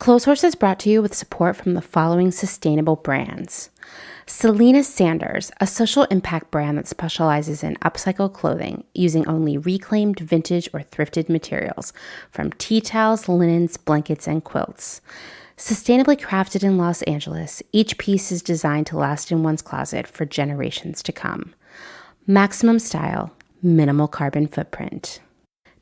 Clotheshorse is brought to you with support from the following sustainable brands. Selena Sanders, a social impact brand that specializes in upcycled clothing using only reclaimed, vintage, or thrifted materials from tea towels, linens, blankets, and quilts. Sustainably crafted in Los Angeles, each piece is designed to last in one's closet for generations to come. Maximum style, minimal carbon footprint.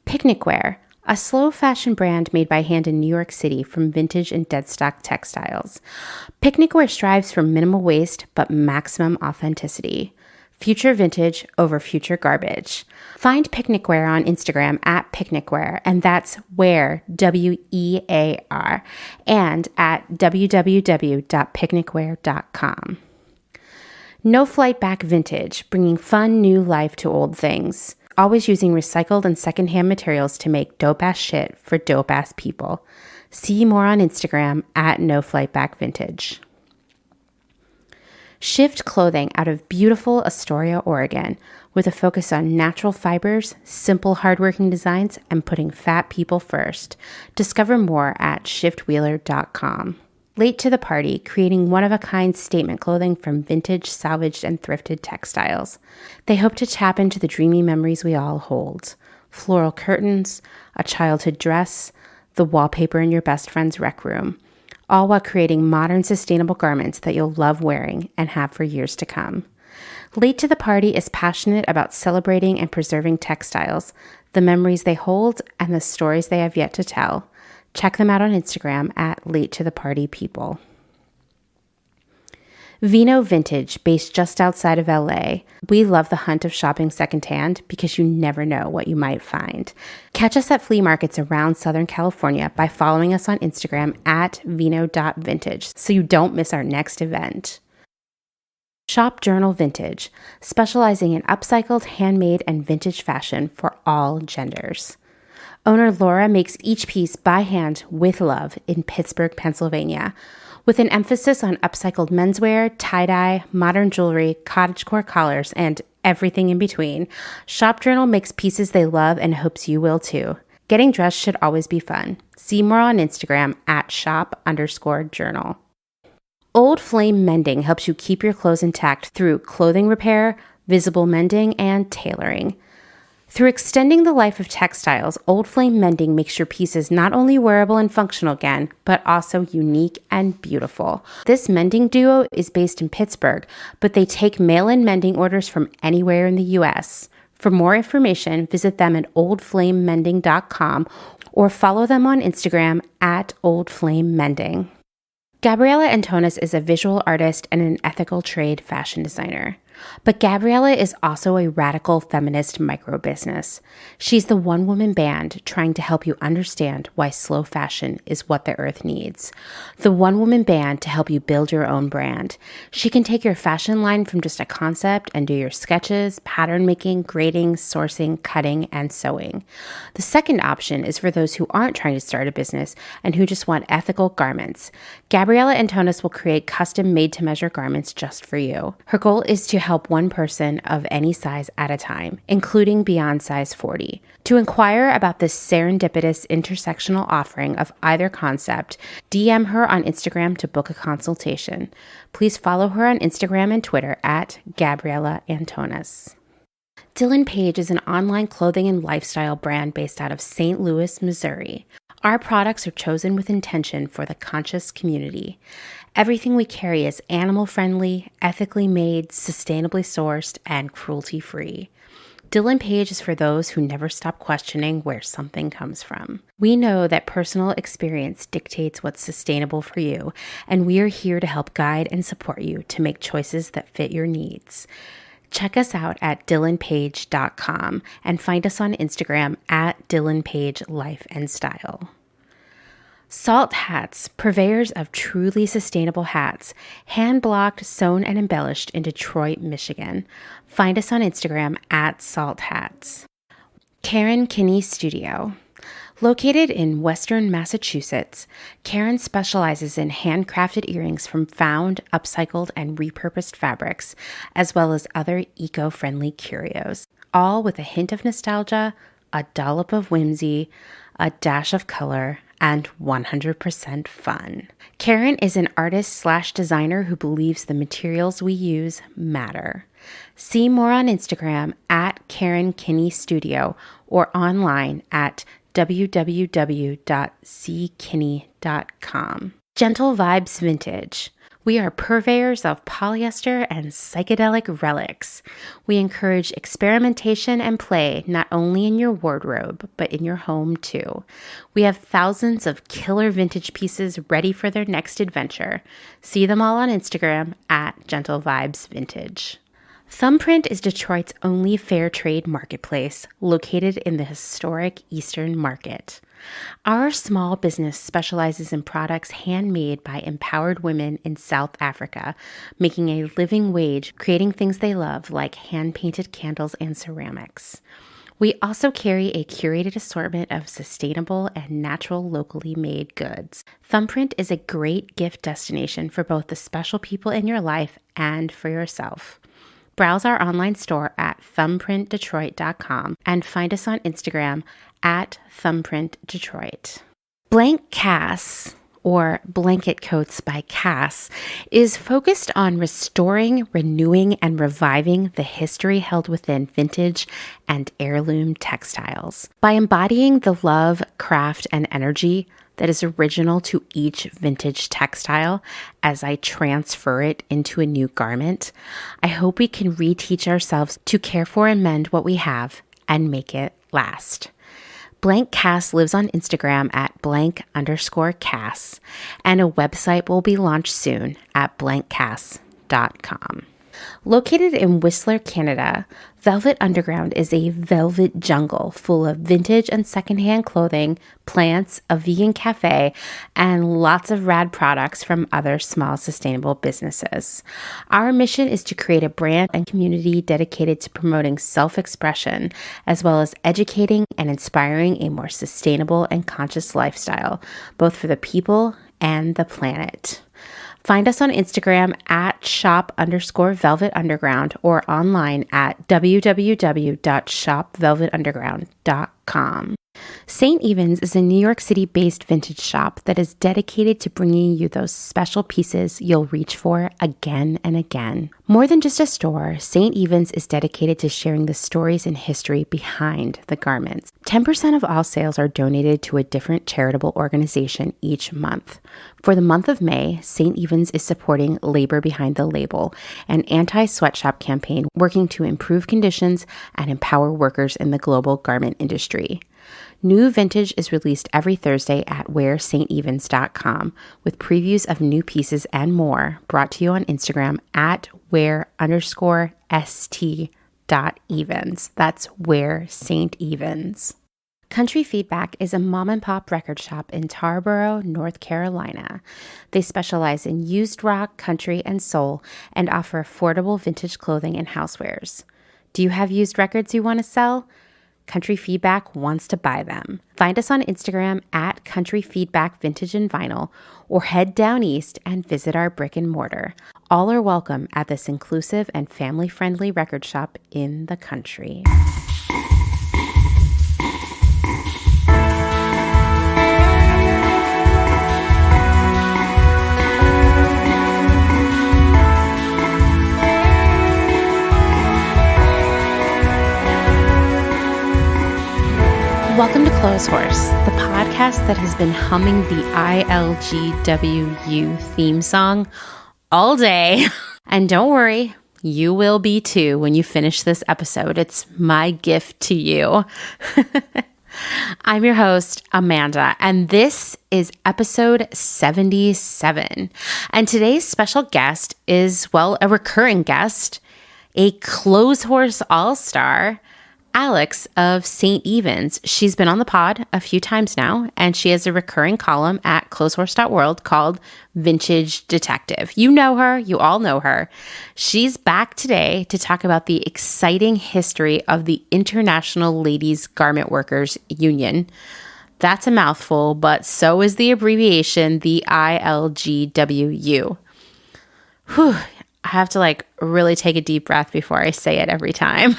Picnic Wear, a slow fashion brand made by hand in New York City from vintage and deadstock textiles. Picnic Wear strives for minimal waste but maximum authenticity. Future vintage over future garbage. Find Picnic Wear on Instagram at Picnic Wear, and that's Wear, W-E-A-R, and at www.picnicwear.com. No Flight Back Vintage, bringing fun new life to old things. Always using recycled and secondhand materials to make dope-ass shit for dope-ass people. See more on Instagram at No Flight Back Vintage. Shift Clothing out of beautiful Astoria, Oregon, with a focus on natural fibers, simple hardworking designs, and putting fat people first. Discover more at shiftwheeler.com. Late to the Party, creating one-of-a-kind statement clothing from vintage, salvaged, and thrifted textiles. They hope to tap into the dreamy memories we all hold. Floral curtains, a childhood dress, the wallpaper in your best friend's rec room, all while creating modern, sustainable garments that you'll love wearing and have for years to come. Late to the Party is passionate about celebrating and preserving textiles, the memories they hold, and the stories they have yet to tell. Check them out on Instagram at Late to the Party People. Vino Vintage, based just outside of LA. We love the hunt of shopping secondhand because you never know what you might find. Catch us at flea markets around Southern California by following us on Instagram at vino.vintage so you don't miss our next event. Shop Journal Vintage, specializing in upcycled, handmade, and vintage fashion for all genders. Owner Laura makes each piece by hand with love in Pittsburgh, Pennsylvania, with an emphasis on upcycled menswear, tie-dye, modern jewelry, cottagecore collars, and everything in between. Shop Journal makes pieces they love and hopes you will too. Getting dressed should always be fun. See more on Instagram at shop_journal. Old Flame Mending helps you keep your clothes intact through clothing repair, visible mending, and tailoring. Through extending the life of textiles, Old Flame Mending makes your pieces not only wearable and functional again, but also unique and beautiful. This mending duo is based in Pittsburgh, but they take mail-in mending orders from anywhere in the U.S. For more information, visit them at oldflamemending.com or follow them on Instagram at oldflamemending. Gabriella Antonis is a visual artist and an ethical trade fashion designer. But Gabriella is also a radical feminist micro-business. She's the one-woman band trying to help you understand why slow fashion is what the earth needs. The one-woman band to help you build your own brand. She can take your fashion line from just a concept and do your sketches, pattern making, grading, sourcing, cutting, and sewing. The second option is for those who aren't trying to start a business and who just want ethical garments. Gabriella Antonis will create custom made-to-measure garments just for you. Her goal is to help one person of any size at a time, including beyond size 40. To inquire about this serendipitous intersectional offering of either concept, DM her on Instagram to book a consultation. Please follow her on Instagram and Twitter at Gabriella Antonis. Dylan Page is an online clothing and lifestyle brand based out of St. Louis, Missouri. Our products are chosen with intention for the conscious community. Everything we carry is animal-friendly, ethically made, sustainably sourced, and cruelty-free. Dylan Page is for those who never stop questioning where something comes from. We know that personal experience dictates what's sustainable for you, and we are here to help guide and support you to make choices that fit your needs. Check us out at dylanpage.com and find us on Instagram at dylanpagelife&style. Salt Hats, purveyors of truly sustainable hats, hand-blocked, sewn, and embellished in Detroit, Michigan. Find us on Instagram at Salt Hats. Karen Kinney Studio. Located in Western Massachusetts, Karen specializes in handcrafted earrings from found, upcycled, and repurposed fabrics, as well as other eco-friendly curios, all with a hint of nostalgia, a dollop of whimsy, a dash of color, and 100% fun. Karen is an artist/designer who believes the materials we use matter. See more on Instagram at Karen Kinney Studio or online at www.ckinney.com. Gentle Vibes Vintage. We are purveyors of polyester and psychedelic relics. We encourage experimentation and play not only in your wardrobe, but in your home too. We have thousands of killer vintage pieces ready for their next adventure. See them all on Instagram at Gentle Vibes Vintage. Thumbprint is Detroit's only fair trade marketplace located in the historic Eastern Market. Our small business specializes in products handmade by empowered women in South Africa, making a living wage, creating things they love like hand-painted candles and ceramics. We also carry a curated assortment of sustainable and natural locally made goods. Thumbprint is a great gift destination for both the special people in your life and for yourself. Browse our online store at thumbprintdetroit.com and find us on Instagram at thumbprintdetroit. Blank Cass, or Blanket Coats by Cass, is focused on restoring, renewing, and reviving the history held within vintage and heirloom textiles. By embodying the love, craft, and energy that is original to each vintage textile as I transfer it into a new garment, I hope we can reteach ourselves to care for and mend what we have and make it last. Blank Cass lives on Instagram at blank_Cass, and a website will be launched soon at blankcass.com. Located in Whistler, Canada, Velvet Underground is a velvet jungle full of vintage and secondhand clothing, plants, a vegan cafe, and lots of rad products from other small sustainable businesses. Our mission is to create a brand and community dedicated to promoting self-expression, as well as educating and inspiring a more sustainable and conscious lifestyle, both for the people and the planet. Find us on Instagram at shop_Velvet Underground or online at www.shopvelvetunderground.com. St. Evens is a New York City-based vintage shop that is dedicated to bringing you those special pieces you'll reach for again and again. More than just a store, St. Evens is dedicated to sharing the stories and history behind the garments. 10% of all sales are donated to a different charitable organization each month. For the month of May, St. Evens is supporting Labor Behind the Label, an anti-sweatshop campaign working to improve conditions and empower workers in the global garment industry. New vintage is released every Thursday at wearstevens.com with previews of new pieces and more brought to you on Instagram at wear_st.evens. That's Wear St. Evens. Country Feedback is a mom and pop record shop in Tarboro, North Carolina. They specialize in used rock, country, and soul and offer affordable vintage clothing and housewares. Do you have used records you want to sell? Country Feedback wants to buy them. Find us on Instagram at Country Feedback Vintage and Vinyl, or head down east and visit our brick and mortar. All are welcome at this inclusive and family-friendly record shop in the country. Welcome to Clotheshorse, the podcast that has been humming the ILGWU theme song all day. And don't worry, you will be too when you finish this episode. It's my gift to you. I'm your host, Amanda, and this is episode 77. And today's special guest is, well, a recurring guest, a Clotheshorse all-star, Alex of St. Evens. She's been on the pod a few times now, and she has a recurring column at clotheshorse.world called Vintage Detective. You know her. You all know her. She's back today to talk about the exciting history of the International Ladies Garment Workers Union. That's a mouthful, but so is the abbreviation, the ILGWU. Whew. I have to really take a deep breath before I say it every time.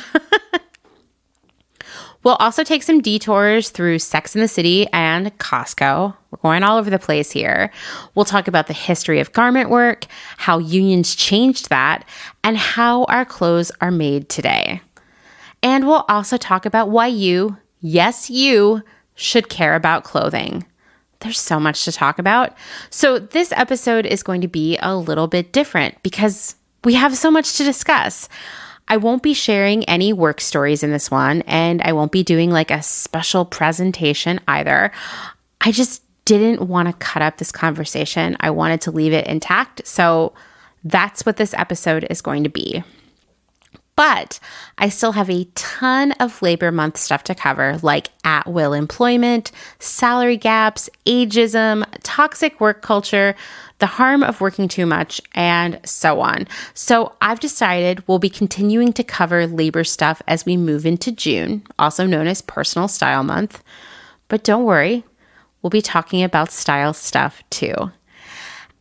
We'll also take some detours through Sex and the City and Costco. We're going all over the place here. We'll talk about the history of garment work, how unions changed that, and how our clothes are made today. And we'll also talk about why you, yes, you, should care about clothing. There's so much to talk about. So this episode is going to be a little bit different because we have so much to discuss. I won't be sharing any work stories in this one, and I won't be doing like a special presentation either. I just didn't want to cut up this conversation. I wanted to leave it intact. So that's what this episode is going to be. But I still have a ton of Labor Month stuff to cover, like at-will employment, salary gaps, ageism, toxic work culture, the harm of working too much, and so on. So I've decided we'll be continuing to cover labor stuff as we move into June, also known as Personal Style Month. But don't worry, we'll be talking about style stuff too.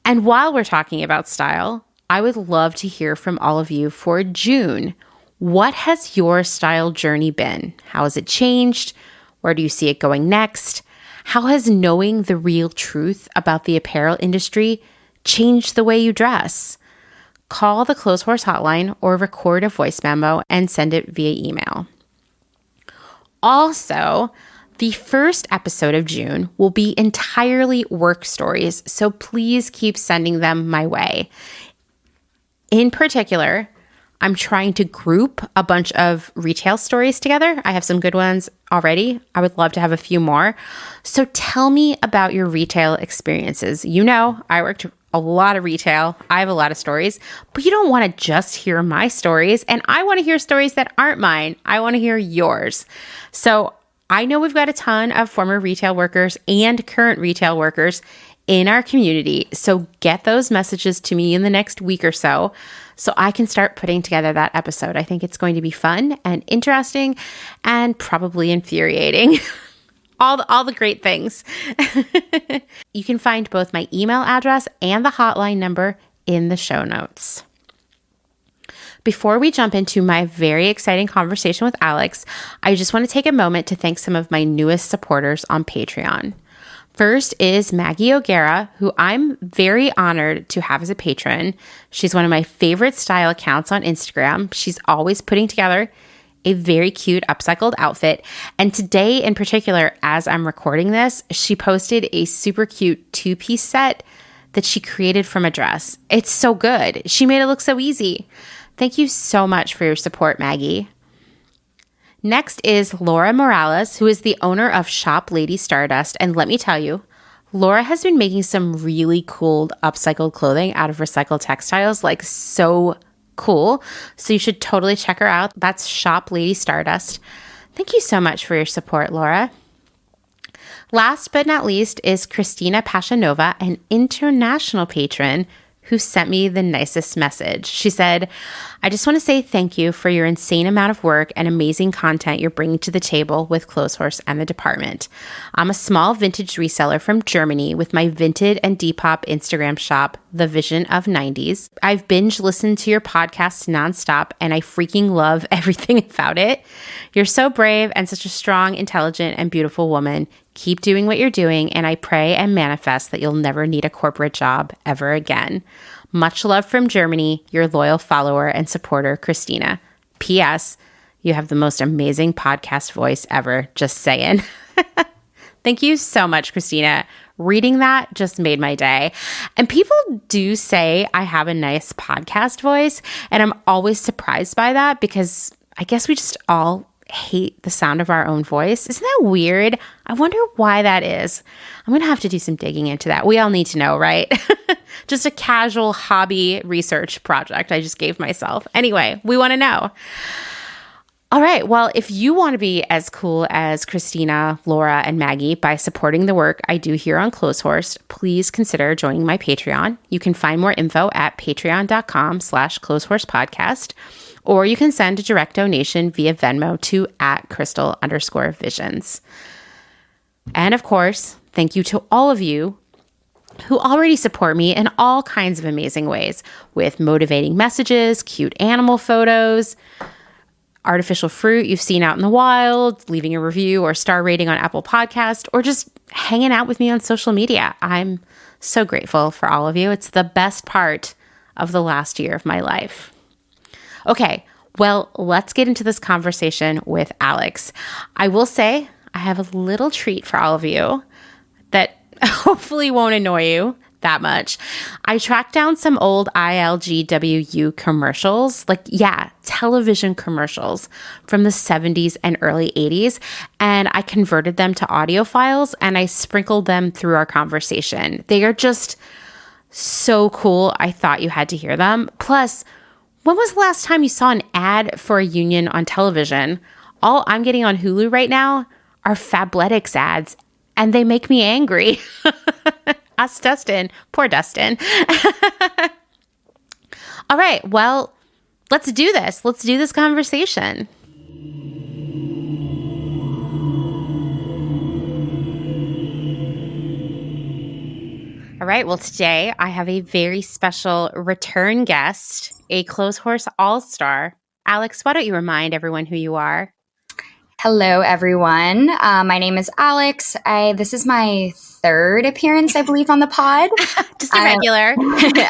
And while we're talking about style, I would love to hear from all of you for June. What has your style journey been? How has it changed? Where do you see it going next? How has knowing the real truth about the apparel industry changed the way you dress? Call the Clotheshorse hotline or record a voice memo and send it via email. Also, the first episode of June will be entirely work stories, so please keep sending them my way. In particular, I'm trying to group a bunch of retail stories together. I have some good ones already. I would love to have a few more. So tell me about your retail experiences. You know, I worked a lot of retail. I have a lot of stories, but you don't want to just hear my stories. And I want to hear stories that aren't mine. I want to hear yours. So I know we've got a ton of former retail workers and current retail workers in our community. So get those messages to me in the next week or so I can start putting together that episode. I think it's going to be fun and interesting and probably infuriating. all the great things. You can find both my email address and the hotline number in the show notes. Before we jump into my very exciting conversation with Alex, I just want to take a moment to thank some of my newest supporters on Patreon. First is Maggie O'Gara, who I'm very honored to have as a patron. She's one of my favorite style accounts on Instagram. She's always putting together a very cute upcycled outfit. And today in particular, as I'm recording this, she posted a super cute two-piece set that she created from a dress. It's so good. She made it look so easy. Thank you so much for your support, Maggie. Next is Laura Morales, who is the owner of Shop Lady Stardust. And let me tell you, Laura has been making some really cool upcycled clothing out of recycled textiles, like so cool. So you should totally check her out. That's Shop Lady Stardust. Thank you so much for your support, Laura. Last but not least is Christina Passanova, an international patron who sent me the nicest message. She said, I just want to say thank you for your insane amount of work and amazing content you're bringing to the table with Clotheshorse and the department. I'm a small vintage reseller from Germany with my Vinted and Depop Instagram shop, The Vision of 90s. I've binge listened to your podcast nonstop and I freaking love everything about it. You're so brave and such a strong, intelligent, and beautiful woman. Keep doing what you're doing, and I pray and manifest that you'll never need a corporate job ever again. Much love from Germany, your loyal follower and supporter, Christina. P.S. You have the most amazing podcast voice ever. Just saying. Thank you so much, Christina. Reading that just made my day. And people do say I have a nice podcast voice, and I'm always surprised by that because I guess we just all hate the sound of our own voice. Isn't that weird? I wonder why that is. I'm going to have to do some digging into that. We all need to know, right? Just a casual hobby research project I just gave myself. Anyway, we want to know. All right. Well, if you want to be as cool as Christina, Laura, and Maggie by supporting the work I do here on Clotheshorse, please consider joining my Patreon. You can find more info at patreon.com/clothehorsepodcast. Or you can send a direct donation via Venmo to @crystal_visions. And of course, thank you to all of you who already support me in all kinds of amazing ways with motivating messages, cute animal photos, artificial fruit you've seen out in the wild, leaving a review or star rating on Apple Podcast, or just hanging out with me on social media. I'm so grateful for all of you. It's the best part of the last year of my life. Okay, well, let's get into this conversation with Alex. I will say I have a little treat for all of you that hopefully won't annoy you that much. I tracked down some old ILGWU commercials, television commercials from the 70s and early 80s, and I converted them to audio files and I sprinkled them through our conversation. They are just so cool. I thought you had to hear them. Plus, when was the last time you saw an ad for a union on television? All I'm getting on Hulu right now are Fabletics ads, and they make me angry. Ask Dustin. Poor Dustin. All right. Well, let's do this. Let's do this conversation. All right. Well, today I have a very special return guest, a Clotheshorse all-star. Alex, why don't you remind everyone who you are? Hello, everyone. My name is Alex. This is my third appearance, I believe, on the pod. Just a regular.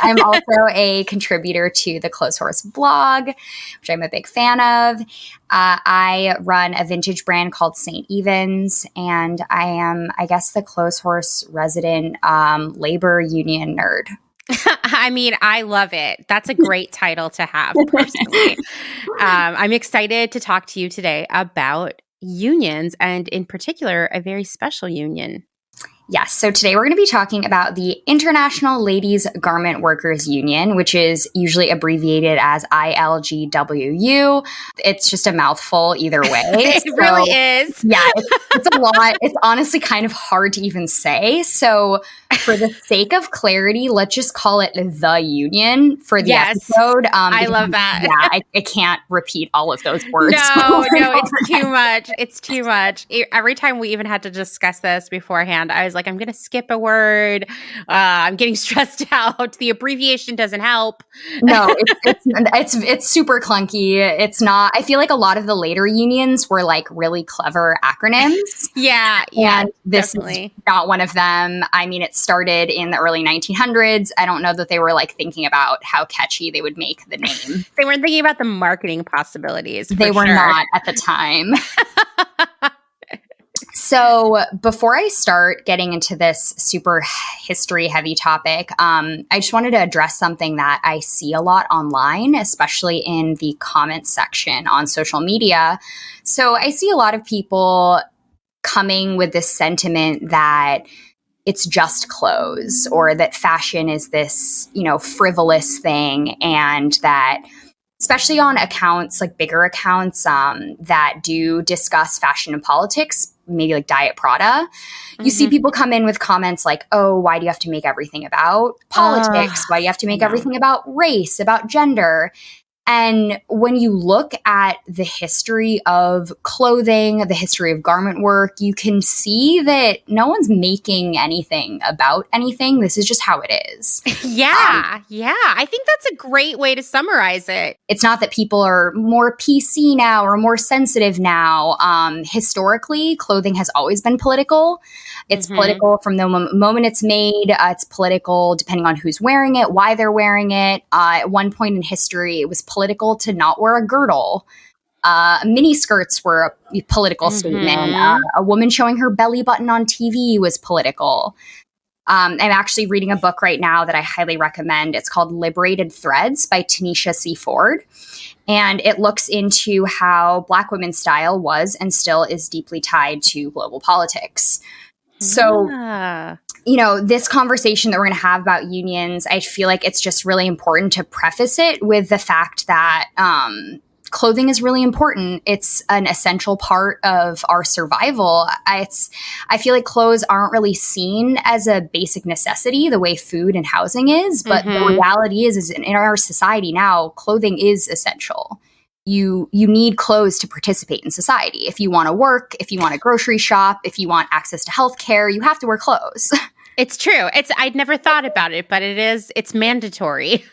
I'm also a contributor to the Clotheshorse blog, which I'm a big fan of. I run a vintage brand called St. Evans, and I am, I guess, the Clotheshorse resident labor union nerd. I mean, I love it. That's a great title to have, personally. I'm excited to talk to you today about unions, and in particular, a very special union. Yes. So today we're going to be talking about the International Ladies Garment Workers Union, which is usually abbreviated as ILGWU. It's just a mouthful either way. It really is. Yeah, it's a lot. It's honestly kind of hard to even say. So for the sake of clarity, let's just call it the union for the episode. I love that. Yeah, I can't repeat all of those words. No, it's too much. It's too much. Every time we even had to discuss this beforehand, I was like, I'm going to skip a word. I'm getting stressed out. The abbreviation doesn't help. No, it's super clunky. It's not. I feel like a lot of the later unions were like really clever acronyms. Yeah, and this definitely is not one of them. I mean, it started in the early 1900s. I don't know that they were like thinking about how catchy they would make the name. They weren't thinking about the marketing possibilities. They were not at the time. So before I start getting into this super history heavy topic, I just wanted to address something that I see a lot online, especially in the comments section on social media. So I see a lot of people coming with this sentiment that it's just clothes, or that fashion is this, frivolous thing, and that especially on accounts, like bigger accounts that do discuss fashion and politics, maybe like Diet Prada, you see people come in with comments like, oh, why do you have to make everything about politics? Why do you have to make everything about race, about gender? And when you look at the history of clothing, the history of garment work, you can see that no one's making anything about anything. This is just how it is. Yeah. I think that's a great way to summarize it. It's not that people are more PC now or more sensitive now. Historically, clothing has always been political. It's political from the moment it's made. It's political depending on who's wearing it, why they're wearing it. At one point in history, it was political to not wear a girdle. Mini skirts were a political statement. A woman showing her belly button on TV was political. I'm actually reading a book right now that I highly recommend. It's called Liberated Threads by Tanisha C. Ford. And it looks into how Black women's style was and still is deeply tied to global politics. So, this conversation that we're going to have about unions, I feel like it's just really important to preface it with the fact that clothing is really important. It's an essential part of our survival. I feel like clothes aren't really seen as a basic necessity the way food and housing is, but the reality is in our society now, clothing is essential. You need clothes to participate in society. If you want to work, if you want to grocery shop, if you want access to healthcare, you have to wear clothes. It's true. I'd never thought about it, but it's mandatory.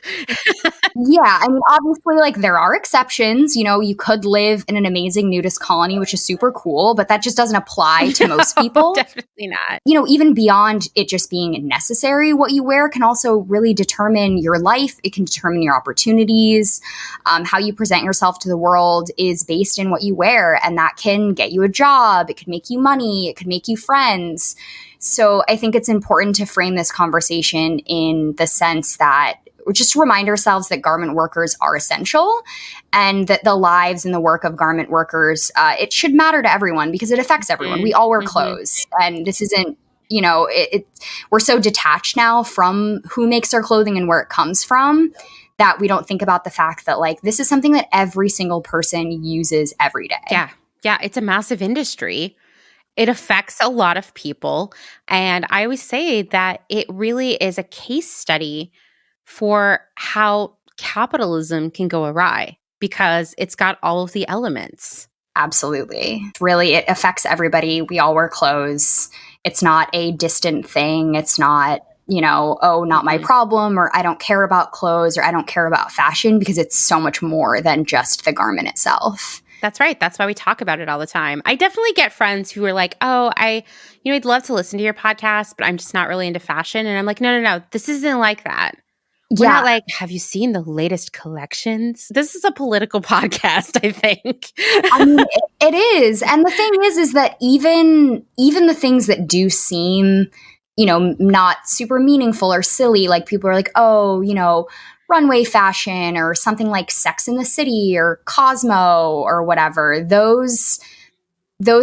Yeah, I mean, obviously, like, there are exceptions. You know, you could live in an amazing nudist colony, which is super cool, but that just doesn't apply to most people. Definitely not. You know, even beyond it just being necessary, what you wear can also really determine your life. It can determine your opportunities. How you present yourself to the world is based in what you wear, and that can get you a job. It could make you money. It could make you friends. So I think it's important to frame this conversation in the sense that just remind ourselves that garment workers are essential and that the lives and the work of garment workers, it should matter to everyone because it affects everyone. We all wear clothes, and this isn't, you know, we're so detached now from who makes our clothing and where it comes from that we don't think about the fact that, like, this is something that every single person uses every day. Yeah. Yeah. It's a massive industry. It affects a lot of people. And I always say that it really is a case study for how capitalism can go awry because it's got all of the elements. Absolutely. Really, it affects everybody. We all wear clothes. It's not a distant thing. It's not, you know, oh, not my problem, or I don't care about clothes, or I don't care about fashion, because it's so much more than just the garment itself. That's right. That's why we talk about it all the time. I definitely get friends who are like, oh, I'd love to listen to your podcast, but I'm just not really into fashion. And I'm like, no, this isn't like that. We're not like, have you seen the latest collections? This is a political podcast, I think. I mean, it is. And the thing is that even the things that do seem, you know, not super meaningful or silly, like people are like, oh, you know, runway fashion or something like Sex and the City or Cosmo or whatever, those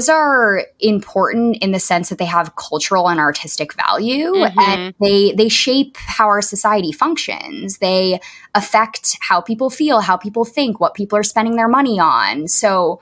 are important in the sense that they have cultural and artistic value, and they shape how our society functions. They affect how people feel, how people think, what people are spending their money on. So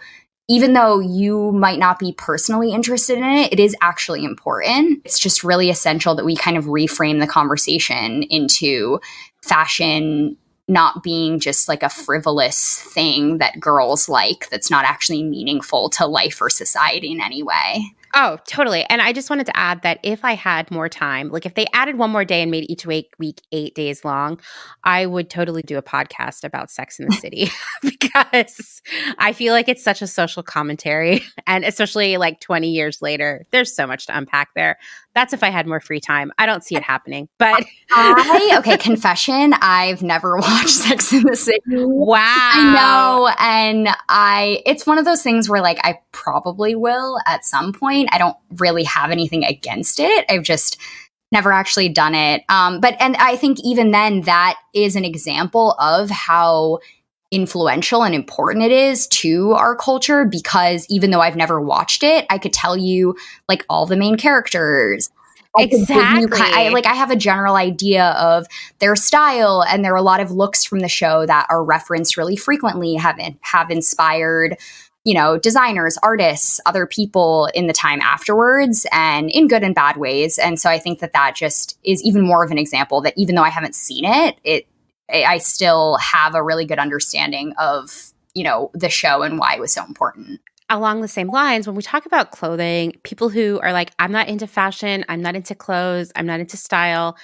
even though you might not be personally interested in it, it is actually important. It's just really essential that we kind of reframe the conversation into fashion not being just like a frivolous thing that girls like that's not actually meaningful to life or society in any way. Oh, totally. And I just wanted to add that if I had more time, like if they added one more day and made each week 8 days long, I would totally do a podcast about Sex in the City because I feel like it's such a social commentary. And especially like 20 years later, there's so much to unpack there. That's if I had more free time. I don't see it happening. But okay, confession, I've never watched Sex in the City. Wow. I know. And it's one of those things where like I probably will at some point. I don't really have anything against it. I've just never actually done it. And I think even then that is an example of how influential and important it is to our culture, because even though I've never watched it, I could tell you like all the main characters. Exactly. I have a general idea of their style, and there are a lot of looks from the show that are referenced really frequently, have inspired, you know, designers, artists, other people in the time afterwards, and in good and bad ways. And so I think that just is even more of an example that even though I haven't seen it, I still have a really good understanding of, you know, the show and why it was so important. Along the same lines, when we talk about clothing, people who are like, I'm not into fashion, I'm not into clothes, I'm not into style,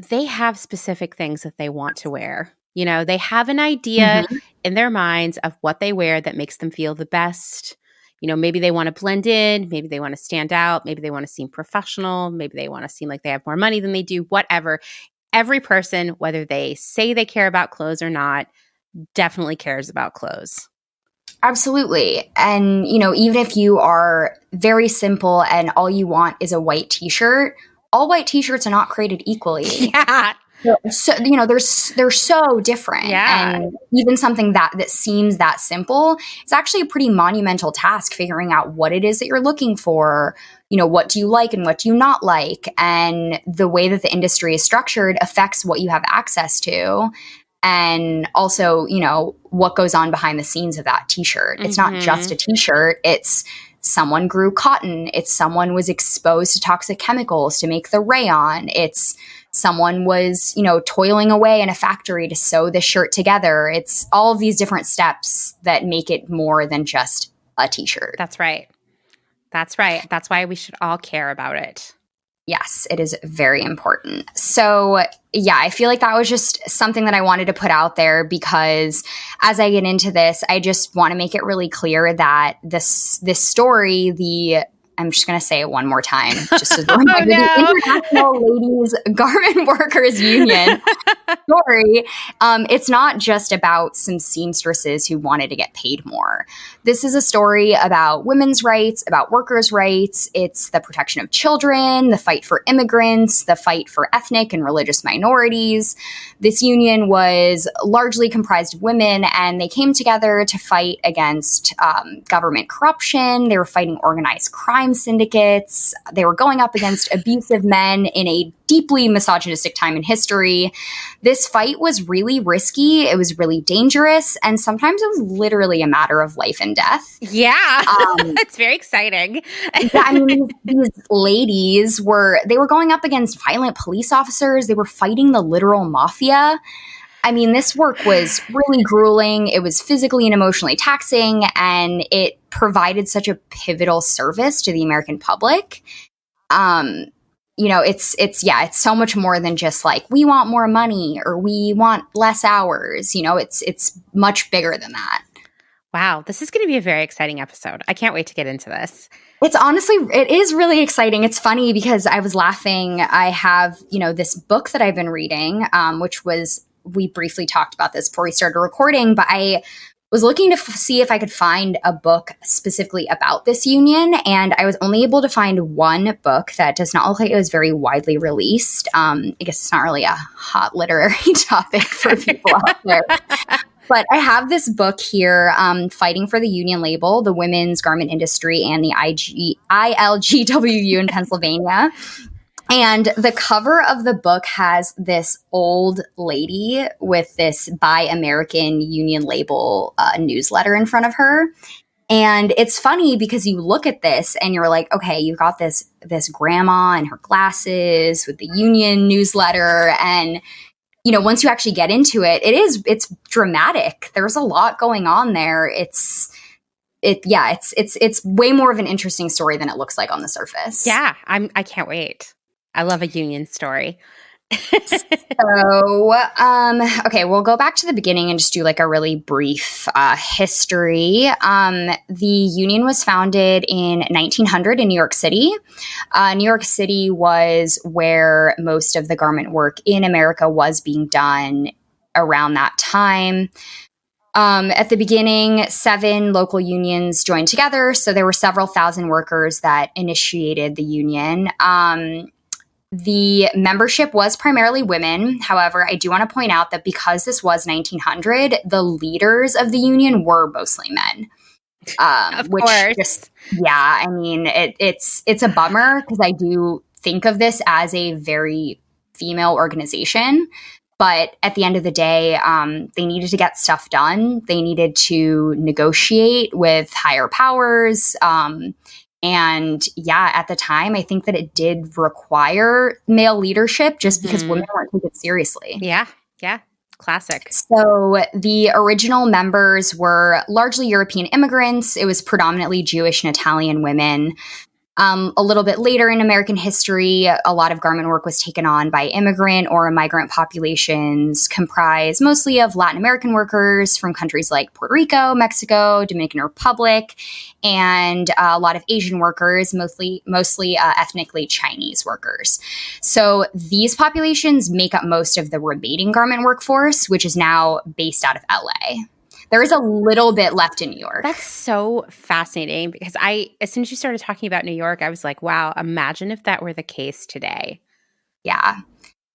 they have specific things that they want to wear. You know, they have an idea in their minds of what they wear that makes them feel the best. You know, maybe they want to blend in, maybe they want to stand out, maybe they want to seem professional, maybe they want to seem like they have more money than they do, whatever. Every person, whether they say they care about clothes or not, definitely cares about clothes. Absolutely. And, you know, even if you are very simple and all you want is a white t-shirt, all white t-shirts are not created equally. Yeah. So, you know, they're so different. Yeah. And even something that seems that simple is actually a pretty monumental task, figuring out what it is that you're looking for. You know, what do you like and what do you not like? And the way that the industry is structured affects what you have access to. And also, you know, what goes on behind the scenes of that t-shirt. It's not just a t-shirt. It's someone grew cotton. It's someone was exposed to toxic chemicals to make the rayon. It's someone was, you know, toiling away in a factory to sew the shirt together. It's all of these different steps that make it more than just a t-shirt. That's right. That's right. That's why we should all care about it. Yes, it is very important. So, yeah, I feel like that was just something that I wanted to put out there because as I get into this, I just want to make it really clear that this story, I'm just going to say it one more time, just as a reminder, the International Ladies Garment Workers Union story, it's not just about some seamstresses who wanted to get paid more. This is a story about women's rights, about workers' rights. It's the protection of children, the fight for immigrants, the fight for ethnic and religious minorities. This union was largely comprised of women, and they came together to fight against government corruption. They were fighting organized crime syndicates. They were going up against abusive men in a deeply misogynistic time in history. This fight was really risky. It was really dangerous. And sometimes it was literally a matter of life and death. Yeah. It's very exciting. Yeah, I mean, these ladies were going up against violent police officers. They were fighting the literal mafia. I mean, this work was really grueling. It was physically and emotionally taxing, and it provided such a pivotal service to the American public. It's so much more than just like, we want more money or we want less hours. It's much bigger than that. Wow, this is going to be a very exciting episode. I can't wait to get into this. It is really exciting. It's funny because I was laughing. I have, this book that I've been reading, we briefly talked about this before we started recording, but I was looking to see if I could find a book specifically about this union, and I was only able to find one book that does not look like it was very widely released. I guess it's not really a hot literary topic for people out there. But I have this book here, Fighting for the Union Label, the Women's Garment Industry, and the ILGWU in Pennsylvania. And the cover of the book has this old lady with this Buy American Union Label newsletter in front of her. And it's funny because you look at this and you're like, okay, you've got this grandma and her glasses with the union newsletter. And, once you actually get into it, it's dramatic. There's a lot going on there. It's way more of an interesting story than it looks like on the surface. Yeah, I can't wait. I love a union story. So, okay, we'll go back to the beginning and just do like a really brief history. The union was founded in 1900 in New York City. New York City was where most of the garment work in America was being done around that time. At the beginning, 7 local unions joined together. So there were several thousand workers that initiated the union. The membership was primarily women. However, I do want to point out that because this was 1900, the leaders of the union were mostly men. Of course. I mean, it's a bummer because I do think of this as a very female organization. But at the end of the day, they needed to get stuff done. They needed to negotiate with higher powers. And at the time, I think that it did require male leadership just because women weren't taken seriously. Yeah. Classic. So the original members were largely European immigrants. It was predominantly Jewish and Italian women. A little bit later in American history, a lot of garment work was taken on by immigrant or migrant populations comprised mostly of Latin American workers from countries like Puerto Rico, Mexico, Dominican Republic, and a lot of Asian workers, mostly ethnically Chinese workers. So these populations make up most of the remaining garment workforce, which is now based out of LA. There is a little bit left in New York. That's so fascinating because as soon as you started talking about New York, I was like, wow, imagine if that were the case today. Yeah.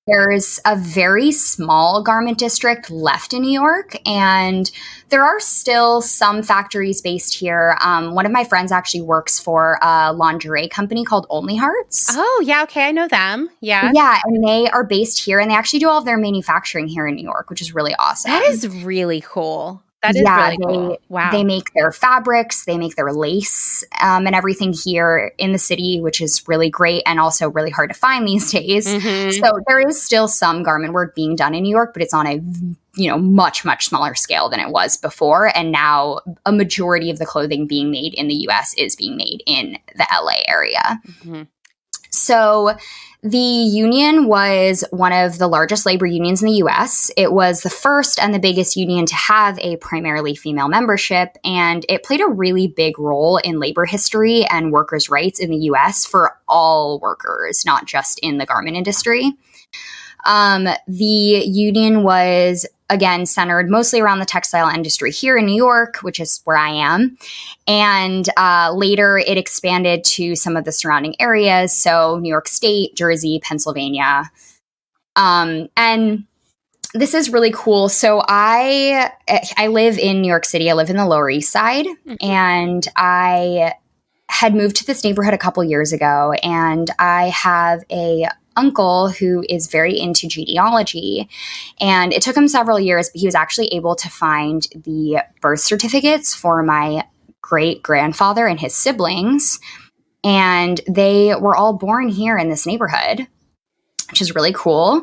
There's a very small garment district left in New York, and there are still some factories based here. One of my friends actually works for a lingerie company called Only Hearts. Oh, yeah. Okay. I know them. Yeah. Yeah. And they are based here, and they actually do all of their manufacturing here in New York, which is really awesome. That is really cool. That is really cool. Wow. They make their fabrics, they make their lace and everything here in the city, which is really great and also really hard to find these days. Mm-hmm. So there is still some garment work being done in New York, but it's on a much, much smaller scale than it was before. And now a majority of the clothing being made in the U.S. is being made in the LA area. Mm-hmm. So the union was one of the largest labor unions in the US. It was the first and the biggest union to have a primarily female membership, and it played a really big role in labor history and workers' rights in the US for all workers, not just in the garment industry. The union was, again, centered mostly around the textile industry here in New York, which is where I am. And later it expanded to some of the surrounding areas. So New York State, Jersey, Pennsylvania. And this is really cool. So I live in New York City. I live in the Lower East Side. And I had moved to this neighborhood a couple years ago. And I have a uncle who is very into genealogy, and it took him several years, but he was actually able to find the birth certificates for my great grandfather and his siblings, and they were all born here in this neighborhood, which is really cool.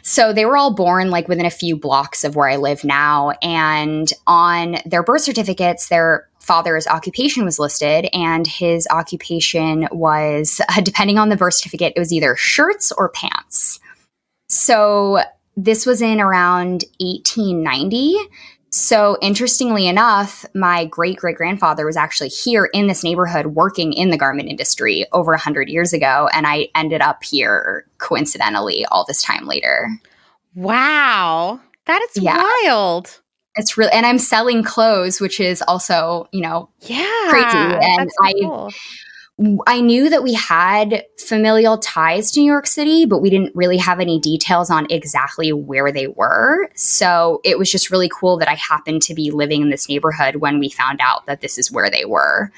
So they were all born like within a few blocks of where I live now, and on their birth certificates, their father's occupation was listed, and his occupation was, depending on the birth certificate, it was either shirts or pants. So this was in around 1890. So interestingly enough, my great-great-grandfather was actually here in this neighborhood working in the garment industry over 100 years ago, and I ended up here coincidentally all this time later. Wow. That is wild. It's really, and I'm selling clothes, which is also, crazy. And cool. I knew that we had familial ties to New York City, but we didn't really have any details on exactly where they were. So it was just really cool that I happened to be living in this neighborhood when we found out that this is where they were.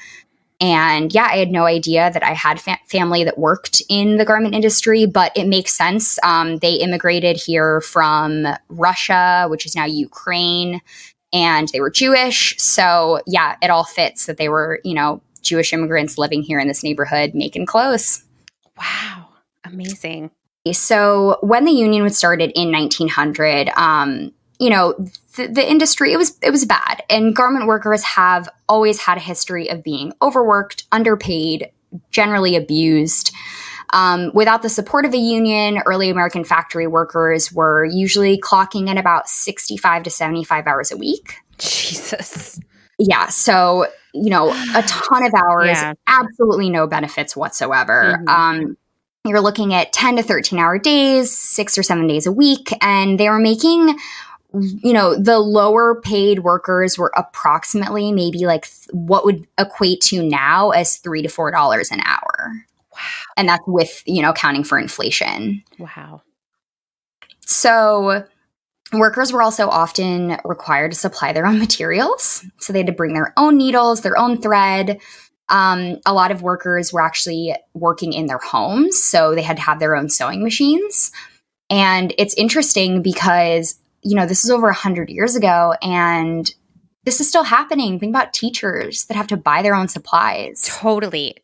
And yeah, I had no idea that I had family that worked in the garment industry, but it makes sense. They immigrated here from Russia, which is now Ukraine, and they were Jewish. So yeah, it all fits that they were, Jewish immigrants living here in this neighborhood making clothes. Wow. Amazing. So when the union was started in 1900, the industry, it was bad. And garment workers have always had a history of being overworked, underpaid, generally abused. Without the support of a union, early American factory workers were usually clocking in about 65 to 75 hours a week. Jesus. Yeah. So, a ton of hours, absolutely no benefits whatsoever. You're looking at 10 to 13 hour days, 6 or 7 days a week, and they were making the lower paid workers were approximately maybe like what would equate to now as $3 to $4 an hour. Wow. And that's with, counting for inflation. Wow. So workers were also often required to supply their own materials. So they had to bring their own needles, their own thread. A lot of workers were actually working in their homes. So they had to have their own sewing machines. And it's interesting because this is over 100 years ago, and this is still happening. Think about teachers that have to buy their own supplies. Totally.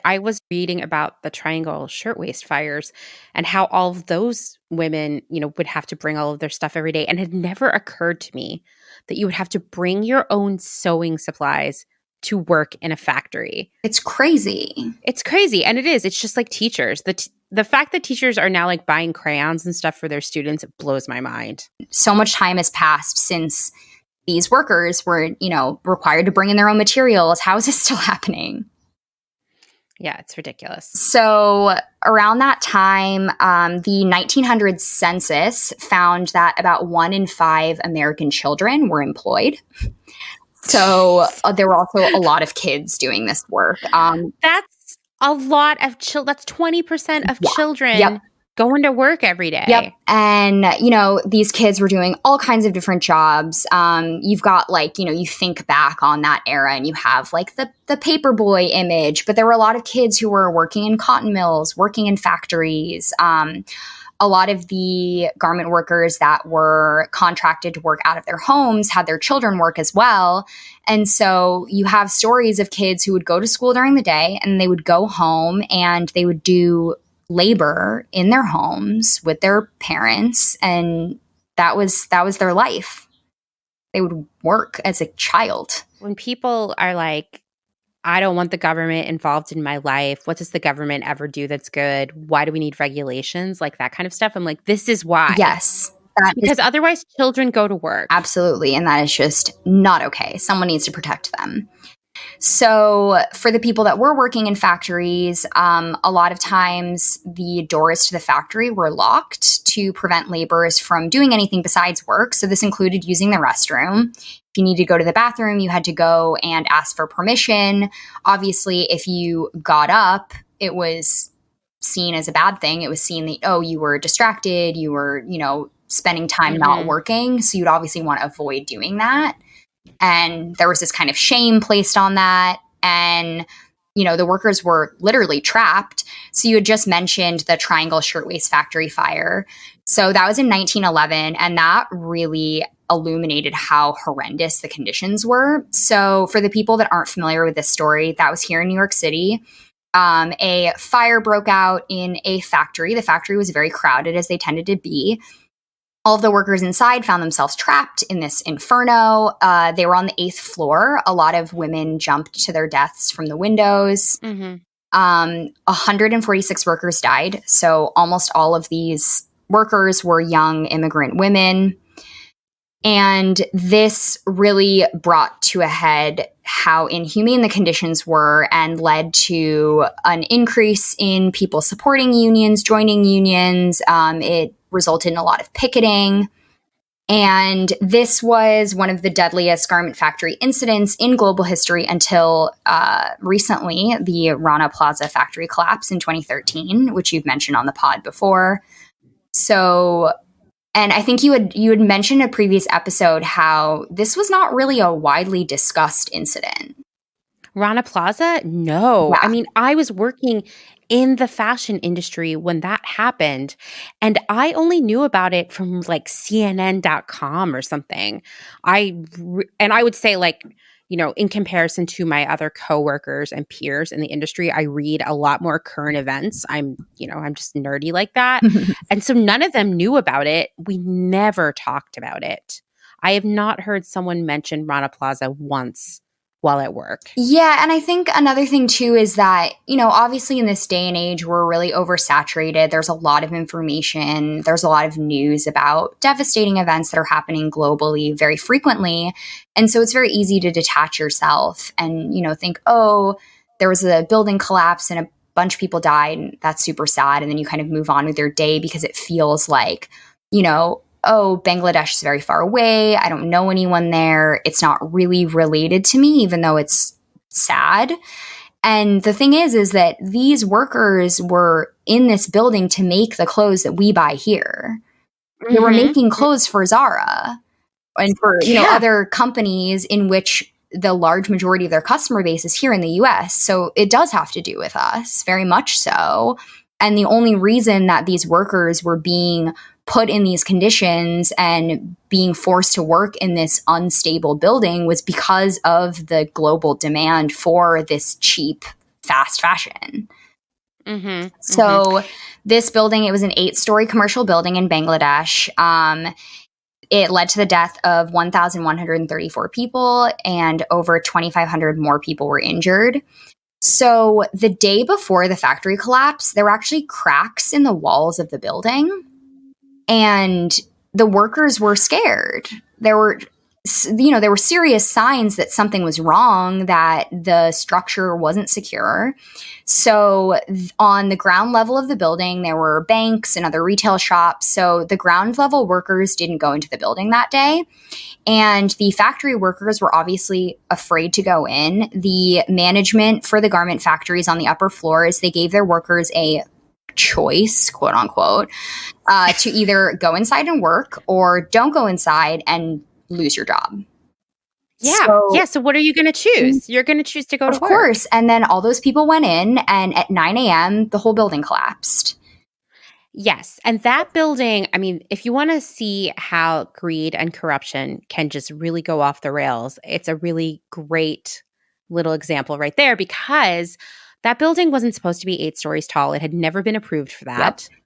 I was reading about the Triangle Shirtwaist fires and how all of those women, would have to bring all of their stuff every day. And it had never occurred to me that you would have to bring your own sewing supplies to work in a factory. It's crazy. And it is. It's just like teachers. The fact that teachers are now like buying crayons and stuff for their students, it blows my mind. So much time has passed since these workers were, required to bring in their own materials. How is this still happening? Yeah, it's ridiculous. So around that time, the 1900 census found that about 1 in 5 American children were employed. So there were also a lot of kids doing this work. That's a lot of that's 20% of children going to work every day. Yep. And, these kids were doing all kinds of different jobs. You've got you think back on that era and you have the paperboy image, but there were a lot of kids who were working in cotton mills, working in factories. A lot of the garment workers that were contracted to work out of their homes had their children work as well. And so you have stories of kids who would go to school during the day and they would go home and they would do labor in their homes with their parents. And that was their life. They would work as a child. When people are like, I don't want the government involved in my life. What does the government ever do that's good? Why do we need regulations? Like that kind of stuff. I'm like, this is why. Yes. Because otherwise children go to work. Absolutely. And that is just not okay. Someone needs to protect them. So for the people that were working in factories, a lot of times the doors to the factory were locked to prevent laborers from doing anything besides work. So this included using the restroom. If you needed to go to the bathroom, you had to go and ask for permission. Obviously, if you got up, it was seen as a bad thing. It was seen that, oh, you were distracted, you were, spending time not working. So you'd obviously want to avoid doing that. And there was this kind of shame placed on that. And, the workers were literally trapped. So you had just mentioned the Triangle Shirtwaist factory fire. So that was in 1911. And that really illuminated how horrendous the conditions were. So for the people that aren't familiar with this story, that was here in New York City. A fire broke out in a factory. The factory was very crowded, as they tended to be. All of the workers inside found themselves trapped in this inferno. They were on the 8th floor. A lot of women jumped to their deaths from the windows. 146 workers died. So almost all of these workers were young immigrant women. And this really brought to a head how inhumane the conditions were and led to an increase in people supporting unions, joining unions. It resulted in a lot of picketing. And this was one of the deadliest garment factory incidents in global history until recently, the Rana Plaza factory collapse in 2013, which you've mentioned on the pod before. So, and I think you had mentioned in a previous episode how this was not really a widely discussed incident. Rana Plaza? No. Yeah. I mean, I was working in the fashion industry when that happened, and I only knew about it from like CNN.com or something. And I would say, like, in comparison to my other coworkers and peers in the industry, I read a lot more current events. I'm just nerdy like that. And so none of them knew about it. We never talked about it. I have not heard someone mention Rana Plaza once while at work. Yeah, and I think another thing too is that, obviously in this day and age, we're really oversaturated. There's a lot of information. There's a lot of news about devastating events that are happening globally very frequently. And so it's very easy to detach yourself and, think, oh, there was a building collapse and a bunch of people died, and that's super sad. And then you kind of move on with your day because it feels like, oh, Bangladesh is very far away. I don't know anyone there. It's not really related to me, even though it's sad. And the thing is that these workers were in this building to make the clothes that we buy here. They were making clothes for Zara and for, other companies in which the large majority of their customer base is here in the US. So it does have to do with us, very much so. And the only reason that these workers were being put in these conditions and being forced to work in this unstable building was because of the global demand for this cheap, fast fashion. So this building, it was an 8-story commercial building in Bangladesh. It led to the death of 1,134 people, and over 2,500 more people were injured. So the day before the factory collapse, there were actually cracks in the walls of the building. And the workers were scared. There were serious signs that something was wrong, that the structure wasn't secure. So on the ground level of the building, there were banks and other retail shops. So the ground level workers didn't go into the building that day. And the factory workers were obviously afraid to go in. The management for the garment factories on the upper floors, they gave their workers a choice, quote unquote, to either go inside and work or don't go inside and lose your job. Yeah. So what are you going to choose? You're going to choose to go to work. Of course. And then all those people went in, and at 9 a.m., the whole building collapsed. Yes. And that building, I mean, if you want to see how greed and corruption can just really go off the rails, it's a really great little example right there, because that building wasn't supposed to be 8 stories tall. It had never been approved for that. Yep.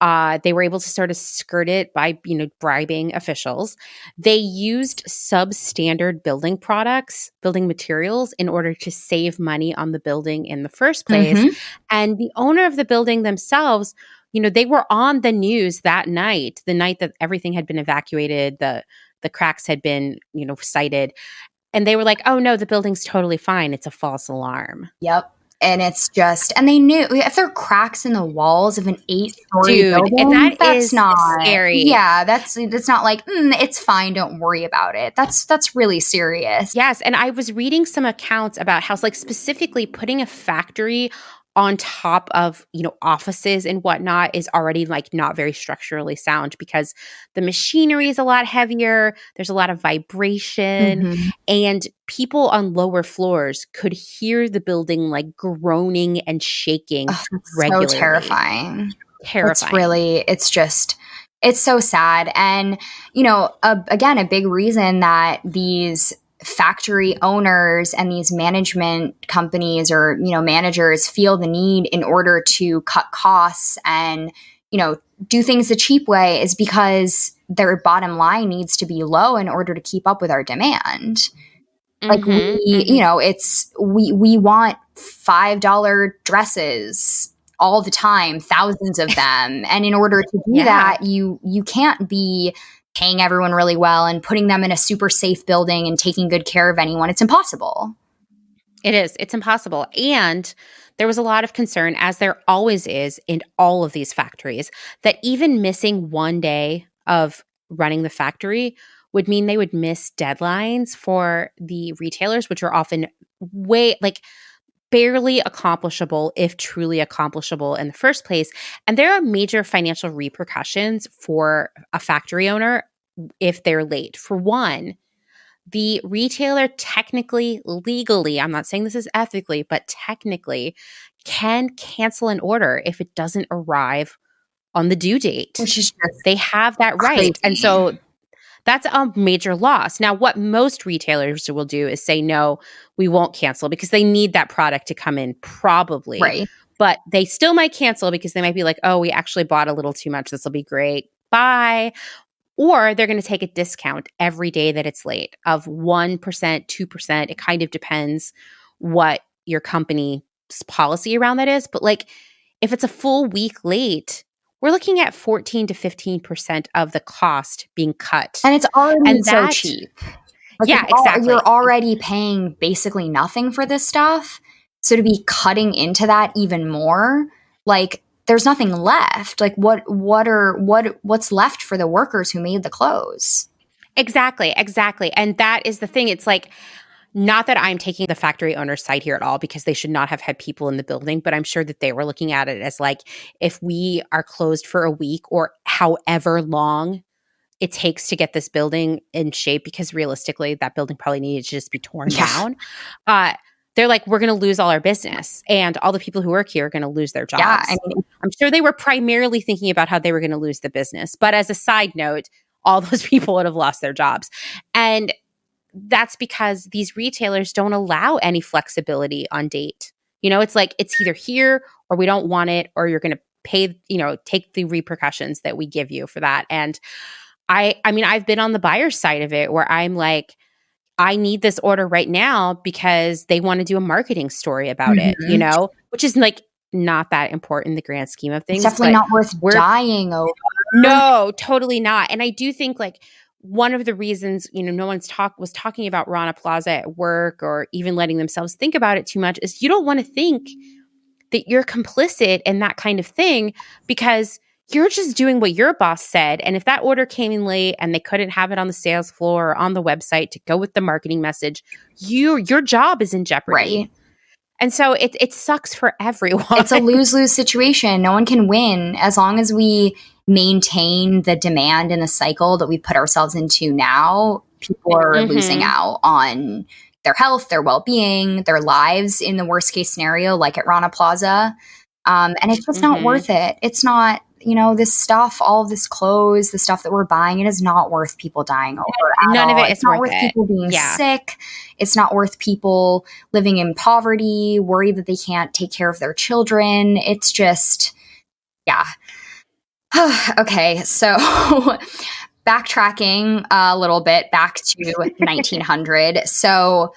They were able to sort of skirt it by, bribing officials. They used substandard building products, building materials in order to save money on the building in the first place. Mhm. And the owner of the building themselves, they were on the news that night, the night that everything had been evacuated, the cracks had been, cited. And they were like, oh no, the building's totally fine. It's a false alarm. Yep. And it's just, and they knew if there are cracks in the walls of an 8-story building, and that's is not scary. Yeah, that's not like it's fine. Don't worry about it. That's really serious. Yes, and I was reading some accounts about how, like, specifically putting a factory on top of, offices and whatnot is already, like, not very structurally sound because the machinery is a lot heavier. There's a lot of vibration, and people on lower floors could hear the building, like, groaning and shaking regularly. So terrifying. It's so sad. And, again, a big reason that these factory owners and these management companies or, managers feel the need in order to cut costs and, do things the cheap way is because their bottom line needs to be low in order to keep up with our demand. Like we want $5 dresses all the time, thousands of them. And in order to do that, you can't be paying everyone really well and putting them in a super safe building and taking good care of anyone. It's impossible. It is. It's impossible. And there was a lot of concern, as there always is in all of these factories, that even missing one day of running the factory would mean they would miss deadlines for the retailers, which are often barely accomplishable, if truly accomplishable in the first place. And there are major financial repercussions for a factory owner if they're late. For one, the retailer technically, legally, I'm not saying this is ethically, but technically can cancel an order if it doesn't arrive on the due date. Which is they have that right. Crazy. And so that's a major loss. Now, what most retailers will do is say, no, we won't cancel because they need that product to come in probably. Right. But they still might cancel because they might be like, oh, we actually bought a little too much. This will be great. Bye. Or they're going to take a discount every day that it's late of 1%, 2%. It kind of depends what your company's policy around that is. But like if it's a full week late, we're looking at 14 to 15% of the cost being cut. And it's already so cheap. Exactly. You're already paying basically nothing for this stuff. So to be cutting into that even more, like there's nothing left. Like what's left for the workers who made the clothes? Exactly. And that is the thing. It's like, not that I'm taking the factory owner's side here at all, because they should not have had people in the building, but I'm sure that they were looking at it as like, if we are closed for a week or however long it takes to get this building in shape, because realistically that building probably needed to just be torn down. They're like, we're going to lose all our business and all the people who work here are going to lose their jobs. Yeah, I mean, I'm sure they were primarily thinking about how they were going to lose the business. But as a side note, all those people would have lost their jobs. And that's because these retailers don't allow any flexibility on date. It's like, it's either here or we don't want it, or you're going to pay, take the repercussions that we give you for that. And I mean, I've been on the buyer's side of it where I'm like, I need this order right now because they want to do a marketing story about it, which is like not that important in the grand scheme of things. It's definitely not worth dying over. No, totally not. And I do think like one of the reasons, no one's was talking about Rana Plaza at work or even letting themselves think about it too much is you don't want to think that you're complicit in that kind of thing because you're just doing what your boss said. And if that order came in late and they couldn't have it on the sales floor or on the website to go with the marketing message, your job is in jeopardy. Right. And so it sucks for everyone. It's a lose-lose situation. No one can win as long as we maintain the demand and the cycle that we put ourselves into now. People are losing out on their health, their well-being, their lives in the worst case scenario, like at Rana Plaza. And it's just not worth it. It's not, this stuff, all of this clothes, the stuff that we're buying, it is not worth people dying over. None of it is it's not worth people being sick. It's not worth people living in poverty, worried that they can't take care of their children. It's just, Okay, so backtracking a little bit back to 1900. So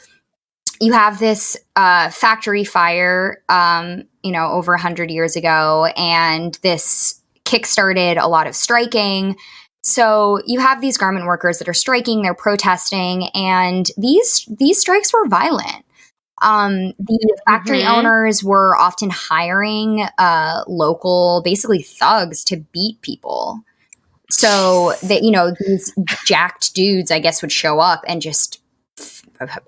you have this factory fire, over 100 years ago, and this kickstarted a lot of striking. So you have these garment workers that are striking, they're protesting, and these strikes were violent. The factory owners were often hiring local, basically thugs, to beat people. So that, these jacked dudes, I guess, would show up and just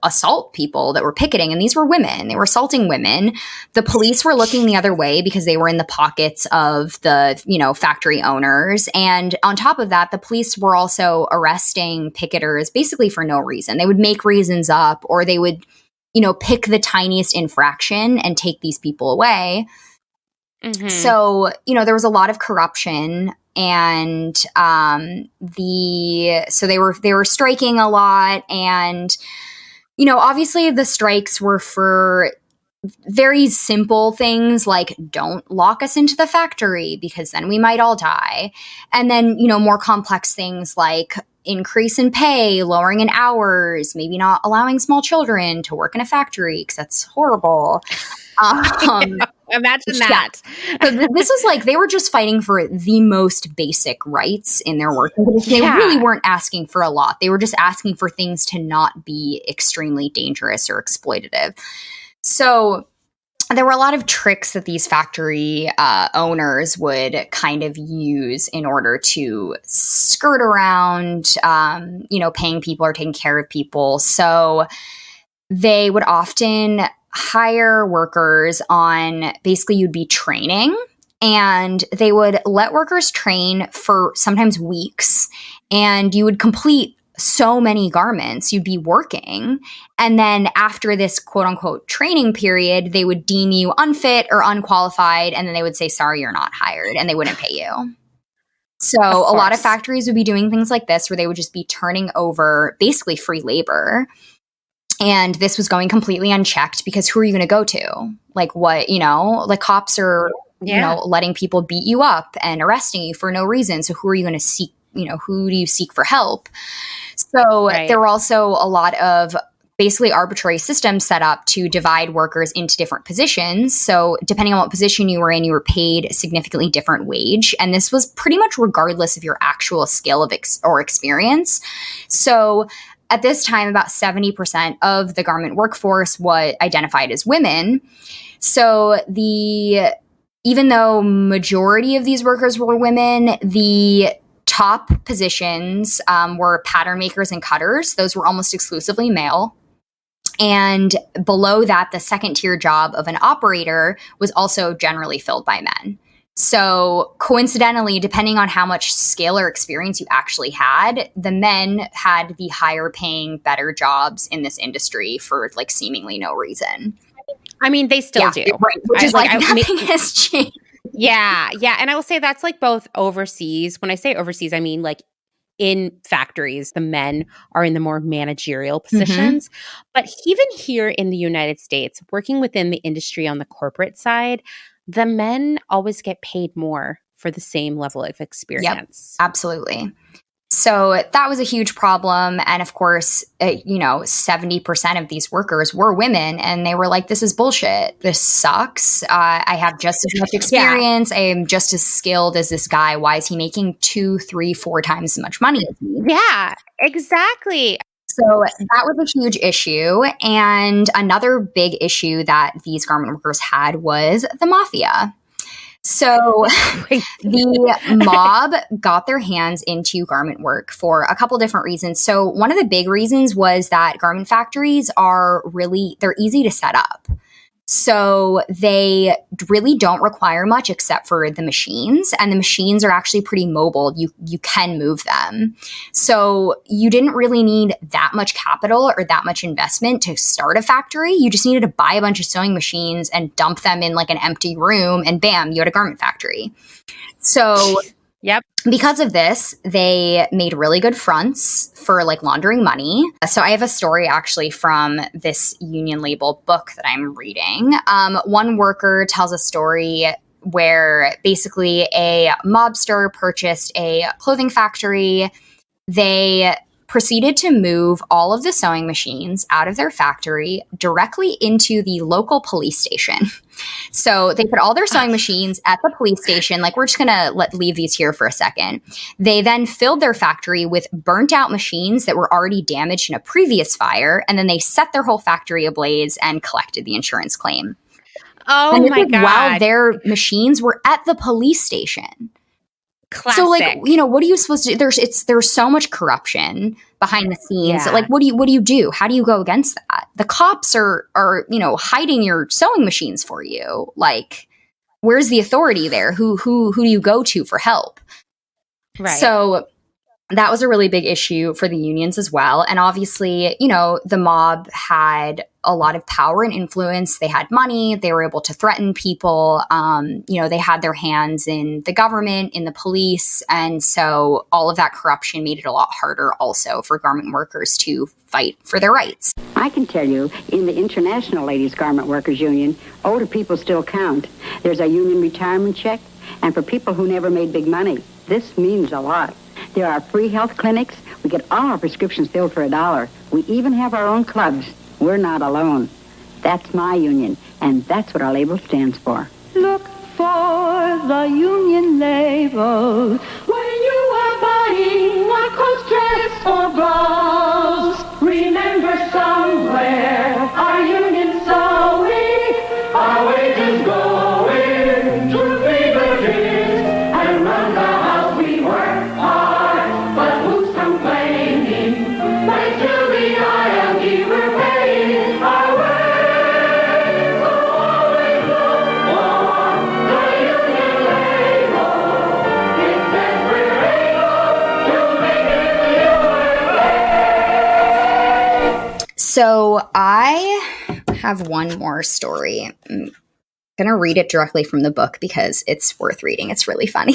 assault people that were picketing. And these were women. They were assaulting women. The police were looking the other way because they were in the pockets of the, factory owners. And on top of that, the police were also arresting picketers basically for no reason. They would make reasons up, or they would, pick the tiniest infraction and take these people away. So, there was a lot of corruption, and so they were striking a lot, and obviously the strikes were for very simple things like, don't lock us into the factory because then we might all die. And then, more complex things like increase in pay, lowering in hours, maybe not allowing small children to work in a factory because that's horrible. Imagine that. So this is like, they were just fighting for the most basic rights in their work. They really weren't asking for a lot. They were just asking for things to not be extremely dangerous or exploitative. So there were a lot of tricks that these factory owners would kind of use in order to skirt around, paying people or taking care of people. So they would often hire workers on, basically you'd be training, and they would let workers train for sometimes weeks, and you would complete so many garments, you'd be working. And then after this quote unquote training period, they would deem you unfit or unqualified. And then they would say, sorry, you're not hired, and they wouldn't pay you. So a lot of factories would be doing things like this, where they would just be turning over basically free labor. And this was going completely unchecked, because who are you going to go to? Like what, like cops are, letting people beat you up and arresting you for no reason. So who are you going to seek? Who do you seek for help? So there were also a lot of basically arbitrary systems set up to divide workers into different positions. So depending on what position you were in, you were paid a significantly different wage. And this was pretty much regardless of your actual skill of or experience. So at this time, about 70% of the garment workforce was identified as women. So even though majority of these workers were women, the top positions were pattern makers and cutters. Those were almost exclusively male. And below that, the second tier job of an operator was also generally filled by men. So coincidentally, depending on how much skill or experience you actually had, the men had the higher paying, better jobs in this industry for like seemingly no reason. I mean, they still do. Right, which is nothing has changed. Yeah. And I will say that's like both overseas. When I say overseas, I mean like in factories, the men are in the more managerial positions. But even here in the United States, working within the industry on the corporate side, the men always get paid more for the same level of experience. Yep, absolutely. So that was a huge problem. And of course, 70% of these workers were women, and they were like, this is bullshit. This sucks. I have just as much experience. I am just as skilled as this guy. Why is he making 2, 3, 4 times as much money as me? Yeah, exactly. So that was a huge issue. And another big issue that these garment workers had was the mafia. So the mob got their hands into garment work for a couple different reasons. So one of the big reasons was that garment factories they're easy to set up. So they really don't require much except for the machines, and the machines are actually pretty mobile. You can move them. So you didn't really need that much capital or that much investment to start a factory. You just needed to buy a bunch of sewing machines and dump them in like an empty room, and bam, you had a garment factory. So because of this, they made really good fronts for like laundering money. So I have a story actually from this Union Label book that I'm reading. One worker tells a story where basically a mobster purchased a clothing factory. They proceeded to move all of the sewing machines out of their factory directly into the local police station. So they put all their sewing machines at the police station. Like, we're just going to leave these here for a second. They then filled their factory with burnt out machines that were already damaged in a previous fire. And then they set their whole factory ablaze and collected the insurance claim. Oh, my God. While their machines were at the police station. Classic. So, like, you know, what are you supposed to do? There's so much corruption behind the scenes. Yeah. Like, what do you do? How do you go against that? The cops are, you know, hiding your sewing machines for you. Like, where's the authority there? Who do you go to for help? Right. So that was a really big issue for the unions as well. And obviously, you know, the mob had a lot of power and influence. They had money. They were able to threaten people. You know, they had their hands in the government, in the police. And so all of that corruption made it a lot harder also for garment workers to fight for their rights. I can tell you, in the International Ladies Garment Workers Union, older people still count. There's a union retirement check. And for people who never made big money, this means a lot. There are free health clinics. We get all our prescriptions filled for $1. We even have our own clubs. We're not alone. That's my union, and that's what our label stands for. Look for the union label when you are buying a coat, dress, or blouse. Remember, somewhere our union's sewing, our wages going to pay the bills and run the house. We work hard, but who's complaining? But till the ILG we're paying our way. So always look for the union label. It says we're able to make it your way. So I have one more story. I'm going to read it directly from the book because it's worth reading. It's really funny.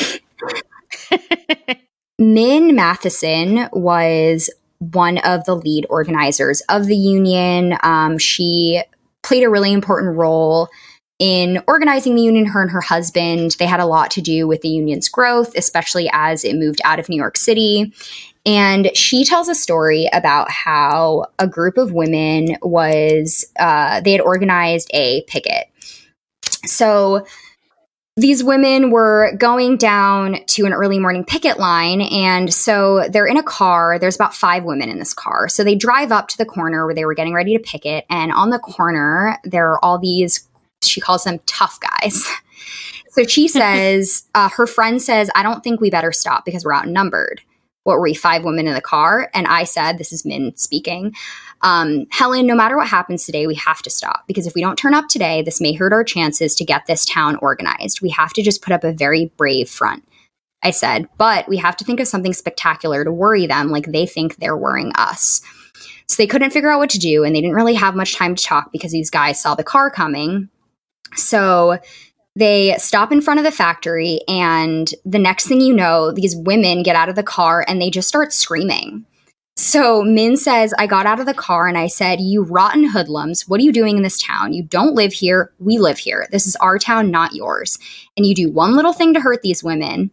Min Matheson was one of the lead organizers of the union. She played a really important role in organizing the union. Her and her husband, they had a lot to do with the union's growth, especially as it moved out of New York City. And she tells a story about how a group of women they had organized a picket. So these women were going down to an early morning picket line. And so they're in a car. There's about 5 women in this car. So they drive up to the corner where they were getting ready to picket. And on the corner, there are all these, she calls them tough guys. So she says, her friend says, I don't think we better stop because we're outnumbered. What were we, 5 women in the car? And I said, this is Min speaking, Helen, no matter what happens today, we have to stop because if we don't turn up today, this may hurt our chances to get this town organized. We have to just put up a very brave front. I said, but we have to think of something spectacular to worry them like they think they're worrying us. So they couldn't figure out what to do and they didn't really have much time to talk because these guys saw the car coming. So they stop in front of the factory and the next thing you know, these women get out of the car and they just start screaming. So Min says, I got out of the car and I said, you rotten hoodlums, what are you doing in this town? You don't live here. We live here. This is our town, not yours. And you do one little thing to hurt these women.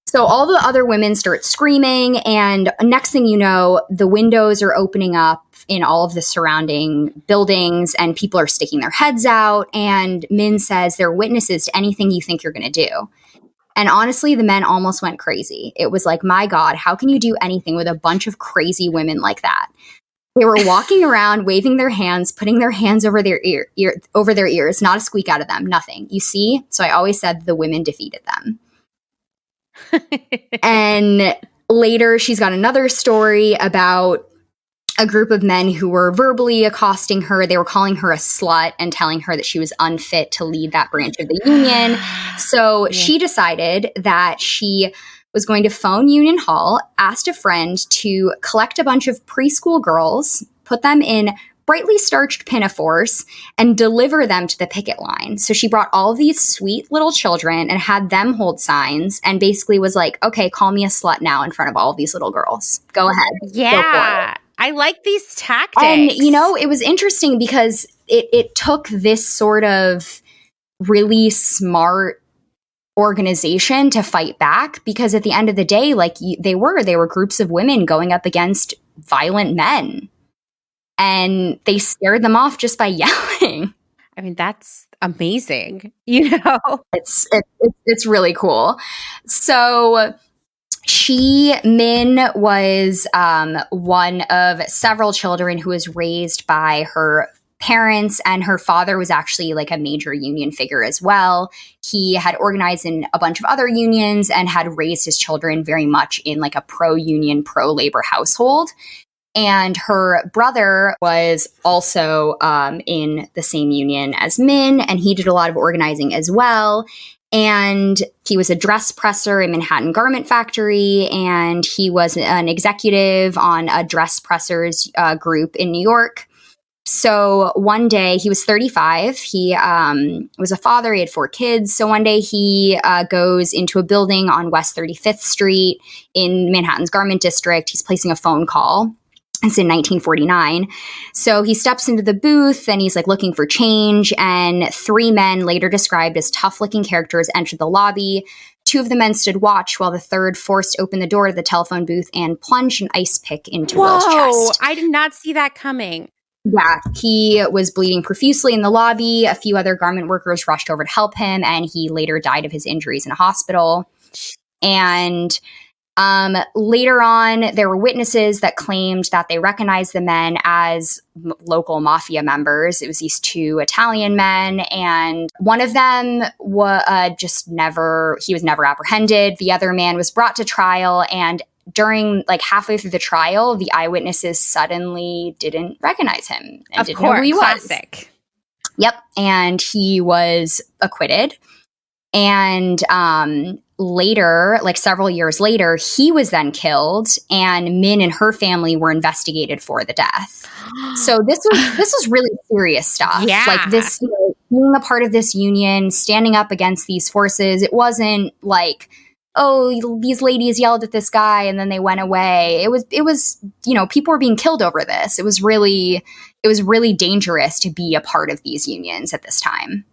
So all the other women start screaming. And next thing you know, the windows are opening up in all of the surrounding buildings and people are sticking their heads out. And Min says they're witnesses to anything you think you're going to do. And honestly, the men almost went crazy. It was like, my God, how can you do anything with a bunch of crazy women like that? They were walking around, waving their hands, putting their hands over their over their ears, not a squeak out of them, nothing. You see? So I always said the women defeated them. And later, she's got another story about a group of men who were verbally accosting her. They were calling her a slut and telling her that she was unfit to lead that branch of the union. So she decided that she was going to phone Union Hall, asked a friend to collect a bunch of preschool girls, put them in brightly starched pinafores, and deliver them to the picket line. So she brought all of these sweet little children and had them hold signs and basically was like, okay, call me a slut now in front of all of these little girls. Go ahead. Yeah. Go for it. I like these tactics. And, you know, it was interesting because it took this sort of really smart organization to fight back, because at the end of the day, like they were groups of women going up against violent men, and they scared them off just by yelling. I mean, that's amazing. You know, it's really cool. So Min was one of several children who was raised by her parents, and her father was actually like a major union figure as well. He had organized in a bunch of other unions and had raised his children very much in like a pro-union, pro-labor household. And her brother was also in the same union as Min, and he did a lot of organizing as well. And he was a dress presser in Manhattan Garment Factory, and he was an executive on a dress pressers group in New York. So one day, he was 35. He was a father. He had 4 kids. So one day he goes into a building on West 35th Street in Manhattan's Garment District. He's placing a phone call. It's in 1949. So he steps into the booth and he's like looking for change. And 3 men, later described as tough-looking characters, entered the lobby. 2 of the men stood watch while the third forced open the door to the telephone booth and plunged an ice pick into Will's chest. I did not see that coming. Yeah, he was bleeding profusely in the lobby. A few other garment workers rushed over to help him, and he later died of his injuries in a hospital. And later on, there were witnesses that claimed that they recognized the men as local mafia members. It was these 2 Italian men, and one of them was he was never apprehended. The other man was brought to trial, and during like halfway through the trial, the eyewitnesses suddenly didn't recognize him and didn't know who he classic. was. Yep, and he was acquitted. And later, like several years later, he was then killed, and Min and her family were investigated for the death. So this was really serious stuff. Yeah. Like this, you know, being a part of this union, standing up against these forces. It wasn't like, oh, these ladies yelled at this guy and then they went away. It was, you know, people were being killed over this. It was really dangerous to be a part of these unions at this time.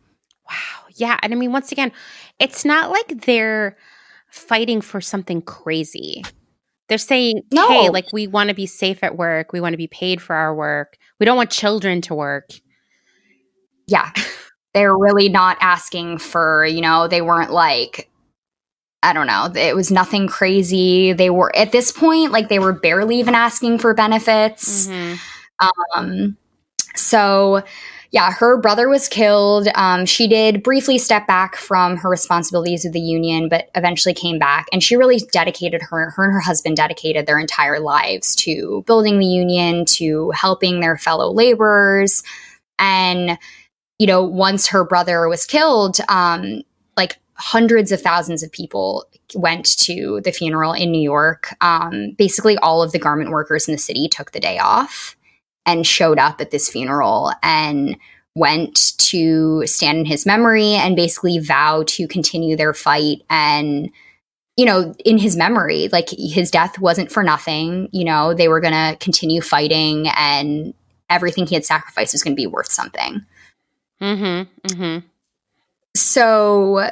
Wow. Yeah. And I mean, once again, it's not like they're fighting for something crazy. They're saying, hey, like, we want to be safe at work. We want to be paid for our work. We don't want children to work. Yeah. They're really not asking for, you know, they weren't like, I don't know. It was nothing crazy. They were, at this point, like, they were barely even asking for benefits. Mm-hmm. So, yeah, her brother was killed. She did briefly step back from her responsibilities of the union, but eventually came back. And she really dedicated her and her husband dedicated their entire lives to building the union, to helping their fellow laborers. And, you know, once her brother was killed, like, hundreds of thousands of people went to the funeral in New York. Basically, all of the garment workers in the city took the day off and showed up at this funeral and went to stand in his memory and basically vow to continue their fight. And, you know, in his memory, like, his death wasn't for nothing. You know, they were going to continue fighting, and everything he had sacrificed was going to be worth something. Mm-hmm. Mm-hmm. So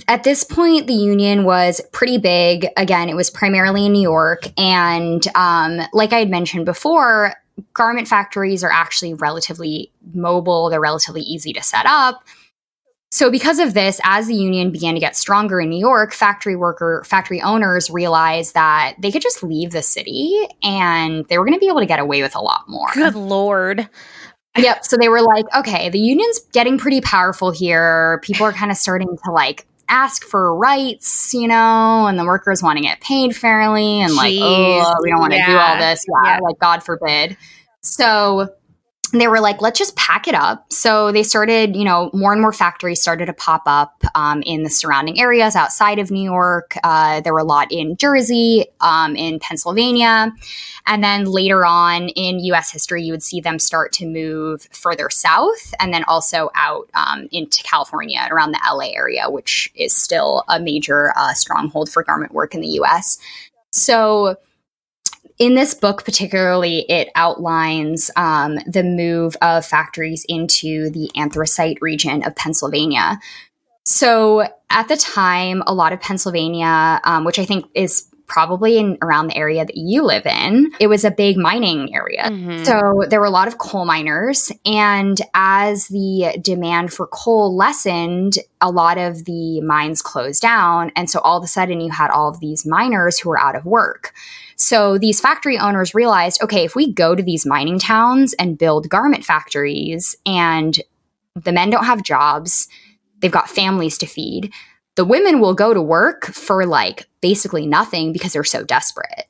at this point, the union was pretty big. Again, it was primarily in New York. And like I had mentioned before, garment factories are actually relatively mobile. They're relatively easy to set up. So because of this, as the union began to get stronger in New York, factory owners realized that they could just leave the city and they were going to be able to get away with a lot more. Good Lord. Yep. So they were like, okay, the union's getting pretty powerful here. People are kind of starting to like ask for rights, you know, and the workers want to get paid fairly and like, oh, we don't want to do all this. Yeah, like, God forbid. So they were like, let's just pack it up. So they started, you know, more and more factories started to pop up in the surrounding areas outside of New York. There were a lot in Jersey, in Pennsylvania. And then later on in U.S. history, you would see them start to move further south and then also out into California, around the LA area, which is still a major stronghold for garment work in the U.S. So in this book particularly, it outlines the move of factories into the anthracite region of Pennsylvania. So at the time, a lot of Pennsylvania, which I think is probably in around the area that you live in, it was a big mining area. So there were a lot of coal miners. And as the demand for coal lessened, a lot of the mines closed down. And so all of a sudden you had all of these miners who were out of work. So these factory owners realized, okay, if we go to these mining towns and build garment factories and the men don't have jobs, they've got families to feed, the women will go to work for like basically nothing because they're so desperate.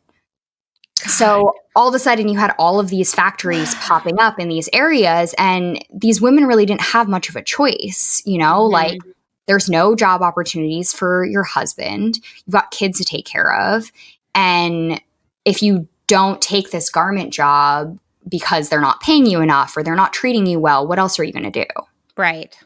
God. So all of a sudden you had all of these factories popping up in these areas, and these women really didn't have much of a choice, you know, like there's no job opportunities for your husband. You've got kids to take care of. And if you don't take this garment job because they're not paying you enough or they're not treating you well, what else are you going to do? Right.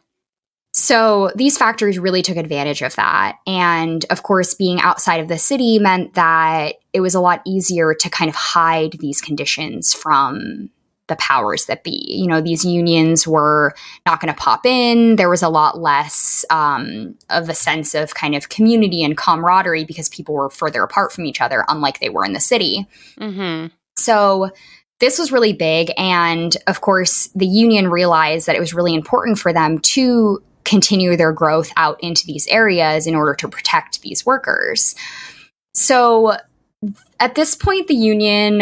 So these factories really took advantage of that. And of course, being outside of the city meant that it was a lot easier to kind of hide these conditions from the powers that be. You know, these unions were not going to pop in. There was a lot less of a sense of kind of community and camaraderie because people were further apart from each other, unlike they were in the city. So this was really big. And of course, the union realized that it was really important for them to continue their growth out into these areas in order to protect these workers. So at this point, the union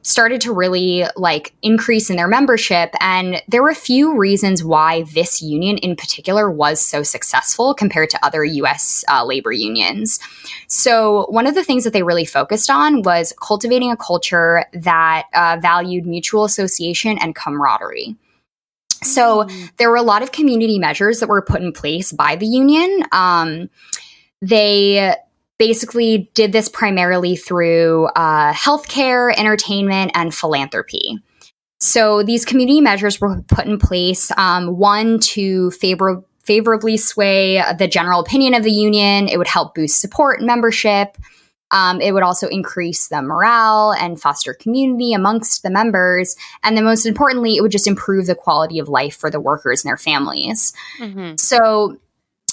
started to really like increase in their membership. And there were a few reasons why this union in particular was so successful compared to other US labor unions. So one of the things that they really focused on was cultivating a culture that valued mutual association and camaraderie. So there were a lot of community measures that were put in place by the union. They basically did this primarily through healthcare, entertainment, and philanthropy. So these community measures were put in place, one, to favorably sway the general opinion of the union. It would help boost support and membership. It would also increase the morale and foster community amongst the members. And then most importantly, it would just improve the quality of life for the workers and their families. So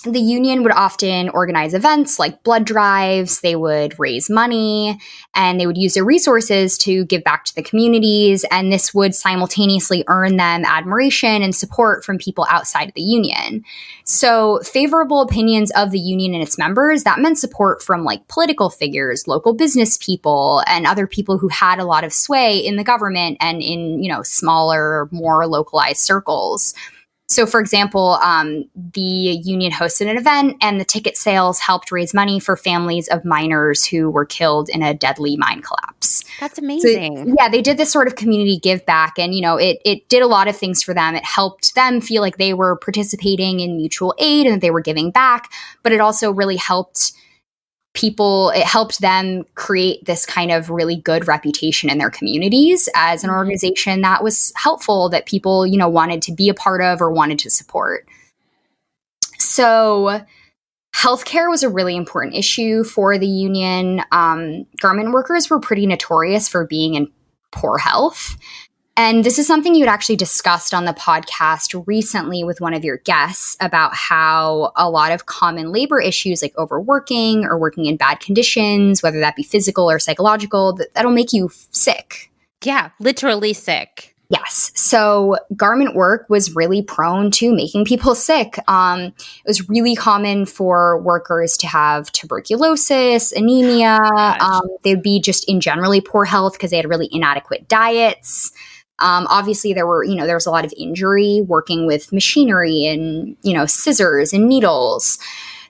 the union would often organize events like blood drives. They would raise money and they would use their resources to give back to the communities. And this would simultaneously earn them admiration and support from people outside of the union. So favorable opinions of the union and its members, that meant support from like political figures, local business people, and other people who had a lot of sway in the government and in, you know, smaller, more localized circles. So, for example, the union hosted an event and the ticket sales helped raise money for families of miners who were killed in a deadly mine collapse. That's amazing. So, yeah, they did this sort of community give back, and, you know, it did a lot of things for them. It helped them feel like they were participating in mutual aid and that they were giving back, but it also really helped people, it helped them create this kind of really good reputation in their communities as an organization that was helpful, that people, you know, wanted to be a part of or wanted to support. So healthcare was a really important issue for the union. Garment workers were pretty notorious for being in poor health. And this is something you had actually discussed on the podcast recently with one of your guests about how a lot of common labor issues like overworking or working in bad conditions, whether that be physical or psychological, that'll make you sick. Yeah, literally sick. Yes. So garment work was really prone to making people sick. It was really common for workers to have tuberculosis, anemia. They'd be just in generally poor health because they had really inadequate diets. Obviously, there was a lot of injury working with machinery and, you know, scissors and needles.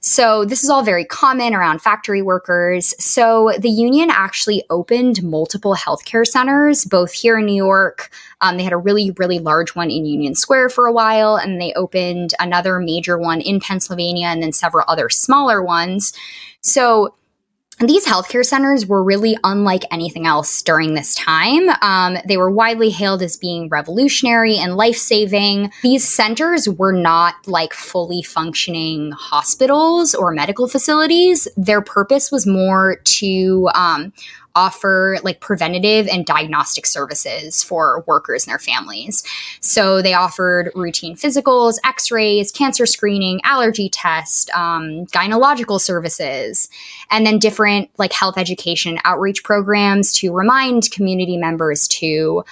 So this is all very common around factory workers. So the union actually opened multiple healthcare centers, both here in New York. They had a really, really large one in Union Square for a while, and they opened another major one in Pennsylvania and then several other smaller ones. So these healthcare centers were really unlike anything else during this time. They were widely hailed as being revolutionary and life-saving. These centers were not like fully functioning hospitals or medical facilities. Their purpose was more to offer like preventative and diagnostic services for workers and their families. So they offered routine physicals, x-rays, cancer screening, allergy tests, gynecological services, and then different like health education outreach programs to remind community members to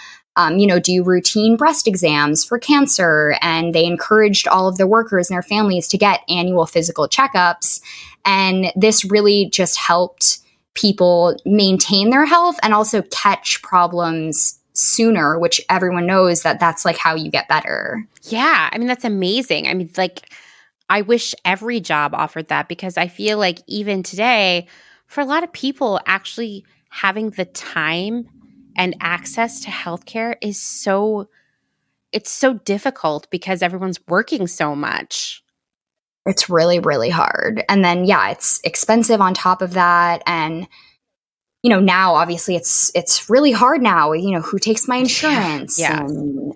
do routine breast exams for cancer. And they encouraged all of the workers and their families to get annual physical checkups. And this really just helped people maintain their health and also catch problems sooner, which everyone knows that that's like how you get better. Yeah. I mean, that's amazing. I mean, like, I wish every job offered that, because I feel like even today, for a lot of people, actually having the time and access to healthcare is so difficult because everyone's working so much. It's really, really hard. And then, yeah, it's expensive on top of that. And, now obviously it's really hard now, who takes my insurance? Yeah. And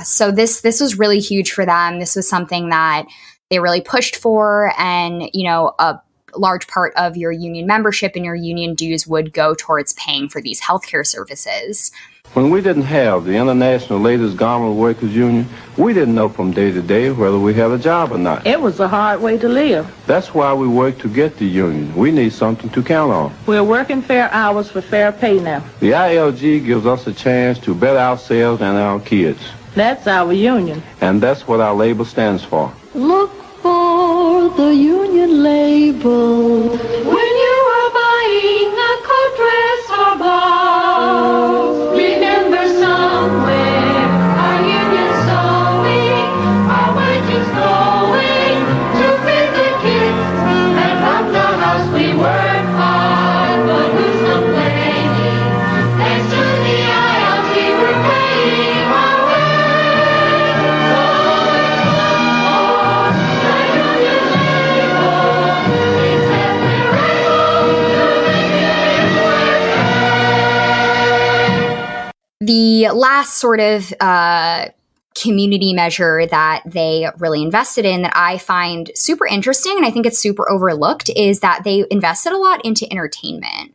so this was really huge for them. This was something that they really pushed for. And, a large part of your union membership and your union dues would go towards paying for these healthcare services. When we didn't have the International Ladies Garment Workers Union, we didn't know from day to day whether we had a job or not. It was a hard way to live. That's why we work to get the union. We need something to count on. We're working fair hours for fair pay now. The ILG gives us a chance to better ourselves and our kids. That's our union. And that's what our label stands for. Look for the union label when you are buying a coat, dress, or blouse. Remember somewhere our union sewing, our wages going to feed the kids and run the house. We work hard, but who's complaining? Thanks to the ILG, we're paying our way. The last sort of community measure that they really invested in that I find super interesting, and I think it's super overlooked, is that they invested a lot into entertainment.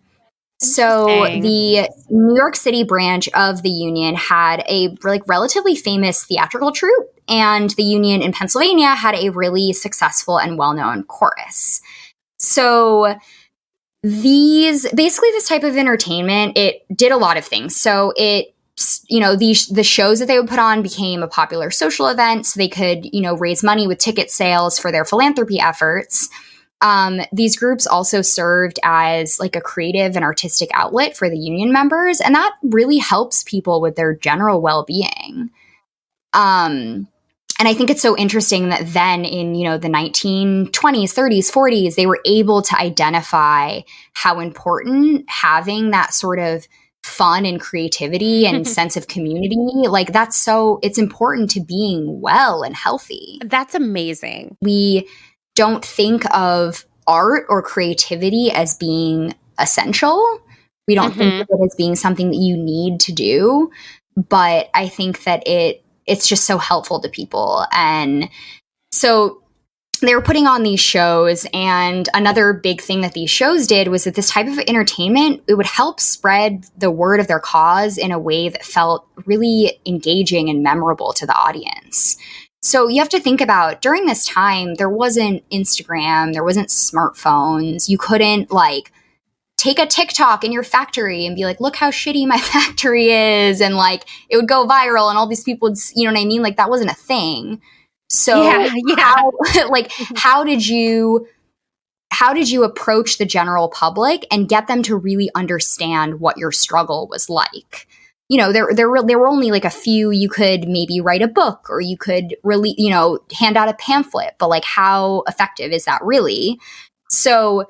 So the New York City branch of the union had a relatively famous theatrical troupe, and the union in Pennsylvania had a really successful and well-known chorus. So this type of entertainment, it did a lot of things. So it, the shows that they would put on became a popular social event, so they could, raise money with ticket sales for their philanthropy efforts. These groups also served as like a creative and artistic outlet for the union members, and that really helps people with their general well-being. And I think it's so interesting that then in, the 1920s, 30s, 40s, they were able to identify how important having that sort of fun and creativity and sense of community, it's important to being well and healthy. That's amazing. We don't think of art or creativity as being essential. We don't think of it as being something that you need to do, but I think that it's just so helpful to people. And so they were putting on these shows, and another big thing that these shows did was that this type of entertainment, it would help spread the word of their cause in a way that felt really engaging and memorable to the audience. So you have to think about, during this time, there wasn't Instagram, there wasn't smartphones. You couldn't take a TikTok in your factory and be like, look how shitty my factory is. And it would go viral and all these people would, you know what I mean? That wasn't a thing. So how did you approach the general public and get them to really understand what your struggle was like? There were only a few. You could maybe write a book, or you could really, hand out a pamphlet, but how effective is that really? So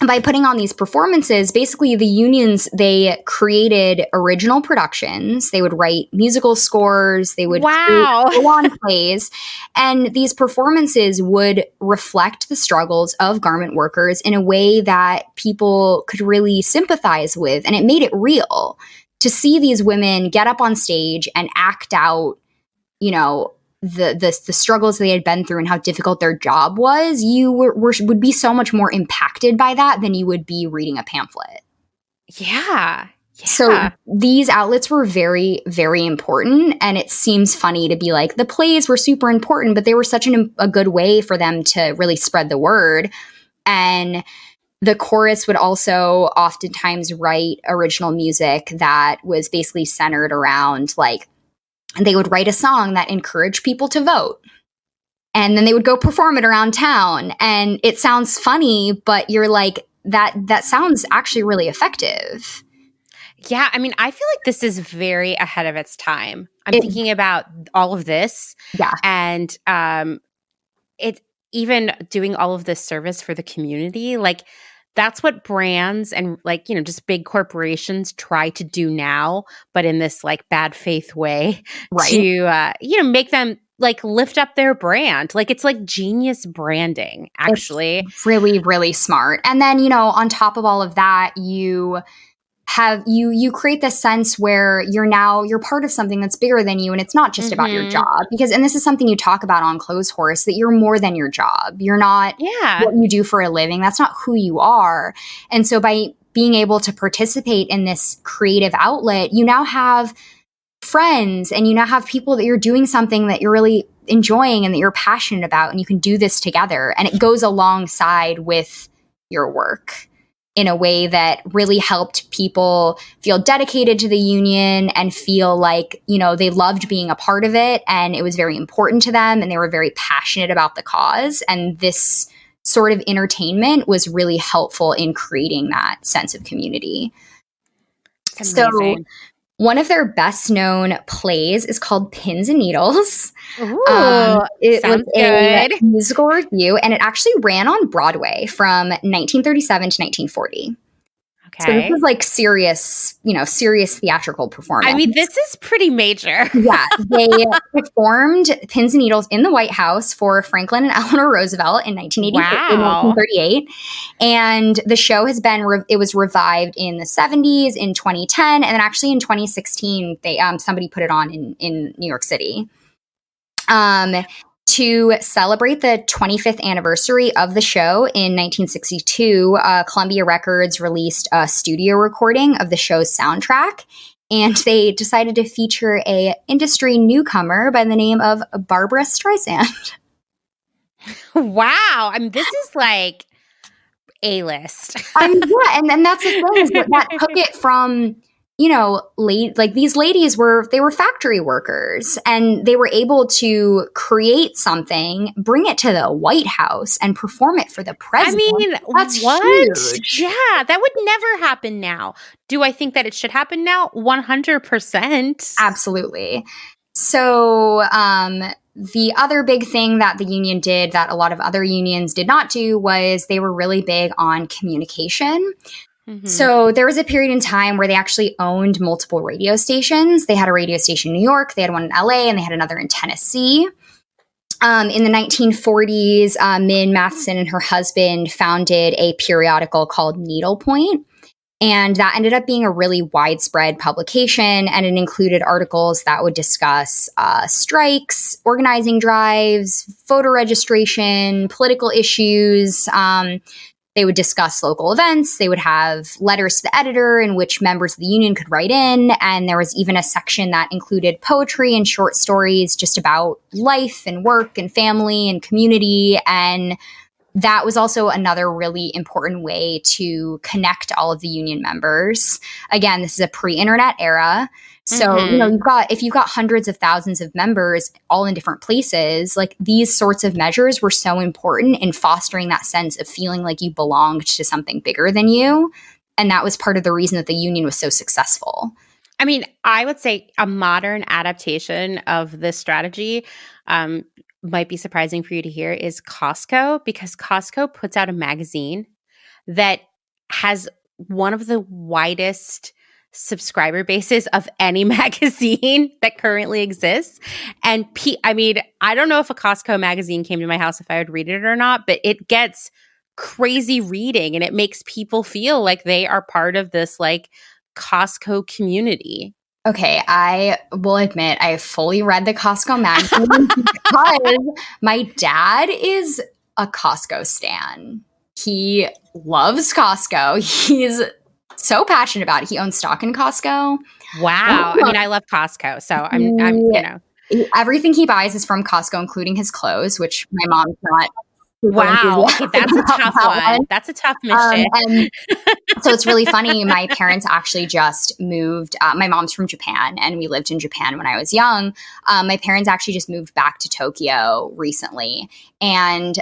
by putting on these performances, basically the unions, they created original productions. They would write musical scores. They would create go-on plays. And these performances would reflect the struggles of garment workers in a way that people could really sympathize with. And it made it real to see these women get up on stage and act out, the struggles they had been through and how difficult their job was. You would be so much more impacted by that than you would be reading a pamphlet. Yeah. So these outlets were very, very important. And it seems funny to be like, the plays were super important, but they were such a good way for them to really spread the word. And the chorus would also oftentimes write original music that was basically centered around, like, they would write a song that encouraged people to vote. And then they would go perform it around town. And it sounds funny, but you're like, that sounds actually really effective. Yeah, I mean, I feel like this is very ahead of its time. I'm thinking about all of this. Yeah. And it even doing all of this service for the community, like that's what brands and like, you know, just big corporations try to do now, but in this like bad faith way to, you know, make them like lift up their brand. Like it's like genius branding, actually. It's really, really smart. And then, you know, on top of all of that, you create this sense where you're part of something that's bigger than you, and it's not just about your job, and this is something you talk about on Clotheshorse, that you're more than your job. You're not what you do for a living. That's not who you are. And so by being able to participate in this creative outlet, you now have friends and you now have people that you're doing something that you're really enjoying and that you're passionate about, and you can do this together, and it goes alongside with your work in a way that really helped people feel dedicated to the union and feel like, you know, they loved being a part of it and it was very important to them and they were very passionate about the cause. And this sort of entertainment was really helpful in creating that sense of community. So one of their best known plays is called Pins and Needles. Ooh, it sounds was a musical review, and it actually ran on Broadway from 1937 to 1940. So this is like serious theatrical performance. I mean, this is pretty major. Yeah. They performed Pins and Needles in the White House for Franklin and Eleanor Roosevelt in 1938. And the show has been, it was revived in the 70s, in 2010, and then actually in 2016, they somebody put it on in New York City. To celebrate the 25th anniversary of the show in 1962, Columbia Records released a studio recording of the show's soundtrack, and they decided to feature a industry newcomer by the name of Barbra Streisand. Wow. I mean, this is like A-list. And that's the thing, is that took it from, you know, like these ladies were factory workers, and they were able to create something, bring it to the White House, and perform it for the president. I mean, that's what? huge. Yeah, that would never happen now. Do I think that it should happen now? 100%. Absolutely. So, the other big thing that the union did that a lot of other unions did not do was they were really big on communication. Mm-hmm. So there was a period in time where they actually owned multiple radio stations. They had a radio station in New York, they had one in LA, and they had another in Tennessee. In the 1940s, Min Matheson and her husband founded a periodical called Needlepoint. And that ended up being a really widespread publication, and it included articles that would discuss strikes, organizing drives, voter registration, political issues. They would discuss local events. They would have letters to the editor in which members of the union could write in. And there was even a section that included poetry and short stories just about life and work and family and community. And that was also another really important way to connect all of the union members. Again, this is a pre-internet era. So, you know, if you've got hundreds of thousands of members all in different places, like these sorts of measures were so important in fostering that sense of feeling like you belonged to something bigger than you. And that was part of the reason that the union was so successful. I mean, I would say a modern adaptation of this strategy might be surprising for you to hear is Costco, because Costco puts out a magazine that has one of the widest subscriber bases of any magazine that currently exists. And I mean, I don't know if a Costco magazine came to my house if I would read it or not, but it gets crazy reading and it makes people feel like they are part of this like Costco community. Okay, I will admit I fully read the Costco magazine because my dad is a Costco stan. He loves Costco. He's so passionate about it. He owns stock in Costco. Wow. I mean, I love Costco, so I'm everything he buys is from Costco, including his clothes, which my mom's not. Wow. Okay, that's a tough one. That's a tough mission. And so it's really funny. My parents actually just moved. My mom's from Japan, and we lived in Japan when I was young. My parents actually just moved back to Tokyo recently. And,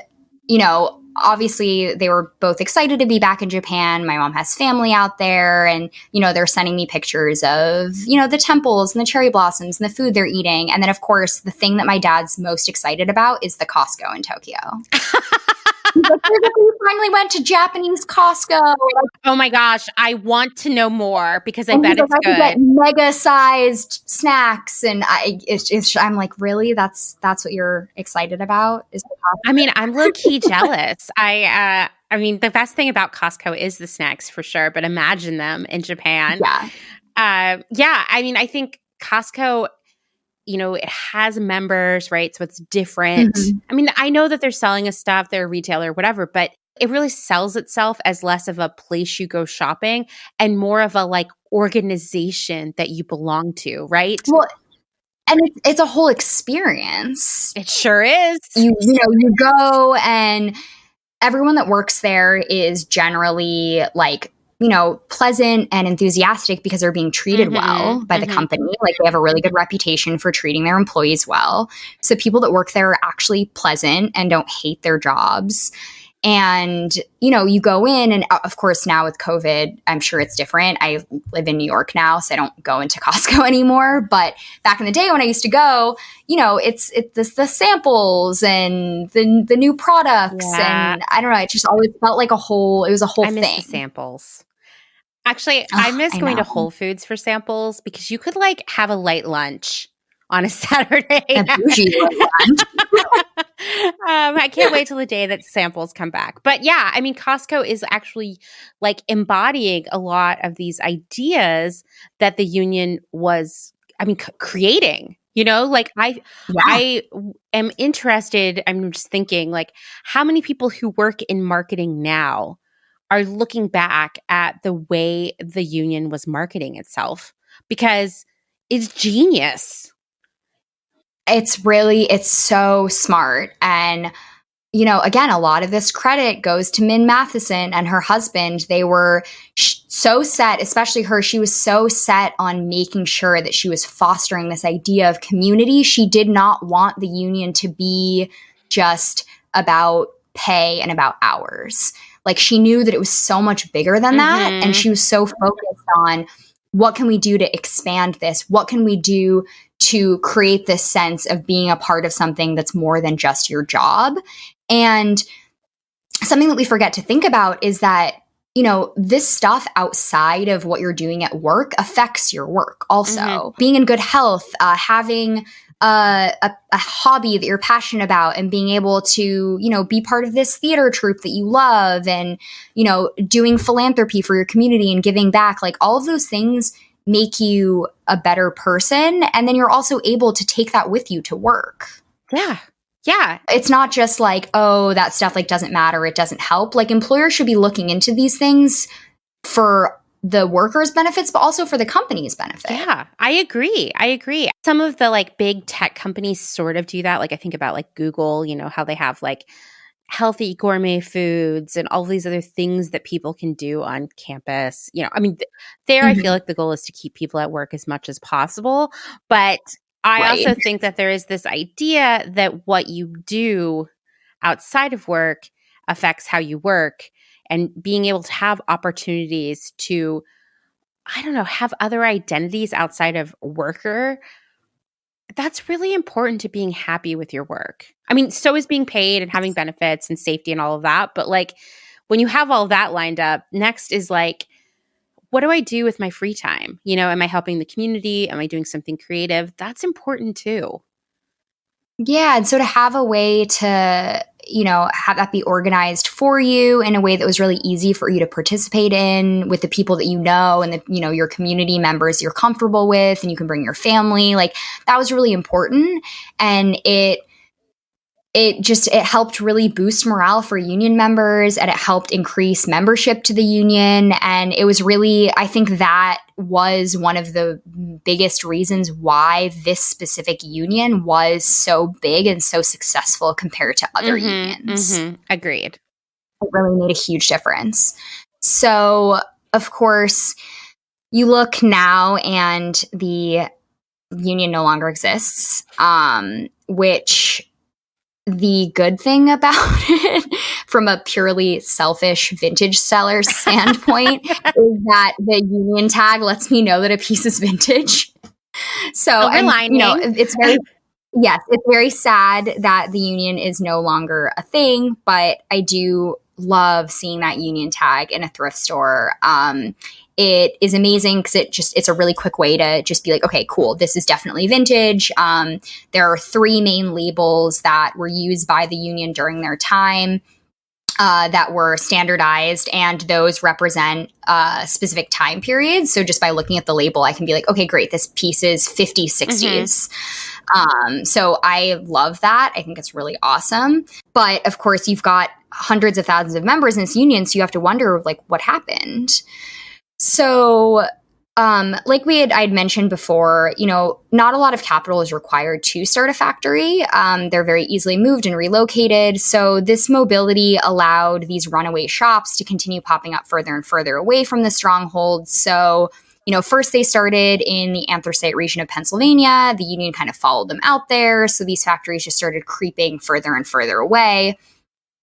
obviously they were both excited to be back in Japan. My mom has family out there, and, they're sending me pictures of, the temples and the cherry blossoms and the food they're eating. And then, of course, the thing that my dad's most excited about is the Costco in Tokyo. We finally went to Japanese Costco. Oh my gosh, I want to know more because I bet it's good. I get mega-sized snacks, and I'm like, really? That's what you're excited about? Is the Costco? I mean, I'm low-key jealous. I mean, the best thing about Costco is the snacks for sure, but imagine them in Japan. Yeah. I mean, I think Costco, it has members, right? So it's different. Mm-hmm. I mean, I know that they're selling us stuff, they're a retailer, whatever, but it really sells itself as less of a place you go shopping and more of a organization that you belong to, right? Well, and it's a whole experience. It sure is. You go, and everyone that works there is generally pleasant and enthusiastic because they're being treated well by the company. They have a really good reputation for treating their employees well. So people that work there are actually pleasant and don't hate their jobs. And, you go in, and of course now with COVID, I'm sure it's different. I live in New York now, so I don't go into Costco anymore. But back in the day when I used to go, it's the samples and the new products. Yeah. And I don't know, it just always felt like it was a whole thing. I miss the samples. Actually, I miss going to Whole Foods for samples because you could have a light lunch on a Saturday. A bougie lunch. I can't wait till the day that samples come back. But yeah, I mean, Costco is actually embodying a lot of these ideas that the union was, creating. I am interested. I'm just thinking, how many people who work in marketing now are looking back at the way the union was marketing itself, because it's genius. It's so smart. And, again, a lot of this credit goes to Min Matheson and her husband. They were so set, especially her. She was so set on making sure that she was fostering this idea of community. She did not want the union to be just about pay and about hours. She knew that it was so much bigger than that. And she was so focused on, what can we do to expand this? What can we do to create this sense of being a part of something that's more than just your job? And something that we forget to think about is that, this stuff outside of what you're doing at work affects your work also. Being in good health, having a hobby that you're passionate about, and being able to, be part of this theater troupe that you love, and, doing philanthropy for your community and giving back, all of those things make you a better person. And then you're also able to take that with you to work. Yeah. Yeah. It's not just that stuff doesn't matter. It doesn't help. Employers should be looking into these things for the workers' benefits, but also for the company's benefit. Yeah, I agree. Some of the big tech companies sort of do that. I think about Google, how they have healthy gourmet foods and all these other things that people can do on campus. I feel like the goal is to keep people at work as much as possible. But I also think that there is this idea that what you do outside of work affects how you work, and being able to have opportunities to, have other identities outside of worker. That's really important to being happy with your work. So is being paid and having benefits and safety and all of that. But when you have all that lined up, next is what do I do with my free time? Am I helping the community? Am I doing something creative? That's important too. Yeah. And so to have a way to, have that be organized for you in a way that was really easy for you to participate in with the people that and your community members you're comfortable with, and you can bring your family, that was really important. And it it helped really boost morale for union members, and it helped increase membership to the union. And it was really, I think that was one of the biggest reasons why this specific union was so big and so successful compared to other unions. Agreed. It really made a huge difference. So, of course, you look now and the union no longer exists, which the good thing about it from a purely selfish vintage seller standpoint is that the union tag lets me know that a piece is vintage. So, it's very, yes, it's very sad that the union is no longer a thing, but I do love seeing that union tag in a thrift store. It is amazing because it's a really quick way to just be like, okay, cool, this is definitely vintage. There are 3 main labels that were used by the union during their time that were standardized, and those represent specific time periods. So just by looking at the label, I can be like, okay, great, this piece is 50s, 60s. So I love that. I think it's really awesome. But of course, you've got hundreds of thousands of members in this union, so you have to wonder, like, what happened? So, like I'd mentioned before, not a lot of capital is required to start a factory. They're very easily moved and relocated. So this mobility allowed these runaway shops to continue popping up further and further away from the strongholds. So, first they started in the anthracite region of Pennsylvania. The union kind of followed them out there. So these factories just started creeping further and further away.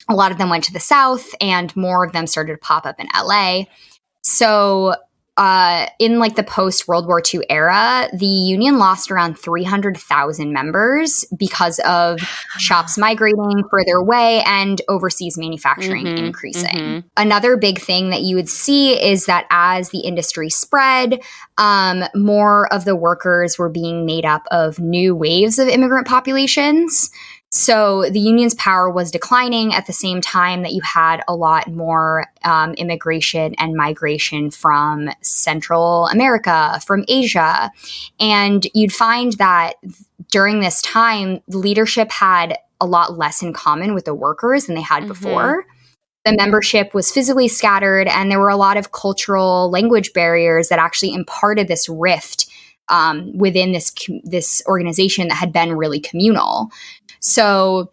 A lot of them went to the south, and more of them started to pop up in LA. So in like the post-World War II era, the union lost around 300,000 members because of shops migrating further away and overseas manufacturing increasing. Another big thing that you would see is that as the industry spread, more of the workers were being made up of new waves of immigrant populations. So the union's power was declining at the same time that you had a lot more immigration and migration from Central America, from Asia. And you'd find that during this time, leadership had a lot less in common with the workers than they had before. The membership was physically scattered, and there were a lot of cultural language barriers that actually imparted this rift within this organization that had been really communal. So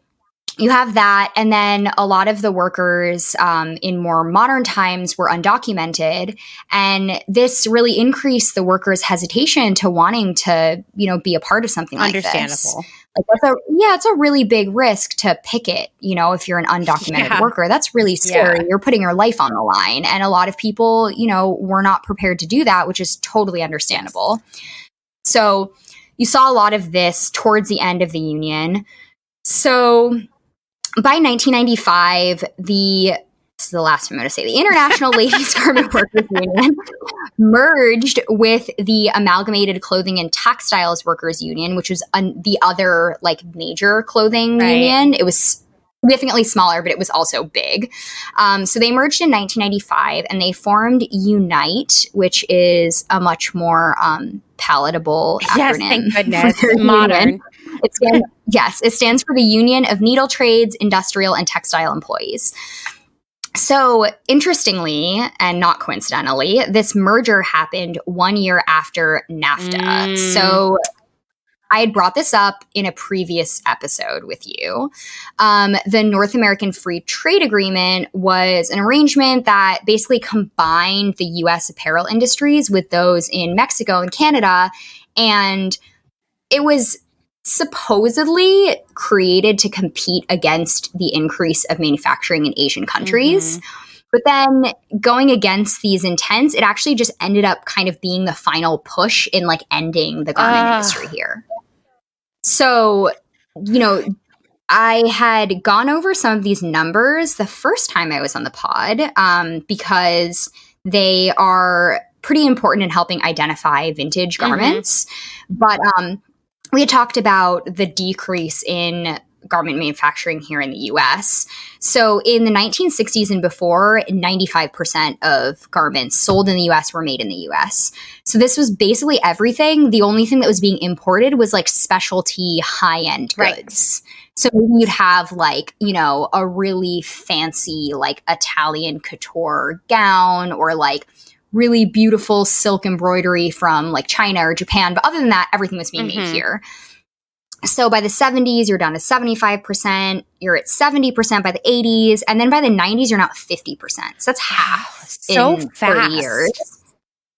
you have that. And then a lot of the workers in more modern times were undocumented. And this really increased the workers' hesitation to wanting to, be a part of something like this. Understandable. It's a really big risk to picket, if you're an undocumented worker. That's really scary. You're putting your life on the line. And a lot of people, were not prepared to do that, which is totally understandable. So you saw a lot of this towards the end of the union. So by 1995, this is the last I'm going to say, the International Ladies Garment Workers Union merged with the Amalgamated Clothing and Textiles Workers Union, which was the other major clothing union. It was significantly smaller, but it was also big. So they merged in 1995, and they formed Unite, which is a much more palatable acronym. Yes, thank goodness. Modern. It stands for the Union of Needle Trades, Industrial, and Textile Employees. So interestingly, and not coincidentally, this merger happened 1 year after NAFTA. So I had brought this up in a previous episode with you. The North American Free Trade Agreement was an arrangement that basically combined the U.S. apparel industries with those in Mexico and Canada. And it was supposedly created to compete against the increase of manufacturing in Asian countries. But then going against these intents, it actually just ended up kind of being the final push in ending the garment industry here. So, I had gone over some of these numbers the first time I was on the pod because they are pretty important in helping identify vintage garments. But we had talked about the decrease in garment manufacturing here in the US. So in the 1960s and before, 95% of garments sold in the US were made in the US. So this was basically everything. The only thing that was being imported was like specialty high-end goods. So maybe you'd have like, you know, a really fancy like Italian couture gown or like really beautiful silk embroidery from like China or Japan. But other than that, everything was being made here. So by the 70s, you're down to 75%. You're at 70% by the 80s. And then by the 90s, you're now at 50%. So that's half in 30 years.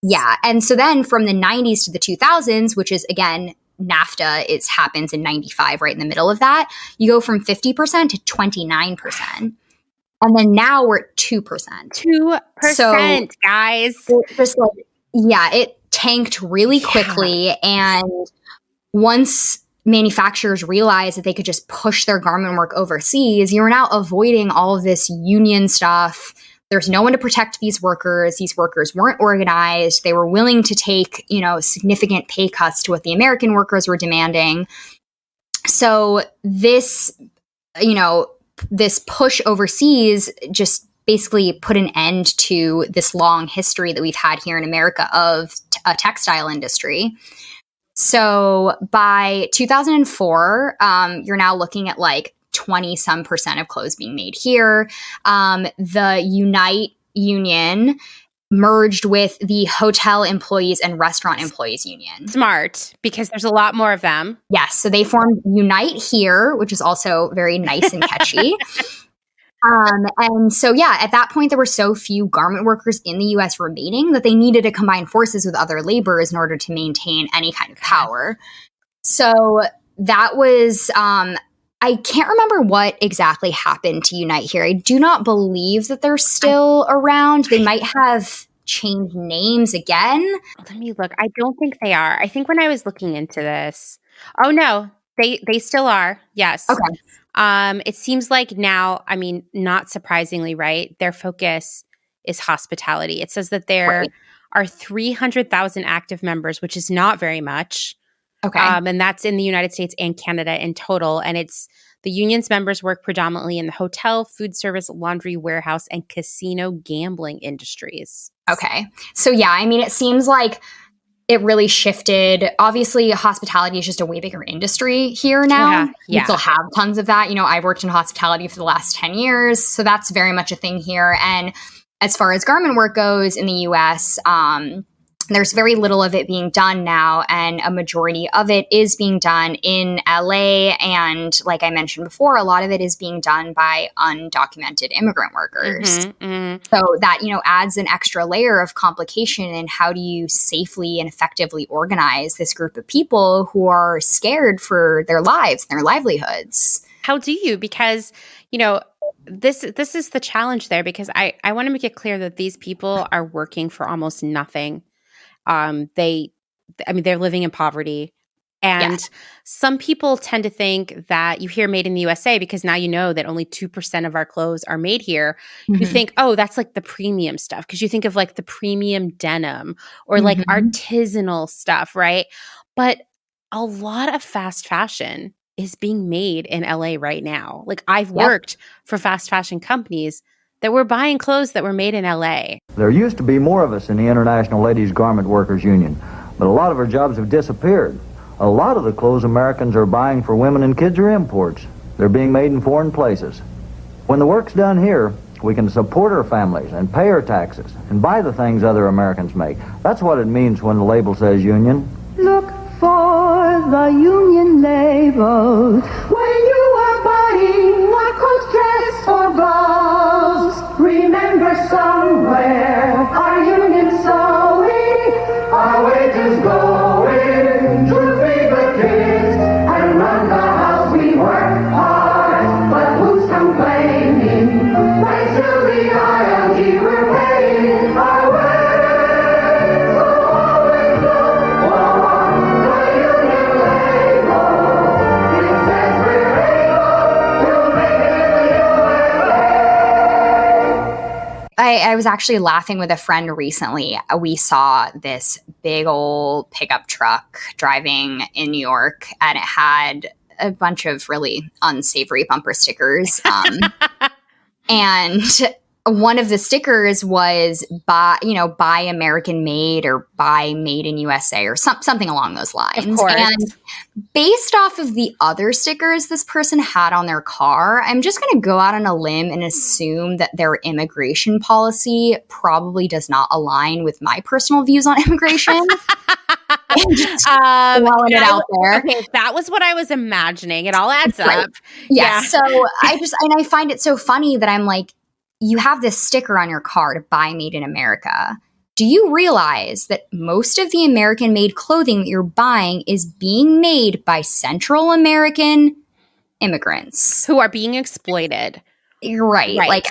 Yeah. And so then from the 90s to the 2000s, which is, again, NAFTA happens in 95, right in the middle of that, you go from 50% to 29%. And then now we're at 2%. 2%, so guys. Just like, yeah, it tanked really quickly. And once manufacturers realized that they could just push their garment work overseas, you are now avoiding all of this union stuff. There's no one to protect these workers. These workers weren't organized. They were willing to take, you know, significant pay cuts to what the American workers were demanding. So this, you know, this push overseas just basically put an end to this long history that we've had here in America of a textile industry. So by 2004, you're now looking at like 20% of clothes being made here. The Unite Union merged with the Hotel Employees and Restaurant Employees Union. Smart, because there's a lot more of them. Yes. So they formed Unite Here, which is also very nice and catchy. And so, yeah, at that point, there were so few garment workers in the U.S. remaining that they needed to combine forces with other laborers in order to maintain any kind of power. So that was, I can't remember what exactly happened to Unite Here. I do not believe that they're still around. They might have changed names again. Let me look. I don't think they are. I think when I was looking into this, oh no, they still are. Yes. Okay. It seems like now, I mean, not surprisingly, right? Their focus is hospitality. It says that there are 300,000 active members, which is not very much. Okay. And that's in the United States and Canada in total. And it's the union's members work predominantly in the hotel, food service, laundry, warehouse, and casino gambling industries. Okay. So yeah, I mean, it seems like it really shifted. Obviously, hospitality is just a way bigger industry here now. Yeah. We still have tons of that. You know, I've worked in hospitality for the last 10 years. So that's very much a thing here. And as far as garment work goes in the US, there's very little of it being done now, and a majority of it is being done in LA. And like I mentioned before, a lot of it is being done by undocumented immigrant workers. So that, you know, adds an extra layer of complication in how do you safely and effectively organize this group of people who are scared for their lives and their livelihoods. How do you? Because, you know, this is the challenge there, because I want to make it clear that these people are working for almost nothing. They're living in poverty. And some people tend to think that you hear made in the USA because now you know that only 2% of our clothes are made here. You think, oh, that's like the premium stuff, because you think of like the premium denim or like artisanal stuff, right? But a lot of fast fashion is being made in LA right now. Like I've worked for fast fashion companies that were buying clothes that were made in LA. There used to be more of us in the International Ladies Garment Workers Union, but a lot of our jobs have disappeared. A lot of the clothes Americans are buying for women and kids are imports. They're being made in foreign places. When the work's done here, we can support our families and pay our taxes and buy the things other Americans make. That's what it means when the label says union. Look for the union label when you are buying a coat, dress, or blouse. Remember, somewhere our union sewing, our wages going to feed the kids and run the house. We work hard, but who's complaining? Thanks to the ILG, we're paying our way. I was actually laughing with a friend recently. We saw this big old pickup truck driving in New York, and it had a bunch of really unsavory bumper stickers. And one of the stickers was buy American made or buy made in USA or something along those lines. Of course. And based off of the other stickers this person had on their car, I'm just going to go out on a limb and assume that their immigration policy probably does not align with my personal views on immigration. Just throwing it out there. Okay, that was what I was imagining. It all adds Right. up. Yeah. So I find it so funny that I'm like, you have this sticker on your car to buy made in America. Do you realize that most of the American made clothing that you're buying is being made by Central American immigrants who are being exploited? You're right. Like,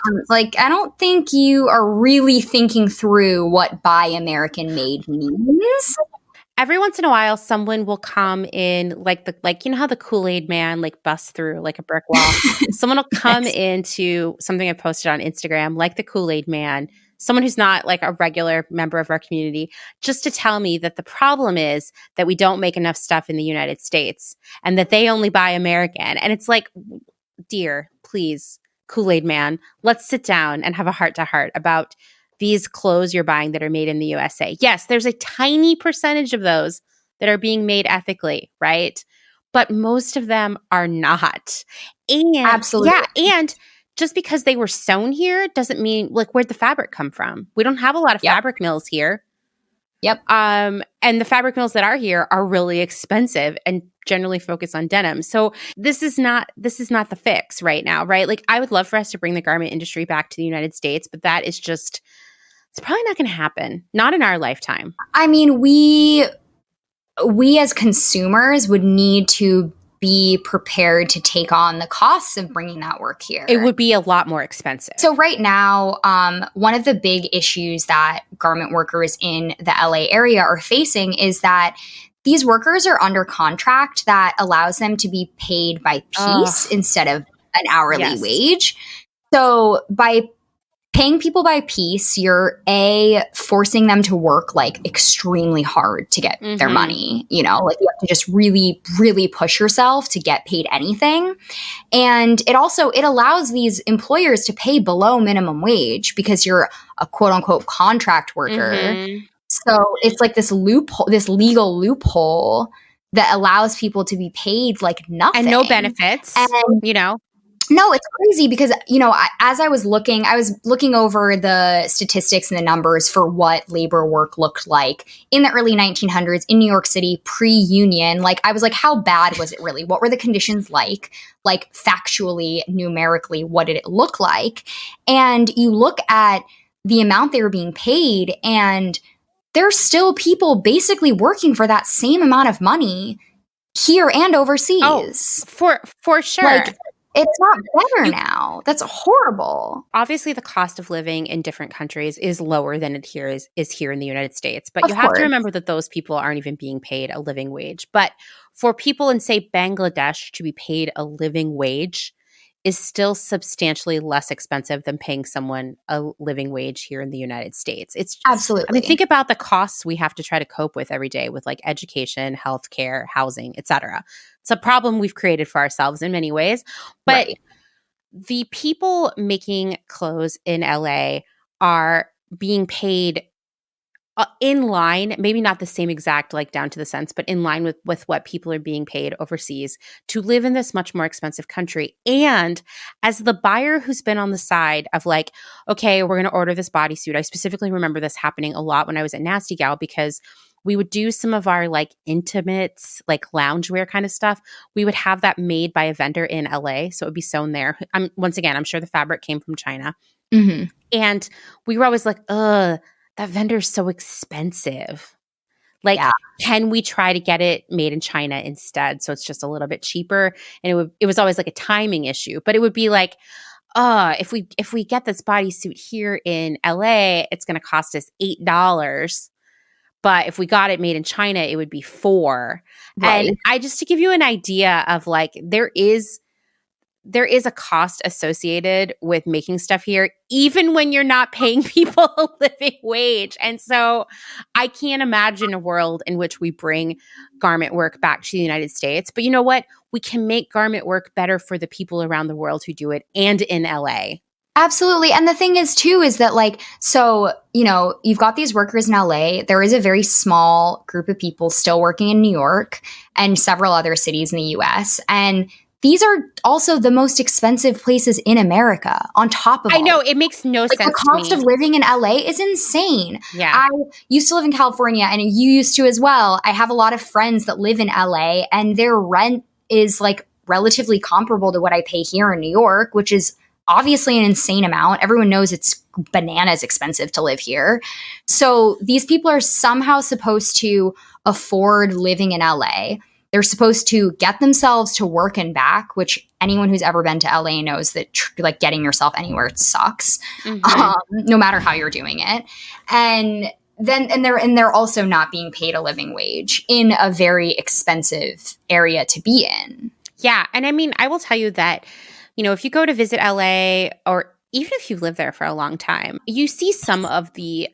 I don't think you are really thinking through what buy American made means. Every once in a while, someone will come in like you know how the Kool-Aid man like busts through like a brick wall. Someone will come into something I posted on Instagram, like the Kool-Aid man, someone who's not like a regular member of our community, just to tell me that the problem is that we don't make enough stuff in the United States and that they only buy American. And it's like, dear, please, Kool-Aid man, let's sit down and have a heart-to-heart about these clothes you're buying that are made in the USA. Yes, there's a tiny percentage of those that are being made ethically, right? But most of them are not. And absolutely. Yeah, and just because they were sewn here doesn't mean, like, where'd the fabric come from? We don't have a lot of fabric mills here. Yep. And the fabric mills that are here are really expensive and generally focus on denim. So this is not the fix right now, right? Like, I would love for us to bring the garment industry back to the United States, but that is just, it's probably not going to happen. Not in our lifetime. I mean, we as consumers would need to be prepared to take on the costs of bringing that work here. It would be a lot more expensive. So right now, one of the big issues that garment workers in the LA area are facing is that these workers are under contract that allows them to be paid by piece instead of an hourly wage. So by paying people by piece, you're forcing them to work like extremely hard to get their money. You know, like you have to just really, really push yourself to get paid anything. And it allows these employers to pay below minimum wage because you're a quote unquote contract worker. So it's like this loophole, this legal loophole that allows people to be paid like nothing. And no benefits, and, you know. No, it's crazy because, you know, as I was looking over the statistics and the numbers for what labor work looked like in the early 1900s in New York City, pre-union. Like, I was like, how bad was it really? What were the conditions like? Like, factually, numerically, what did it look like? And you look at the amount they were being paid, and there's still people basically working for that same amount of money here and overseas. Oh, for sure. Like, it's not better now. That's horrible. Obviously, the cost of living in different countries is lower than it is here in the United States. But you have to remember that those people aren't even being paid a living wage. But for people in, say, Bangladesh to be paid a living wage is still substantially less expensive than paying someone a living wage here in the United States. It's absolutely. I mean, think about the costs we have to try to cope with every day with like education, healthcare, housing, etc. It's a problem we've created for ourselves in many ways. But the people making clothes in LA are being paid in line, maybe not the same exact, like down to the cents, but in line with what people are being paid overseas to live in this much more expensive country. And as the buyer who's been on the side of like, okay, we're going to order this bodysuit. I specifically remember this happening a lot when I was at Nasty Gal because we would do some of our like intimates, like loungewear kind of stuff. We would have that made by a vendor in LA. So it would be sewn there. Once again, I'm sure the fabric came from China. And we were always like, that vendor's so expensive. Like, can we try to get it made in China instead? So it's just a little bit cheaper. And it was always like a timing issue. But it would be like, if we get this bodysuit here in LA, it's going to cost us $8. But if we got it made in China, it would be $4. Right. And just to give you an idea of like, there is there is a cost associated with making stuff here, even when you're not paying people a living wage. And so I can't imagine a world in which we bring garment work back to the United States. But you know what? We can make garment work better for the people around the world who do it, and in LA. Absolutely. And the thing is, too, is that you've got these workers in LA. There is a very small group of people still working in New York and several other cities in the US. And these are also the most expensive places in America on top of I know, it makes no sense to me. The cost of living in LA is insane. Yeah. I used to live in California, and you used to as well. I have a lot of friends that live in LA, and their rent is relatively comparable to what I pay here in New York, which is obviously an insane amount. Everyone knows it's bananas expensive to live here. So these people are somehow supposed to afford living in LA. They're supposed to get themselves to work and back, which anyone who's ever been to LA knows that getting yourself anywhere sucks, no matter how you're doing it. And they're also not being paid a living wage in a very expensive area to be in. Yeah. And I mean, I will tell you that, if you go to visit LA, or even if you live there for a long time, you see some of the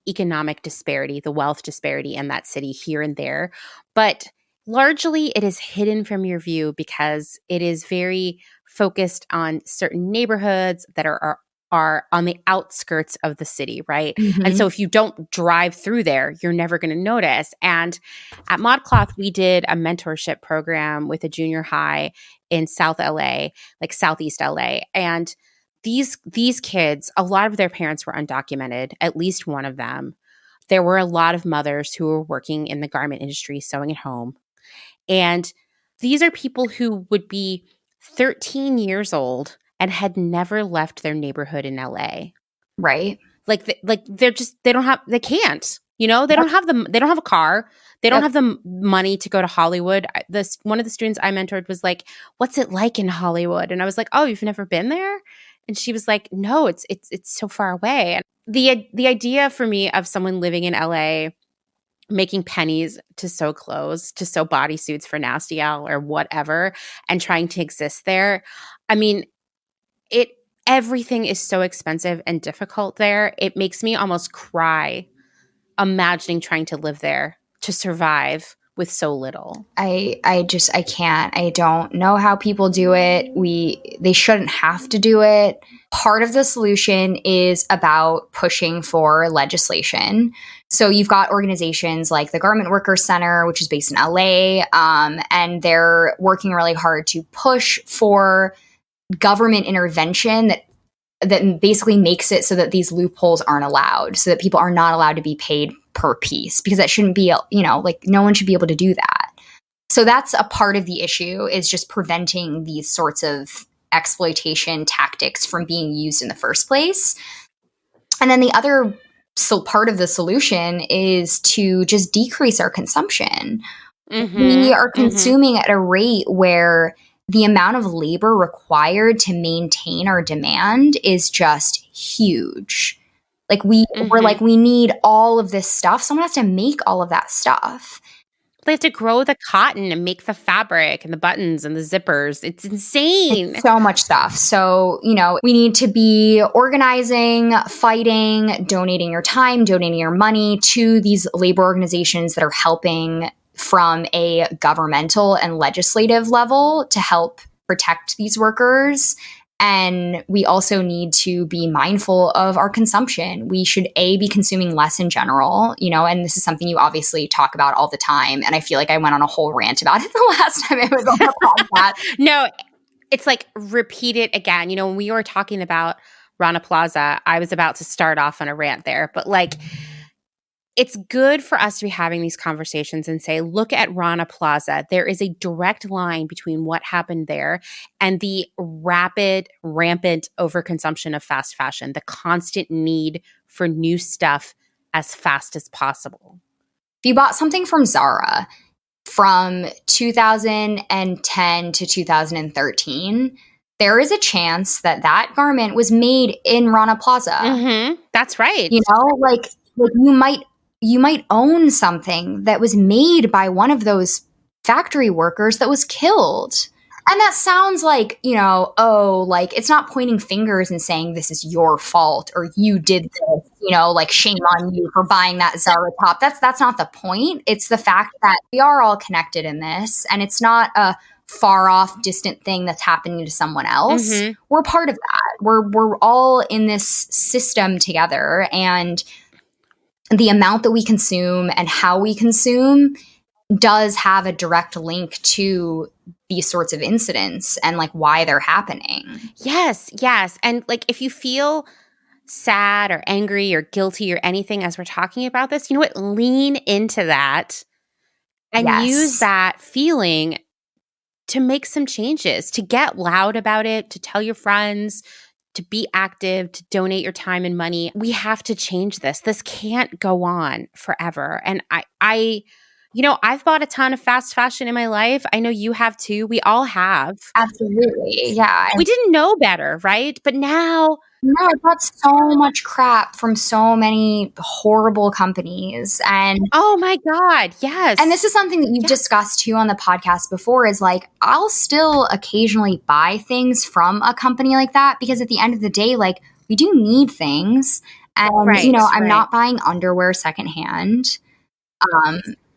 economic disparity, the wealth disparity in that city here and there. But largely it is hidden from your view because it is very focused on certain neighborhoods that are on the outskirts of the city, right? Mm-hmm. And so if you don't drive through there, you're never going to notice. And at ModCloth, we did a mentorship program with a junior high in South LA, Southeast LA. And these kids, a lot of their parents were undocumented, at least one of them. There were a lot of mothers who were working in the garment industry, sewing at home. And these are people who would be 13 years old and had never left their neighborhood in LA. Right. They don't have a car. They don't have the money to go to Hollywood. One of the students I mentored was like, "What's it like in Hollywood?" And I was like, "Oh, you've never been there?" And she was like, "No, it's so far away." And the idea for me of someone living in LA making pennies to sew clothes, to sew bodysuits for Nasty Al or whatever, and trying to exist there. I mean, everything is so expensive and difficult there. It makes me almost cry imagining trying to live there to survive with so little. I can't. I don't know how people do it. They shouldn't have to do it. Part of the solution is about pushing for legislation. So you've got organizations like the Garment Workers Center, which is based in LA, and they're working really hard to push for government intervention that basically makes it so that these loopholes aren't allowed, so that people are not allowed to be paid per piece, because that shouldn't be, no one should be able to do that. So that's a part of the issue, is just preventing these sorts of exploitation tactics from being used in the first place. And then the other part of the solution is to just decrease our consumption. Mm-hmm. We are consuming at a rate where the amount of labor required to maintain our demand is just huge. We need all of this stuff. Someone has to make all of that stuff. They have to grow the cotton and make the fabric and the buttons and the zippers. It's insane. It's so much stuff. So, we need to be organizing, fighting, donating your time, donating your money to these labor organizations that are helping from a governmental and legislative level to help protect these workers. And we also need to be mindful of our consumption. We should, be consuming less in general, and this is something you obviously talk about all the time. And I feel like I went on a whole rant about it the last time I was on the podcast. No, it's repeat it again. When we were talking about Rana Plaza, I was about to start off on a rant there, but it's good for us to be having these conversations and say, look at Rana Plaza. There is a direct line between what happened there and the rampant overconsumption of fast fashion, the constant need for new stuff as fast as possible. If you bought something from Zara from 2010 to 2013, there is a chance that garment was made in Rana Plaza. Mm-hmm. That's right. You might own something that was made by one of those factory workers that was killed. And that sounds like, like it's not pointing fingers and saying this is your fault or you did this, like shame on you for buying that Zara top. That's not the point. It's the fact that we are all connected in this, and it's not a far off distant thing that's happening to someone else. Mm-hmm. We're part of that. We're all in this system together, and the amount that we consume and how we consume does have a direct link to these sorts of incidents and like why they're happening. Yes. And like if you feel sad or angry or guilty or anything as we're talking about this, you know what? Lean into that and use that feeling to make some changes, to get loud about it, to tell your friends, to be active, to donate your time and money. We have to change this. This can't go on forever. And I've bought a ton of fast fashion in my life. I know you have too. We all have. Absolutely. Yeah. We didn't know better, right? But now... No, I bought so much crap from so many horrible companies. And oh my God, yes. And this is something that you've discussed too on the podcast before, is like, I'll still occasionally buy things from a company like that because at the end of the day, like, we do need things. And, I'm not buying underwear secondhand.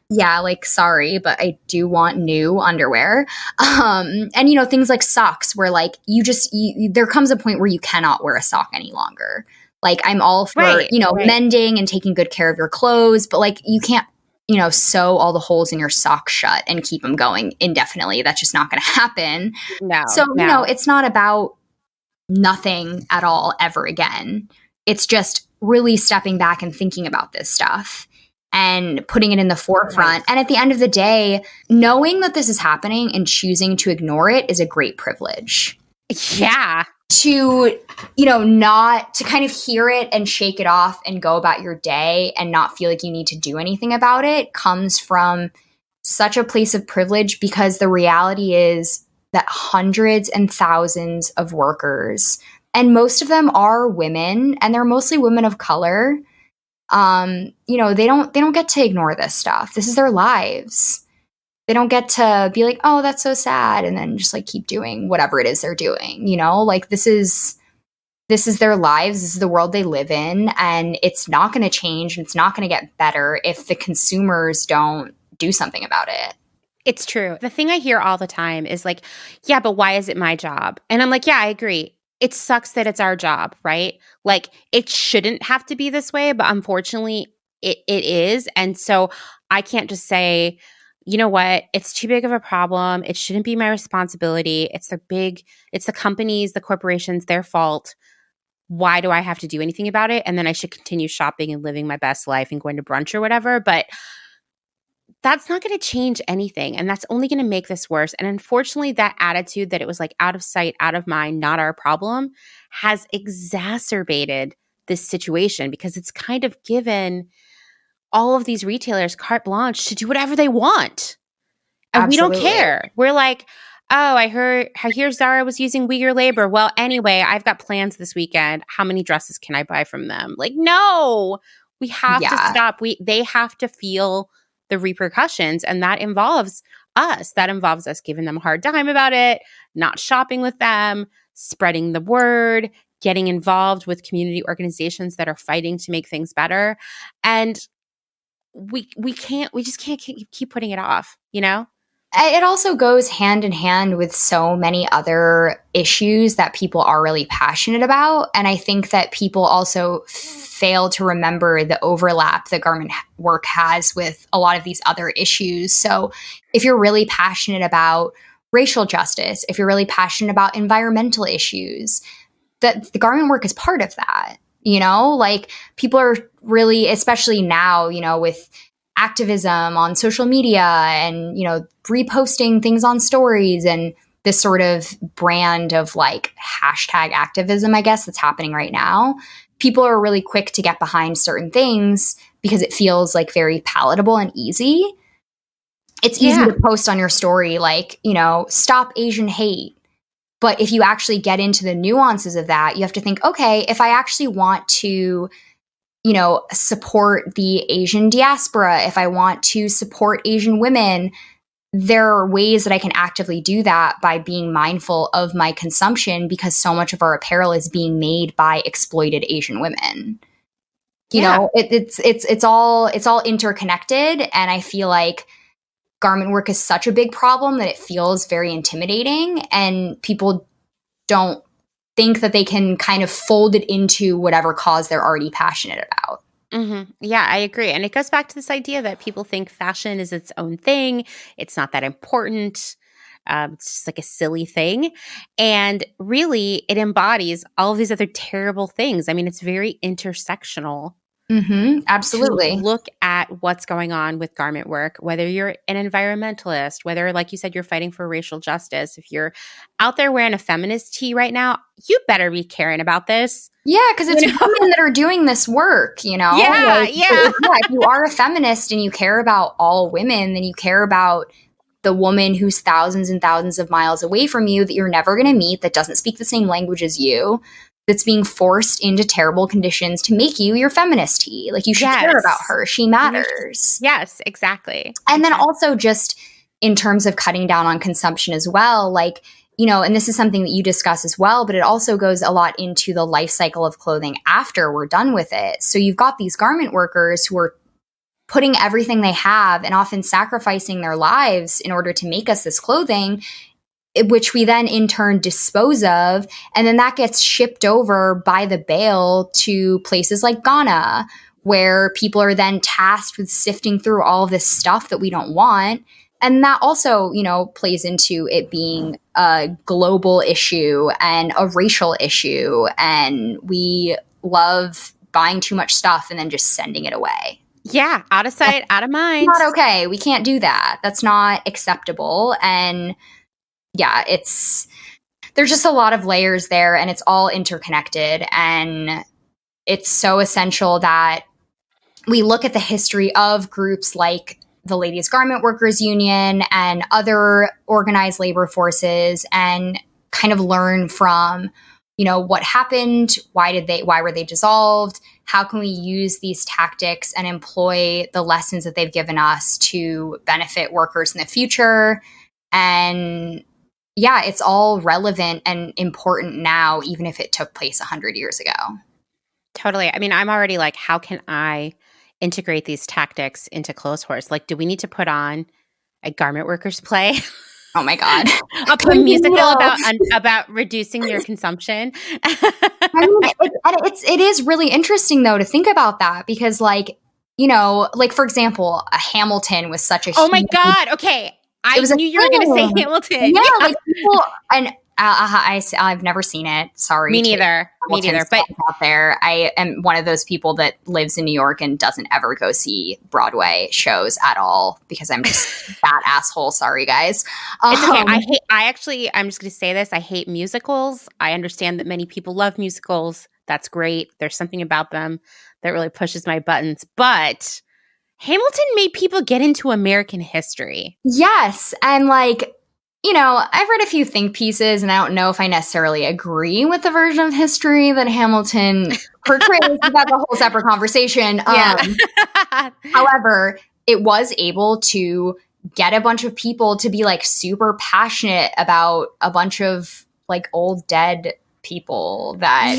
Yeah, like, sorry, but I do want new underwear. And, things like socks where like there comes a point where you cannot wear a sock any longer. Like, I'm all for, mending and taking good care of your clothes, but like you can't, sew all the holes in your sock shut and keep them going indefinitely. That's just not going to happen. No. So, it's not about nothing at all ever again. It's just really stepping back and thinking about this stuff and putting it in the forefront. Right. And at the end of the day, knowing that this is happening and choosing to ignore it is a great privilege. Yeah. To, not to kind of hear it and shake it off and go about your day and not feel like you need to do anything about it comes from such a place of privilege, because the reality is that hundreds and thousands of workers, and most of them are women, and they're mostly women of color, they don't get to ignore this stuff. This is their lives. They don't get to be like, oh, that's so sad, and then just like keep doing whatever it is they're doing, like this is their lives. This is the world they live in, and it's not going to change, and it's not going to get better if the consumers don't do something about it. It's true. The thing I hear all the time is like, yeah, but why is it my job? And I'm like, yeah, I agree. It sucks that it's our job, right? Like, it shouldn't have to be this way, but unfortunately it is. And so I can't just say, you know what, it's too big of a problem. It shouldn't be my responsibility. It's the companies, the corporations, their fault. Why do I have to do anything about it? And then I should continue shopping and living my best life and going to brunch or whatever. But that's not going to change anything. And that's only going to make this worse. And unfortunately, that attitude that it was like out of sight, out of mind, not our problem, has exacerbated this situation, because it's kind of given all of these retailers carte blanche to do whatever they want. And Absolutely. We don't care. We're like, oh, I hear Zara was using Uyghur labor. Well, anyway, I've got plans this weekend. How many dresses can I buy from them? Like, no, we have to stop. They have to feel the repercussions, and that involves us. That involves us giving them a hard time about it, not shopping with them, spreading the word, getting involved with community organizations that are fighting to make things better. And we just can't keep putting it off, It also goes hand in hand with so many other issues that people are really passionate about. And I think that people also fail to remember the overlap that garment work has with a lot of these other issues. So if you're really passionate about racial justice, if you're really passionate about environmental issues, that the garment work is part of that. Like, people are really, especially now, with activism on social media and, reposting things on stories and this sort of brand of like hashtag activism, I guess, that's happening right now. People are really quick to get behind certain things because it feels like very palatable and easy. It's easy to post on your story, like, stop Asian hate. But if you actually get into the nuances of that, you have to think, okay, if I actually want to, support the Asian diaspora, if I want to support Asian women, there are ways that I can actively do that by being mindful of my consumption, because so much of our apparel is being made by exploited Asian women. You know, it's all interconnected, and I feel like garment work is such a big problem that it feels very intimidating, and people don't think that they can kind of fold it into whatever cause they're already passionate about. Mm-hmm. Yeah, I agree. And it goes back to this idea that people think fashion is its own thing. It's not that important. It's just like a silly thing. And really, it embodies all of these other terrible things. I mean, it's very intersectional. Mm-hmm. Absolutely. To look at what's going on with garment work, whether you're an environmentalist, whether, like you said, you're fighting for racial justice. If you're out there wearing a feminist tee right now, you better be caring about this. Yeah, because it's women that are doing this work, you know? Yeah. If you are a feminist and you care about all women, then you care about the woman who's thousands and thousands of miles away from you, that you're never going to meet, that doesn't speak the same language as you, that's being forced into terrible conditions to make you your feminist tee. Like, you should care about her. She matters. Yes, exactly. And then also just in terms of cutting down on consumption as well, like, you know, and this is something that you discuss as well, but it also goes a lot into the life cycle of clothing after we're done with it. So you've got these garment workers who are putting everything they have and often sacrificing their lives in order to make us this clothing, which we then in turn dispose of. And then that gets shipped over by the bale to places like Ghana, where people are then tasked with sifting through all of this stuff that we don't want. And that also, you know, plays into it being a global issue and a racial issue. And we love buying too much stuff and then just sending it away. Yeah, out of sight, out of mind. Not okay. We can't do that. That's not acceptable. And yeah, there's just a lot of layers there, and it's all interconnected. And it's so essential that we look at the history of groups like the Ladies Garment Workers Union and other organized labor forces and kind of learn from, you know, what happened, why were they dissolved? How can we use these tactics and employ the lessons that they've given us to benefit workers in the future? And yeah, it's all relevant and important now, even if it took place 100 years ago. Totally. I mean, I'm already like, how can I integrate these tactics into Clotheshorse? Like, do we need to put on a garment workers play? Oh my God. A musical about reducing your consumption. I mean, it is really interesting though to think about that, because like, you know, like for example, Hamilton was such a oh my God. Okay. I knew you were going to say Hamilton. Yeah, like people, and I've never seen it. Sorry. Me neither. But out there, I am one of those people that lives in New York and doesn't ever go see Broadway shows at all because I'm just that asshole. Sorry, guys. It's okay. I'm just going to say this. I hate musicals. I understand that many people love musicals. That's great. There's something about them that really pushes my buttons. But Hamilton made people get into American history. Yes. And like, you know, I've read a few think pieces, and I don't know if I necessarily agree with the version of history that Hamilton portrays. That's a whole separate conversation. Yeah. However, it was able to get a bunch of people to be like super passionate about a bunch of like old dead people that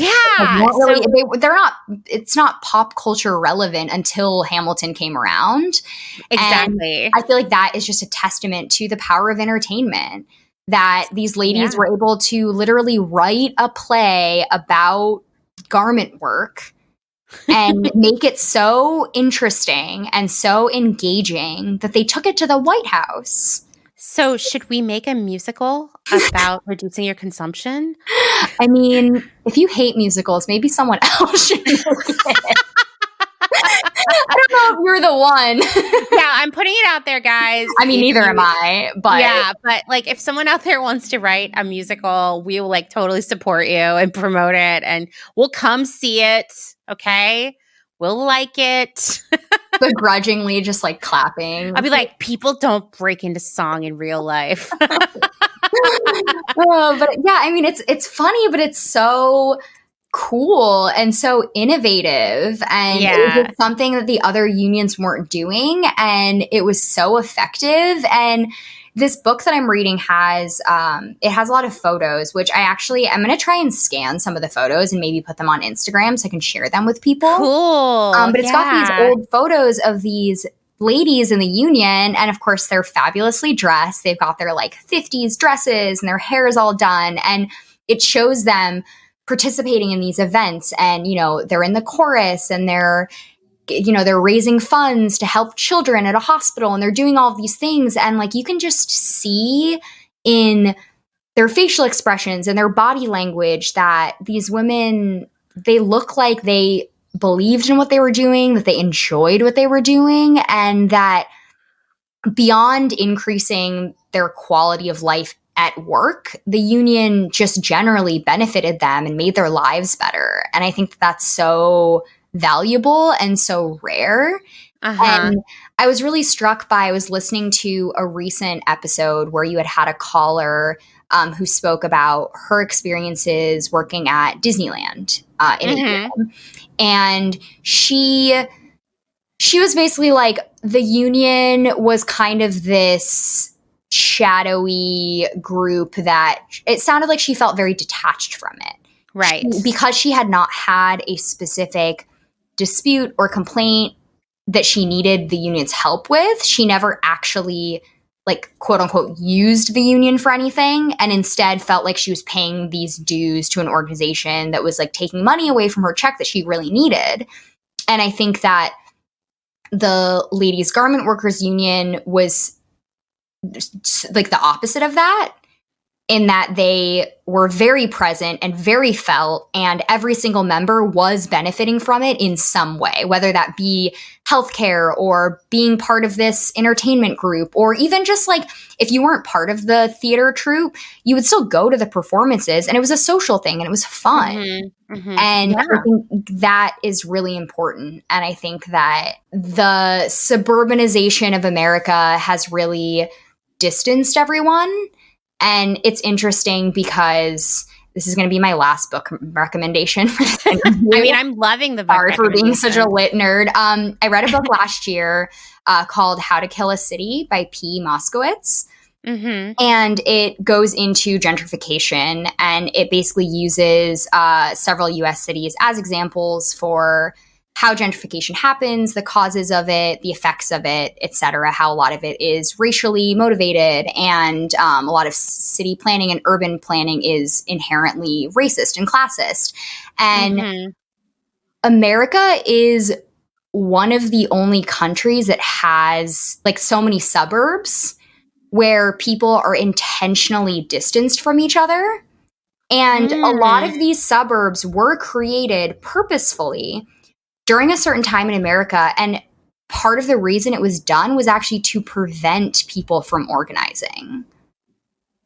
it's not pop culture relevant until Hamilton came around. Exactly. And I feel like that is just a testament to the power of entertainment, that these ladies were able to literally write a play about garment work and make it so interesting and so engaging that they took it to the White House. So should we make a musical about reducing your consumption? I mean, if you hate musicals, maybe someone else should make it. I don't know if you're the one. Yeah, I'm putting it out there, guys. I mean, neither am I. But yeah, but like if someone out there wants to write a musical, we will like totally support you and promote it, and we'll come see it. Okay, we'll like it. Begrudgingly, just like clapping. I'll be like, people don't break into song in real life. But yeah, I mean, it's funny, but it's so cool and so innovative, and it was just something that the other unions weren't doing, and it was so effective. And this book that I'm reading has it has a lot of photos, which I'm going to try and scan some of the photos and maybe put them on Instagram so I can share them with people. Cool. But it's got these old photos of these ladies in the union, and of course they're fabulously dressed. They've got their like 50s dresses and their hair is all done, and it shows them participating in these events, and they're in the chorus, and they're raising funds to help children at a hospital, and they're doing all of these things, and like you can just see in their facial expressions and their body language that these women, they look like they believed in what they were doing, that they enjoyed what they were doing, and that beyond increasing their quality of life at work, the union just generally benefited them and made their lives better. And I think that's so valuable and so rare. And I was really struck by, I was listening to a recent episode where you had a caller who spoke about her experiences working at Disneyland in a union. And she was basically like, the union was kind of this shadowy group that it sounded like she felt very detached from it. Right. Because she had not had a specific dispute or complaint that she needed the union's help with, she never actually, like, quote unquote, used the union for anything, and instead felt like she was paying these dues to an organization that was like taking money away from her check that she really needed. And I think that the Ladies Garment Workers Union was like the opposite of that, in that they were very present and very felt, and every single member was benefiting from it in some way, whether that be healthcare or being part of this entertainment group, or even just like if you weren't part of the theater troupe, you would still go to the performances, and it was a social thing and it was fun. And I think that is really important. And I think that the suburbanization of America has really distanced everyone. And it's interesting because this is going to be my last book recommendation. I mean, I'm loving the book. Sorry for being such a lit nerd. I read a book last year called How to Kill a City by P. Moskowitz. And it goes into gentrification, and it basically uses several U.S. cities as examples for how gentrification happens, the causes of it, the effects of it, etc. How a lot of it is racially motivated, and a lot of city planning and urban planning is inherently racist and classist. And America is one of the only countries that has like so many suburbs where people are intentionally distanced from each other. And a lot of these suburbs were created purposefully during a certain time in America, and part of the reason it was done was actually to prevent people from organizing.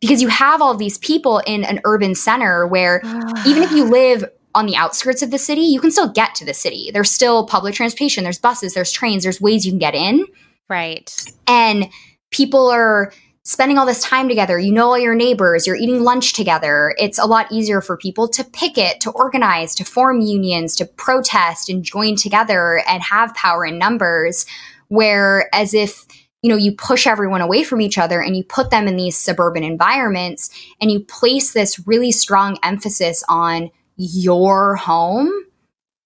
Because you have all these people in an urban center where even if you live on the outskirts of the city, you can still get to the city. There's still public transportation, there's buses, there's trains, there's ways you can get in. Right. And people are spending all this time together, all your neighbors, you're eating lunch together. It's a lot easier for people to picket, to organize, to form unions, to protest and join together and have power in numbers. Whereas if, you push everyone away from each other and you put them in these suburban environments and you place this really strong emphasis on your home,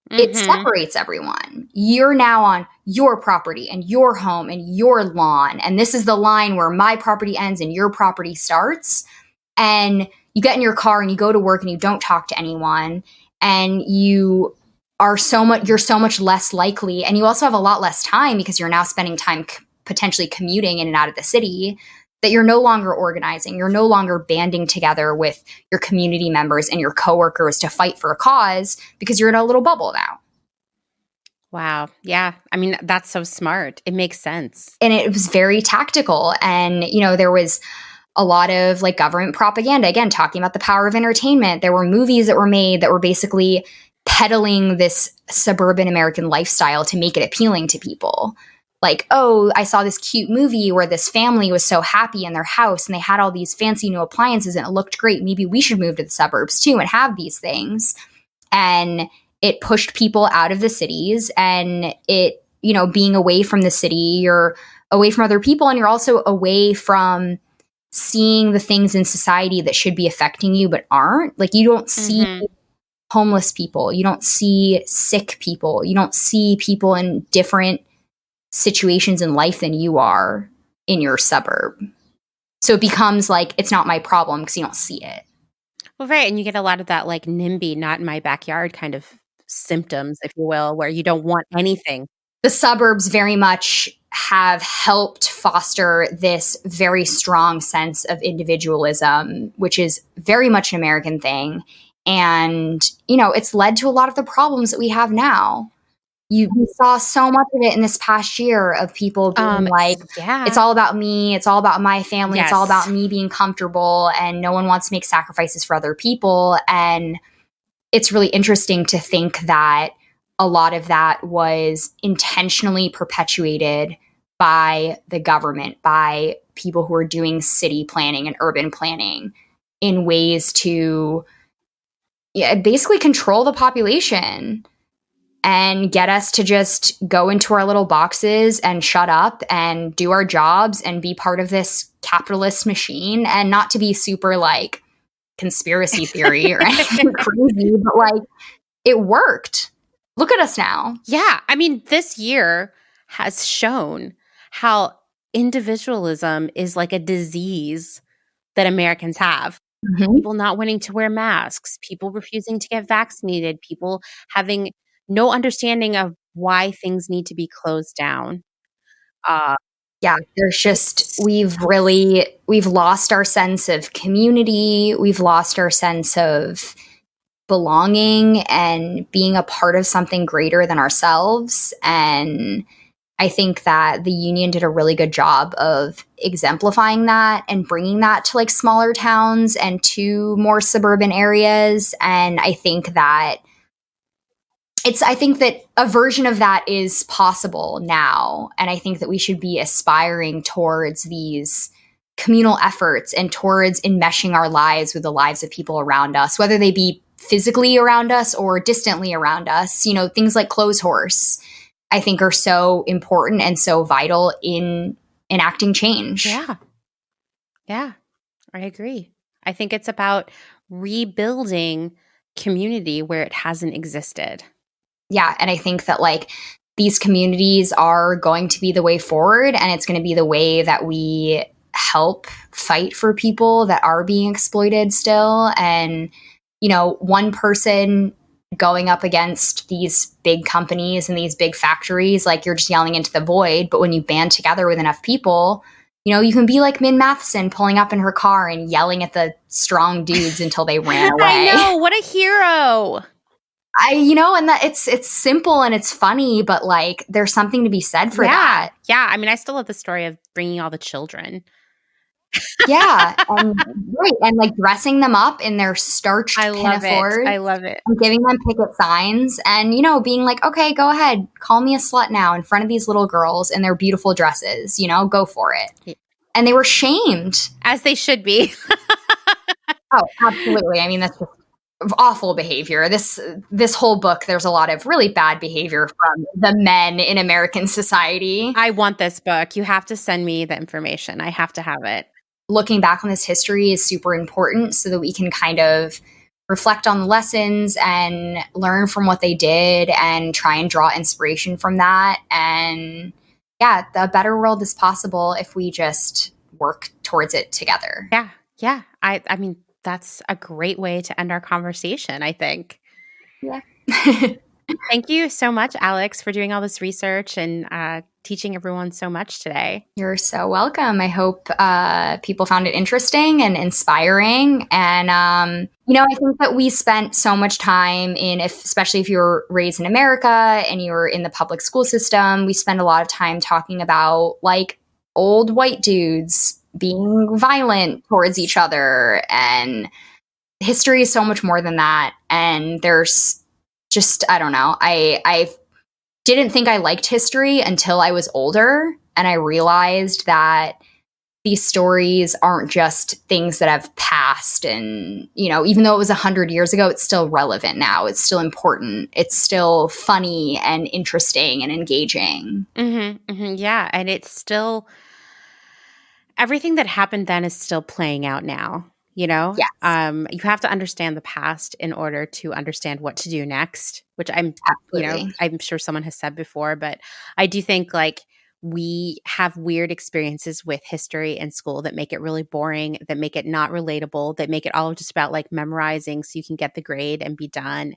it separates everyone. You're now on your property and your home and your lawn. And this is the line where my property ends and your property starts. And you get in your car and you go to work and you don't talk to anyone. And you're so much less likely. And you also have a lot less time because you're now spending time potentially commuting in and out of the city, that you're no longer organizing. You're no longer banding together with your community members and your coworkers to fight for a cause because you're in a little bubble now. Wow. Yeah. I mean, that's so smart. It makes sense. And it was very tactical. And, there was a lot of like government propaganda, again, talking about the power of entertainment. There were movies that were made that were basically peddling this suburban American lifestyle to make it appealing to people. Like, oh, I saw this cute movie where this family was so happy in their house and they had all these fancy new appliances and it looked great. Maybe we should move to the suburbs too and have these things. and it pushed people out of the cities, and it, being away from the city, you're away from other people, and you're also away from seeing the things in society that should be affecting you but aren't. Like, you don't see homeless people, you don't see sick people, you don't see people in different situations in life than you are in your suburb. So it becomes like, it's not my problem because you don't see it. Well, right. And you get a lot of that like NIMBY, not in my backyard kind of symptoms, if you will, where you don't want anything. The suburbs very much have helped foster this very strong sense of individualism, which is very much an American thing. And, it's led to a lot of the problems that we have now. We saw so much of it in this past year of people being it's all about me. It's all about my family. Yes. It's all about me being comfortable, and no one wants to make sacrifices for other people. And it's really interesting to think that a lot of that was intentionally perpetuated by the government, by people who are doing city planning and urban planning in ways to basically control the population and get us to just go into our little boxes and shut up and do our jobs and be part of this capitalist machine, and not to be super like conspiracy theory or anything crazy, but like, it worked. Look at us now. Yeah. I mean, this year has shown how individualism is like a disease that Americans have. People not wanting to wear masks, people refusing to get vaccinated, people having no understanding of why things need to be closed down. There's just, we've lost our sense of community. We've lost our sense of belonging and being a part of something greater than ourselves. And I think that the union did a really good job of exemplifying that and bringing that to like smaller towns and to more suburban areas. And I think that a version of that is possible now. And I think that we should be aspiring towards these communal efforts and towards enmeshing our lives with the lives of people around us, whether they be physically around us or distantly around us. Things like Clotheshorse, I think, are so important and so vital in enacting change. Yeah, I agree. I think it's about rebuilding community where it hasn't existed. Yeah, and I think that like these communities are going to be the way forward, and it's going to be the way that we help fight for people that are being exploited still. And, one person going up against these big companies and these big factories, like, you're just yelling into the void. But when you band together with enough people, you can be like Min Matheson pulling up in her car and yelling at the strong dudes until they ran away. I know, what a hero. And that it's simple and it's funny, but like, there's something to be said for that. Yeah. I mean, I still love the story of bringing all the children. Yeah. And right. And like dressing them up in their starched pinafores. I love it. And giving them picket signs and, being like, okay, go ahead. Call me a slut now in front of these little girls in their beautiful dresses, go for it. Yeah. And they were shamed. As they should be. Oh, absolutely. I mean, that's just awful behavior. This whole book, there's a lot of really bad behavior from the men in American society. I want this book. You have to send me the information. I have to have it. Looking back on this history is super important so that we can kind of reflect on the lessons and learn from what they did and try and draw inspiration from that. And yeah, the better world is possible if we just work towards it together. Yeah. I mean, that's a great way to end our conversation, I think. Yeah. Thank you so much, Alex, for doing all this research and teaching everyone so much today. You're so welcome. I hope people found it interesting and inspiring. And, I think that we spent so much time especially if you're raised in America and you're in the public school system, we spend a lot of time talking about like old white dudes being violent towards each other. And history is so much more than that. And there's just, I don't know. I didn't think I liked history until I was older. And I realized that these stories aren't just things that have passed. And, you know, even though it was 100 years ago, it's still relevant now. It's still important. It's still funny and interesting and engaging. Yeah. And it's still, everything that happened then is still playing out now, you know? Yes. You have to understand the past in order to understand what to do next, which I'm sure someone has said before, but I do think like, we have weird experiences with history in school that make it really boring, that make it not relatable, that make it all just about like memorizing so you can get the grade and be done.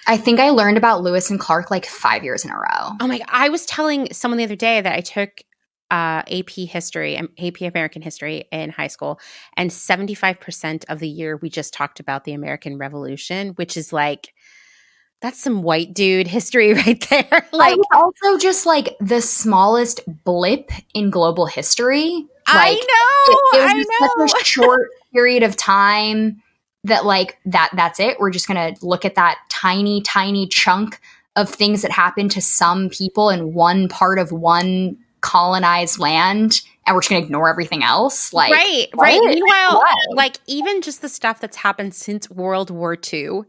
I think I learned about Lewis and Clark like 5 years in a row. Oh my God. I was telling someone the other day that I took AP history and AP American history in high school, and 75% of the year we just talked about the American Revolution, which is like, that's some white dude history right there. Like, also just like the smallest blip in global history. Like, I know. It was such a short period of time that like that's it. We're just gonna look at that tiny, tiny chunk of things that happened to some people in one part of one colonized land, and we're just gonna ignore everything else. Like, right. Meanwhile, like even just the stuff that's happened since World War II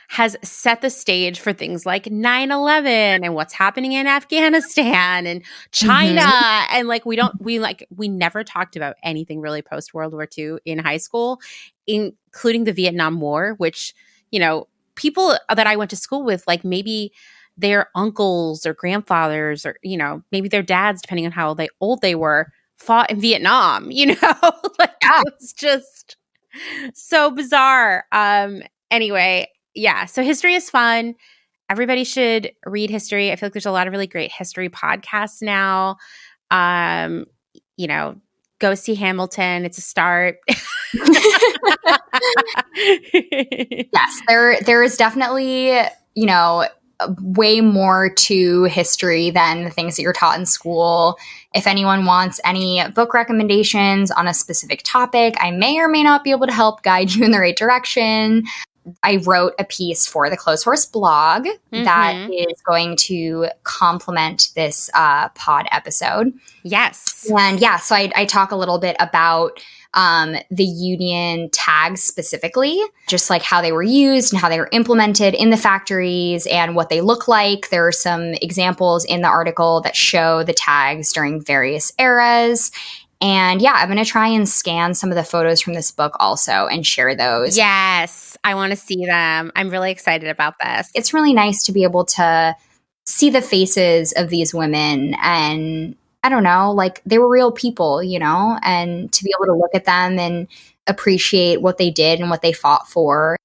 has set the stage for things like 9/11 and what's happening in Afghanistan and China. And like, we never talked about anything really post World War II in high school, including the Vietnam War, which, you know, people that I went to school with, like maybe their uncles or grandfathers or, you know, maybe their dads, depending on how old they were, fought in Vietnam, you know, like it was just so bizarre. Anyway, yeah, so history is fun. Everybody should read history. I feel like there's a lot of really great history podcasts now. You know, go see Hamilton. It's a start. Yes, there is definitely, you know, way more to history than the things that you're taught in school. If anyone wants any book recommendations on a specific topic, I may or may not be able to help guide you in the right direction. I wrote a piece for the Clotheshorse blog that is going to complement this pod episode. Yes. And yeah, so I talk a little bit about the union tags specifically, just like how they were used and how they were implemented in the factories and what they look like. There are some examples in the article that show the tags during various eras. And yeah, I'm going to try and scan some of the photos from this book also and share those. Yes, I want to see them. I'm really excited about this. It's really nice to be able to see the faces of these women, and I don't know, like they were real people, you know, and to be able to look at them and appreciate what they did and what they fought for.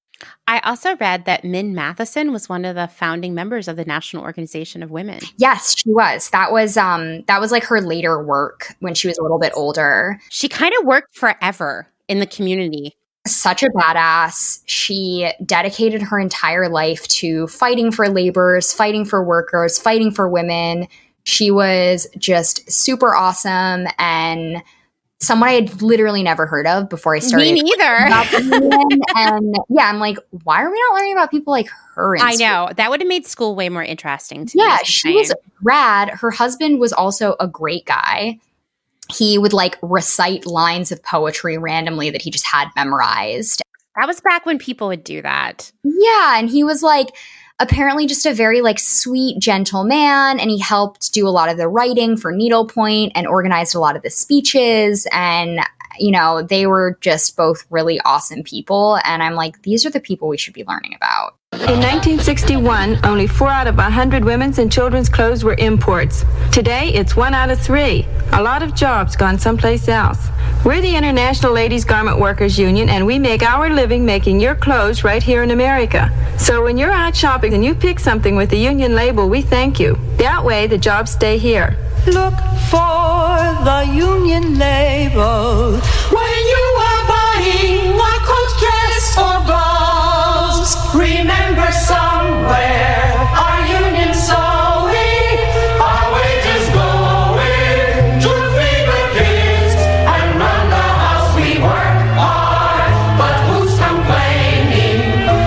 I also read that Min Matheson was one of the founding members of the National Organization of Women. Yes, she was. That was like her later work when she was a little bit older. She kind of worked forever in the community. Such a badass. She dedicated her entire life to fighting for laborers, fighting for workers, fighting for women. She was just super awesome and someone I had literally never heard of before I started. Me neither. And yeah, I'm like, why are we not learning about people like her? I know. That would have made school way more interesting to me. Yeah, she was rad. Her husband was also a great guy. He would like recite lines of poetry randomly that he just had memorized. That was back when people would do that. Yeah, and he was like apparently just a very like sweet, gentle man, and he helped do a lot of the writing for Needlepoint and organized a lot of the speeches, and you know, they were just both really awesome people, and I'm like, these are the people we should be learning about. In 1961, only 4 out of 100 women's and children's clothes were imports. Today, it's 1 out of 3. A lot of jobs gone someplace else. We're the International Ladies Garment Workers Union, and we make our living making your clothes right here in America. So when you're out shopping and you pick something with the union label, we thank you. That way, the jobs stay here. Look for the union label when you are buying a coat, dress, or blouse. Remember, somewhere our union sewing, our wages going to feed the kids and run the house. We work hard, but who's complaining?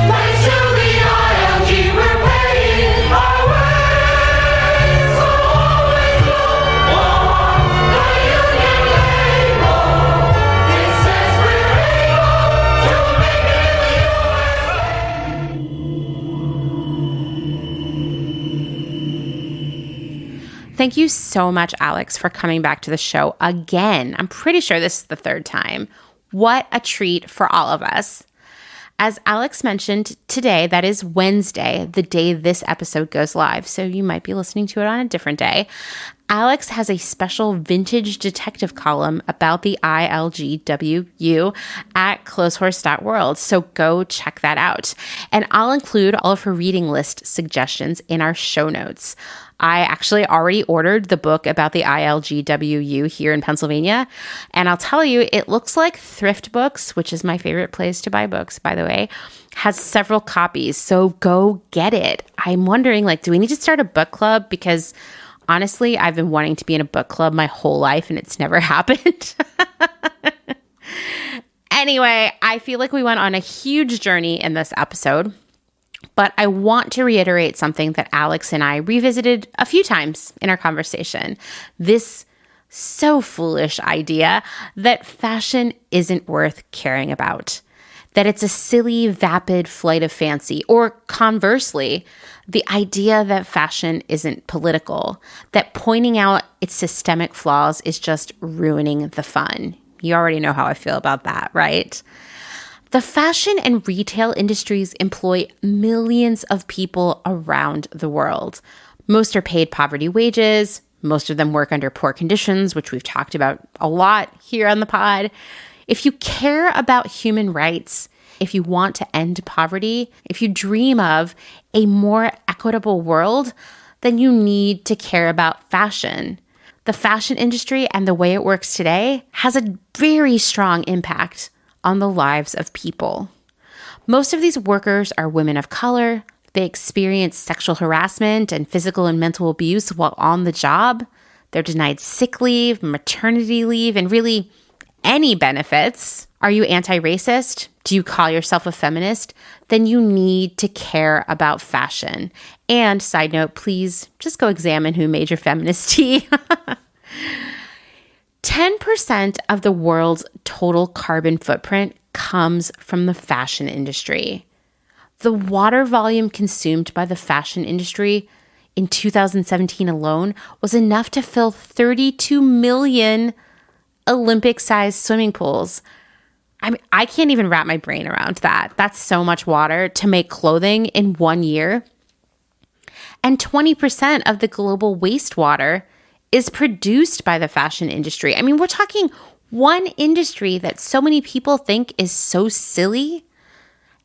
Thanks to the ILG, we're paying our way. So always look for the union label Thank you so much, Alex, for coming back to the show again. I'm pretty sure this is the third time. What a treat for all of us. As Alex mentioned, today, that is Wednesday, the day this episode goes live, so you might be listening to it on a different day. Alex has a special vintage detective column about the ILGWU at clotheshorse.world, so go check that out. And I'll include all of her reading list suggestions in our show notes. I actually already ordered the book about the ILGWU here in Pennsylvania, and I'll tell you, it looks like Thrift Books, which is my favorite place to buy books, by the way, has several copies, so go get it. I'm wondering, do we need to start a book club? Because honestly, I've been wanting to be in a book club my whole life, and it's never happened. Anyway, I feel like we went on a huge journey in this episode. But I want to reiterate something that Alex and I revisited a few times in our conversation. This so foolish idea that fashion isn't worth caring about, that it's a silly, vapid flight of fancy, or conversely, the idea that fashion isn't political, that pointing out its systemic flaws is just ruining the fun. You already know how I feel about that, right? The fashion and retail industries employ millions of people around the world. Most are paid poverty wages. Most of them work under poor conditions, which we've talked about a lot here on the pod. If you care about human rights, if you want to end poverty, if you dream of a more equitable world, then you need to care about fashion. The fashion industry and the way it works today has a very strong impact on the lives of people. Most of these workers are women of color. They experience sexual harassment and physical and mental abuse while on the job. They're denied sick leave, maternity leave, and really any benefits. Are you anti-racist? Do you call yourself a feminist? Then you need to care about fashion. And side note, please just go examine who made your feminist tea. 10% of the world's total carbon footprint comes from the fashion industry. The water volume consumed by the fashion industry in 2017 alone was enough to fill 32 million Olympic-sized swimming pools. I can't even wrap my brain around that. That's so much water to make clothing in 1 year. And 20% of the global wastewater is produced by the fashion industry. We're talking one industry that so many people think is so silly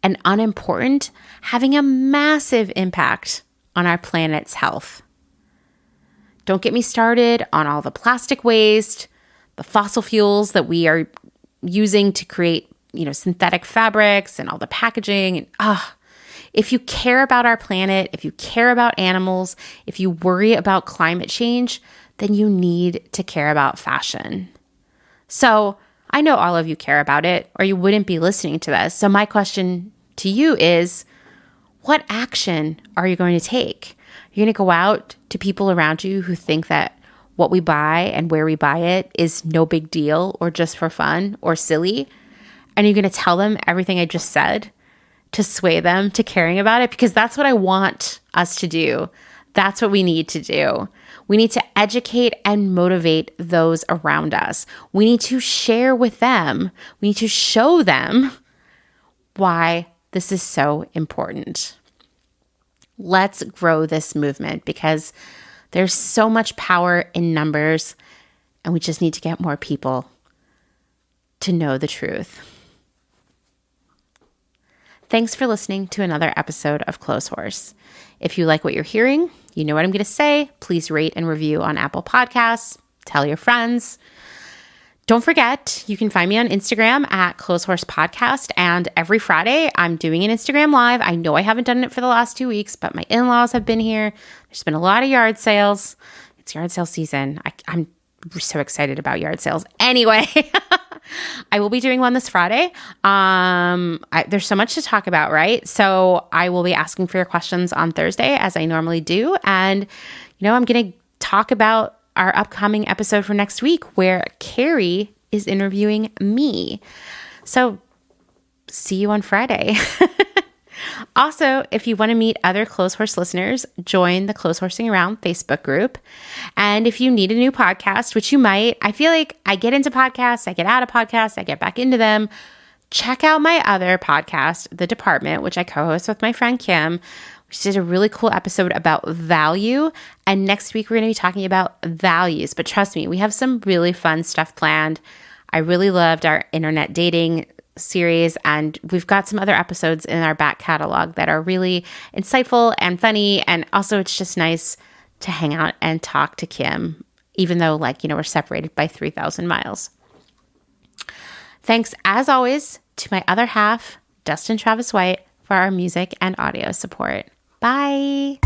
and unimportant, having a massive impact on our planet's health. Don't get me started on all the plastic waste, the fossil fuels that we are using to create, synthetic fabrics and all the packaging. And if you care about our planet, if you care about animals, if you worry about climate change, then you need to care about fashion. So I know all of you care about it, or you wouldn't be listening to this. So my question to you is, what action are you going to take? You're going to go out to people around you who think that what we buy and where we buy it is no big deal or just for fun or silly? And you're going to tell them everything I just said to sway them to caring about it? Because that's what I want us to do. That's what we need to do. We need to educate and motivate those around us. We need to share with them. We need to show them why this is so important. Let's grow this movement because there's so much power in numbers, and we just need to get more people to know the truth. Thanks for listening to another episode of Clotheshorse. If you like what you're hearing, you know what I'm going to say. Please rate and review on Apple Podcasts. Tell your friends. Don't forget, you can find me on Instagram at Clotheshorse Podcast. And every Friday, I'm doing an Instagram Live. I know I haven't done it for the last 2 weeks, but my in-laws have been here. There's been a lot of yard sales. It's yard sale season. I'm so excited about yard sales. Anyway, I will be doing one this Friday. There's so much to talk about, right? So I will be asking for your questions on Thursday, as I normally do. And, I'm going to talk about our upcoming episode for next week where Carrie is interviewing me. So see you on Friday. Also, if you want to meet other Clotheshorse listeners, join the Clothehorsing Around Facebook group. And if you need a new podcast, which you might, I feel like I get into podcasts, I get out of podcasts, I get back into them. Check out my other podcast, The Department, which I co-host with my friend Kim. We did a really cool episode about value. And next week, we're going to be talking about values. But trust me, we have some really fun stuff planned. I really loved our internet dating series, and we've got some other episodes in our back catalog that are really insightful and funny. And also, it's just nice to hang out and talk to Kim, even though, we're separated by 3,000 miles. Thanks, as always, to my other half, Dustin Travis White, for our music and audio support. Bye.